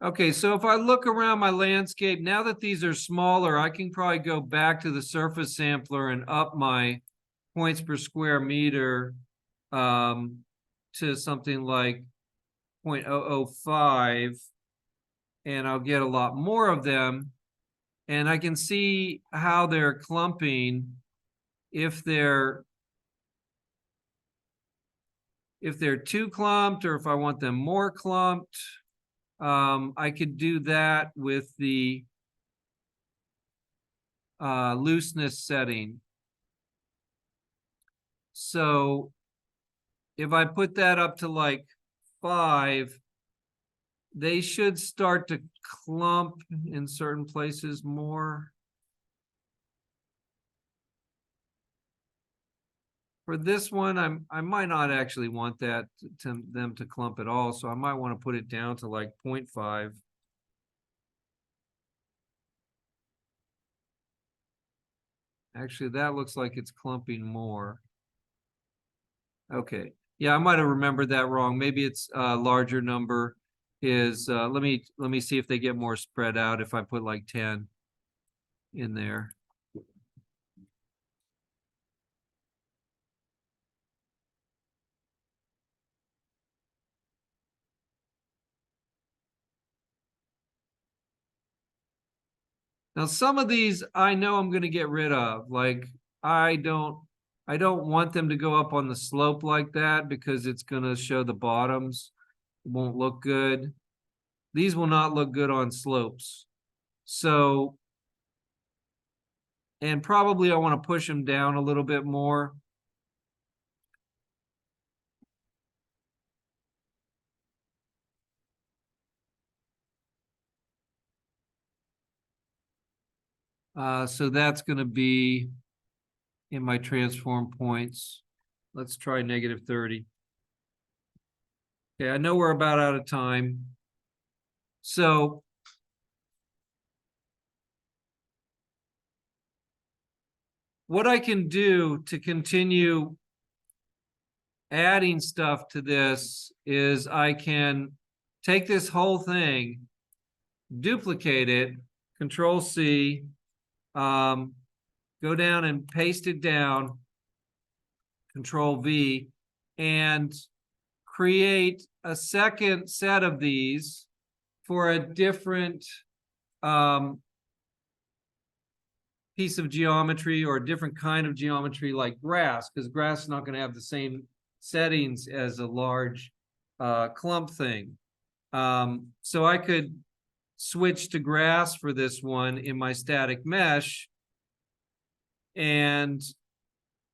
Okay, so if I look around my landscape, now that these are smaller, I can probably go back to the surface sampler and up my points per square meter to something like 0.005, and I'll get a lot more of them. And I can see how they're clumping if they're too clumped or if I want them more clumped. I could do that with the looseness setting. So if I put that up to like 5, they should start to clump in certain places more. For this one, I might not actually want that them to clump at all, so I might want to put it down to like 0.5. Actually, that looks like it's clumping more. Okay, yeah, I might have remembered that wrong. Maybe it's a larger number is, let me see if they get more spread out if I put like 10 in there. Now, some of these I know I'm going to get rid of. Like I don't want them to go up on the slope like that because it's going to show the bottoms. It won't look good. These will not look good on slopes. So, and probably I want to push them down a little bit more. So that's going to be in my transform points. Let's try -30. Okay, I know we're about out of time. So what I can do to continue adding stuff to this is I can take this whole thing, duplicate it, Control C, go down and paste it down, Control V, and create a second set of these for a different piece of geometry or a different kind of geometry like grass, because grass is not going to have the same settings as a large clump thing. So I could switch to grass for this one in my static mesh, and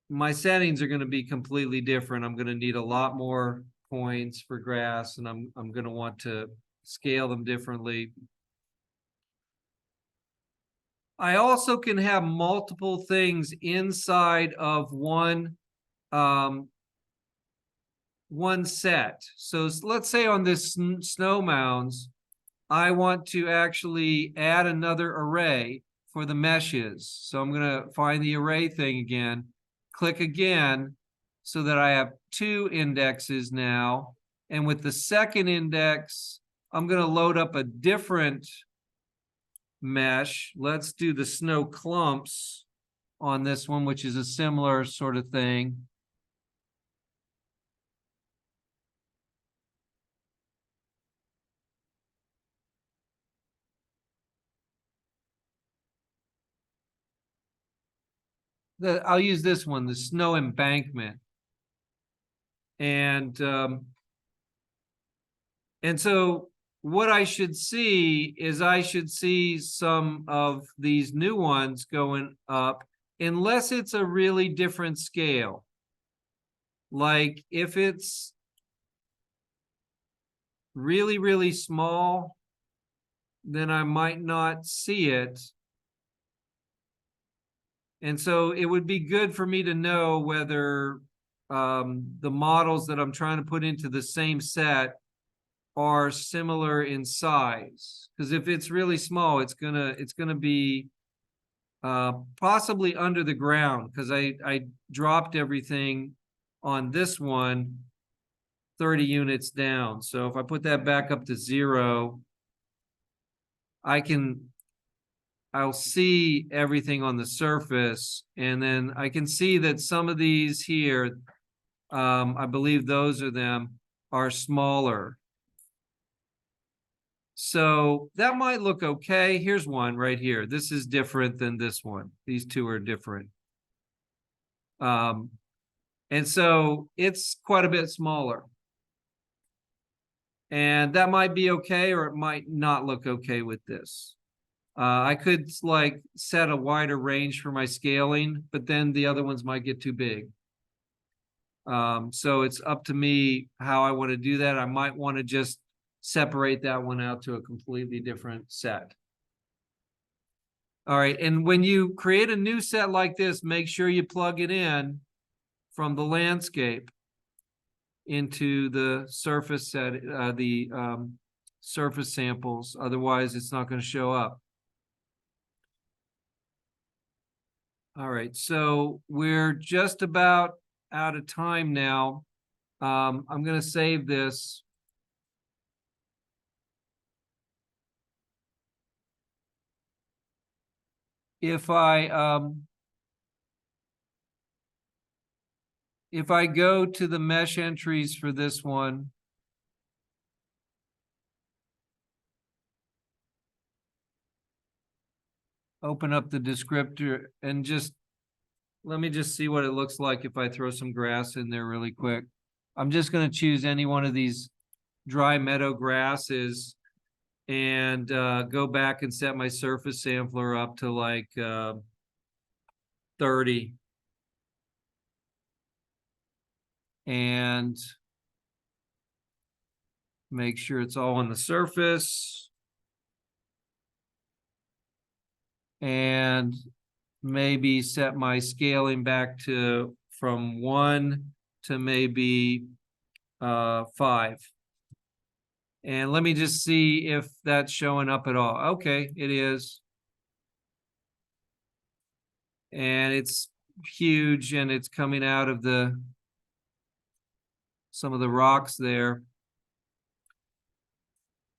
my settings are going to be completely different. I'm going to need a lot more points for grass, and I'm going to want to scale them differently. I also can have multiple things inside of one set. So let's say on this snow mounds, I want to actually add another array for the meshes. So I'm going to find the array thing again, click again, so that I have 2 indexes now. And with the second index, I'm going to load up a different mesh. Let's do the snow clumps on this one, which is a similar sort of thing. I'll use this one, the snow embankment. And so what I should see is I should see some of these new ones going up, unless it's a really different scale. Like if it's really, really small, then I might not see it. And so it would be good for me to know whether the models that I'm trying to put into the same set are similar in size. Because if it's really small, it's gonna be possibly under the ground, because I dropped everything on this one 30 units down. So if I put that back up to 0, I'll see everything on the surface, and then I can see that some of these here, I believe those are them, are smaller. So that might look okay. Here's one right here. This is different than this one. These two are different. And so it's quite a bit smaller. And that might be okay, or it might not look okay with this. I could like set a wider range for my scaling, but then the other ones might get too big. So it's up to me how I want to do that. I might want to just separate that one out to a completely different set. All right, and when you create a new set like this, make sure you plug it in from the landscape into the surface set, surface samples. Otherwise, it's not going to show up. All right, so we're just about out of time now. I'm going to save this. If I go to the mesh entries for this one, open up the descriptor and just let me just see what it looks like if I throw some grass in there really quick. I'm just going to choose any one of these dry meadow grasses and go back and set my surface sampler up to like 30. And make sure it's all on the surface. and maybe set my scaling back to from 1 to maybe 5. And let me just see if that's showing up at all. Okay, it is. And it's huge, and it's coming out of some of the rocks there.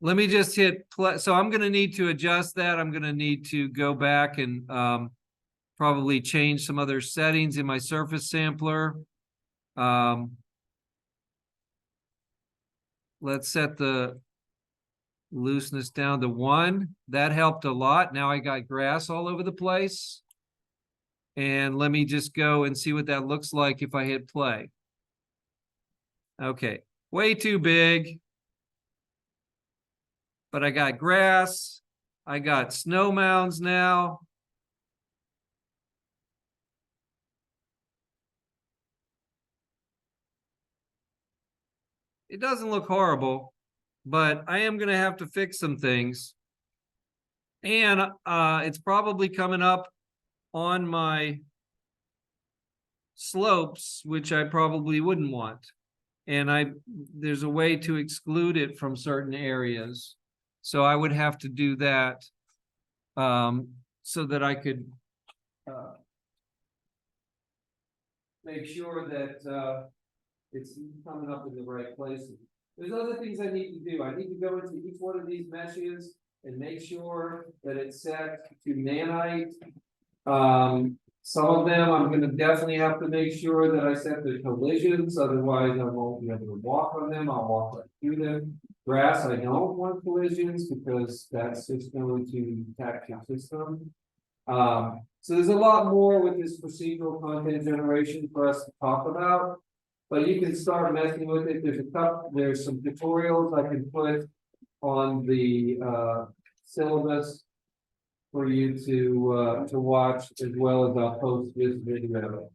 Let me just hit play. So I'm going to need to adjust that. I'm going to need to go back and probably change some other settings in my surface sampler. Let's set the looseness down to 1. That helped a lot. Now I got grass all over the place. And let me just go and see what that looks like if I hit play. Okay, way too big. But I got grass. I got snow mounds now. It doesn't look horrible, but I am going to have to fix some things. And it's probably coming up on my slopes, which I probably wouldn't want. And there's a way to exclude it from certain areas. So I would have to do that so that I could make sure that it's coming up in the right places. There's other things I need to do. I need to go into each one of these meshes and make sure that it's set to nanite. Some of them I'm going to definitely have to make sure that I set the collisions, otherwise I won't be able to walk on them. I'll walk right through them. Grass, I don't want collisions because that's just going to attack your system. So there's a lot more with this procedural content generation for us to talk about, but you can start messing with it. There's some tutorials I can put on the syllabus for you to watch, as well as I'll post this video.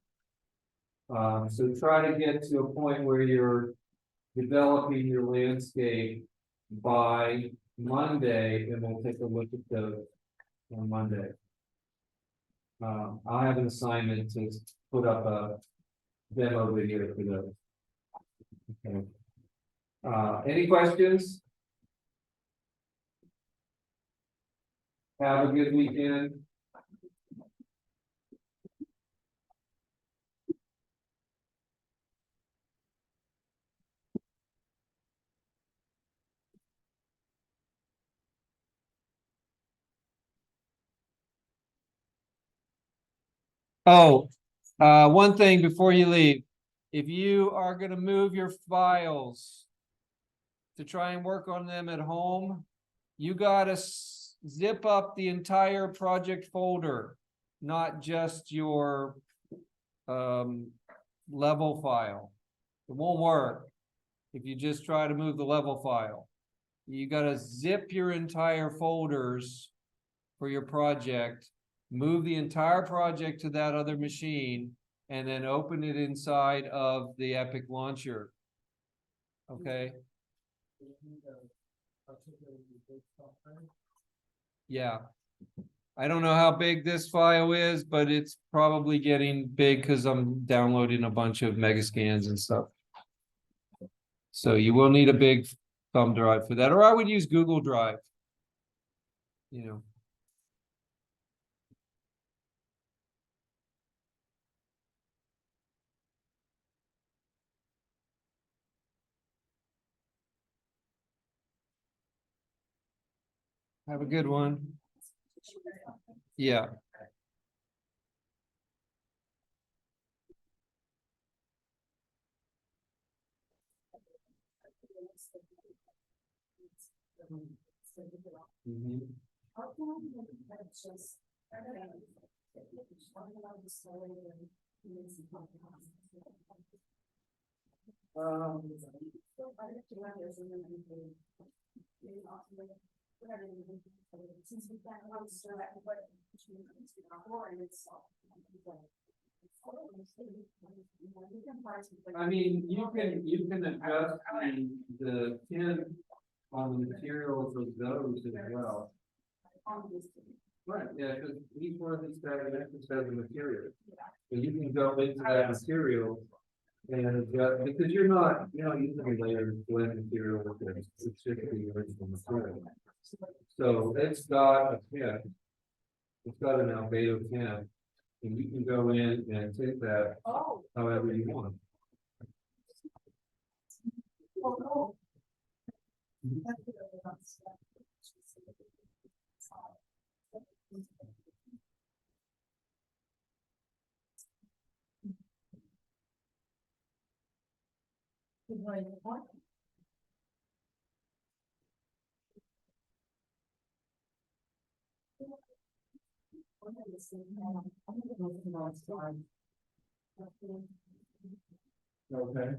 So try to get to a point where you're developing your landscape by Monday, and we'll take a look at those on Monday. I'll have an assignment to put up a demo video for those. Okay. Any questions? Have a good weekend. Oh, one thing before you leave. If you are going to move your files to try and work on them at home, you got to zip up the entire project folder, not just your level file. It won't work if you just try to move the level file. You got to zip your entire folders for your project, move the entire project to that other machine, and then open it inside of the Epic launcher. Okay. Yeah. I don't know how big this file is, but it's probably getting big because I'm downloading a bunch of megascans and stuff. So you will need a big thumb drive for that, or I would use Google Drive. You know. Have a good one. Yeah. Mm-hmm. I mean, you can adjust the pin on the materials of those as well. Right, yeah, because each one of these dimensions has a material. So you can go into that material and because you're not using layers blend material with this, it's just the original material. So it's got a tint, it's got an albedo tint, and you can go in and take that however you want. Okay.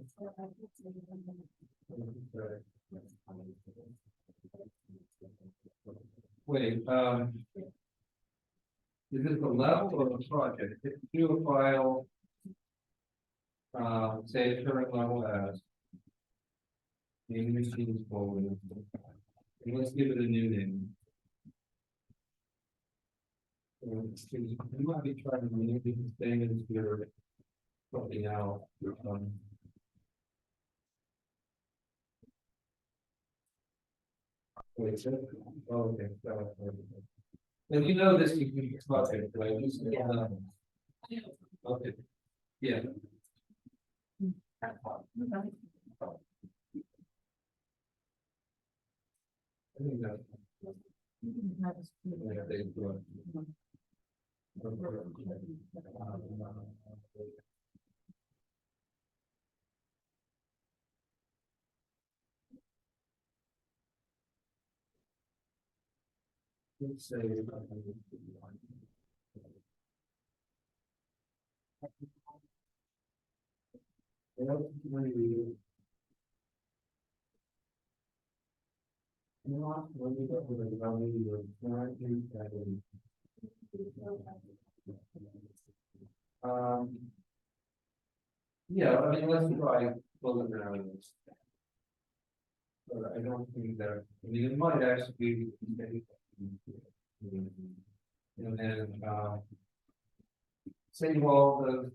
Wait, is it the level or the project? If you do a file, say current level as name machines folder, and let's give it a new name. You might be trying to manipulate the thing into your something else. Wait, oh, okay. And you know this, you can project, right? Okay, yeah. I think that. Yeah, they do it. Let's say. Yeah, I mean, let's try closing around this. But I don't think that, I mean, it might actually be. And then, say all the.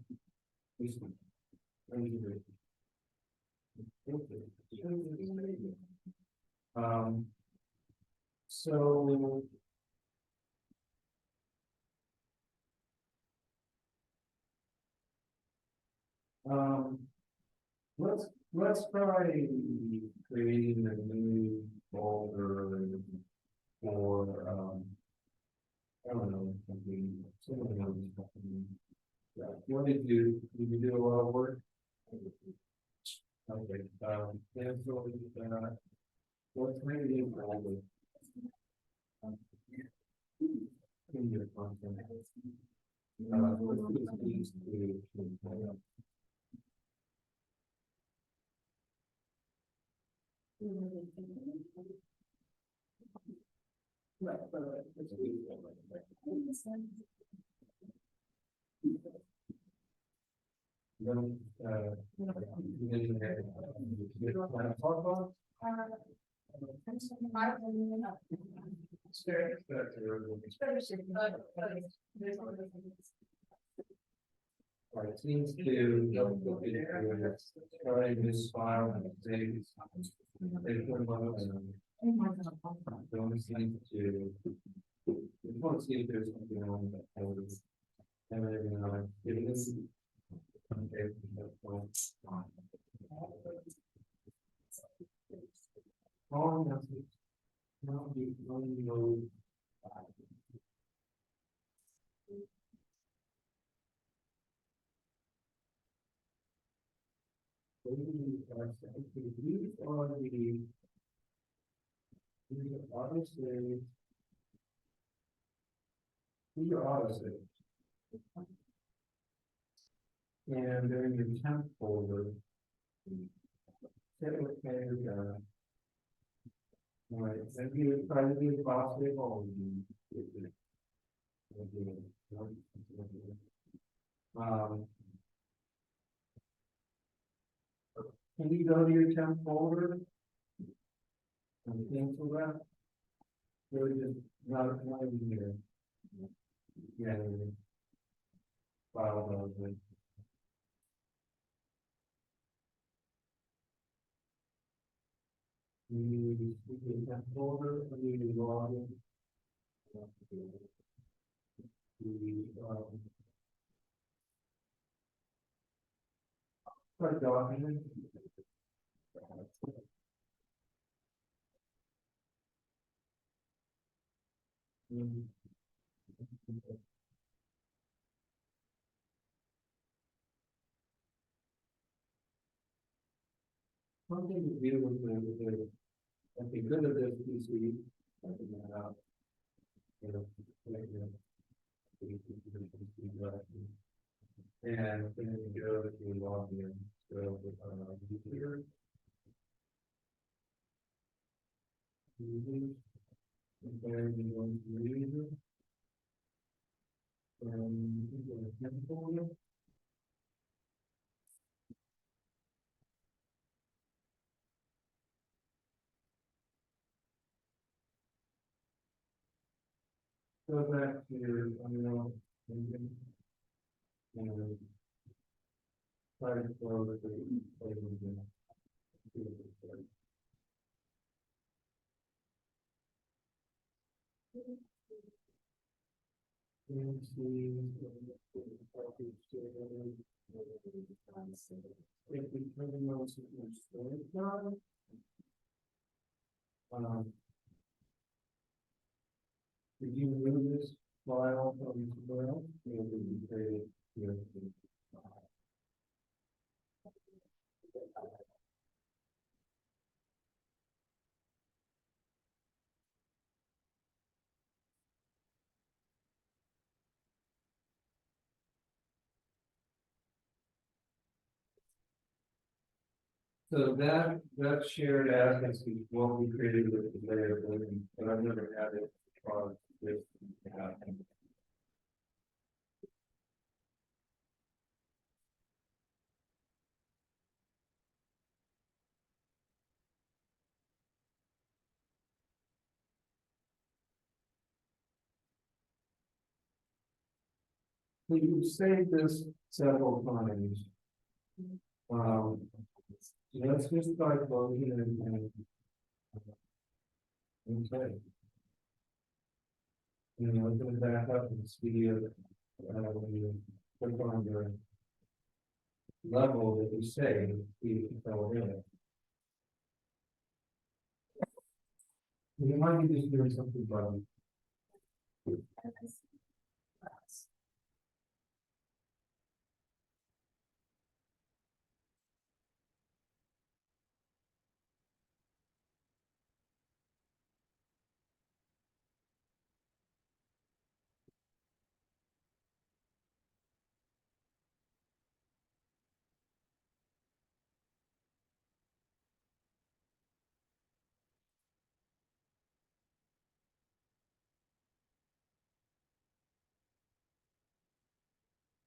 So. Let's try creating a new folder for, I don't know, something else. Yeah, what did you do a lot of work? Okay, and so, what's maybe in folder? In your content. Let's do these two. It seems to try this file and they put them on. Don't seem to. We want to see if there's something wrong with that folder. And then it is. Okay. These are auto saves. And they're in your temp folder. Set with right, and you try to do phosphate all of you. Can you go to your temp folder and cancel that? There is not in here. Yeah. File those in. We can have folder, we can log in. Start document. Something to deal with at the good of this PC. I can get out. You know, like, you know, and then you go to log in. So, here. And then you go to user. And you go to folder. Go back to your, and try to close the. Did you move this file from somewhere else? Or did you create it here? So that shared assets is what we created with the layer building, but I've never had it for this. So you saved this several times. Let's just start loading and okay. You know, it's gonna back up and see it, when you click on your level that you say, you go in. You might be just doing something wrong.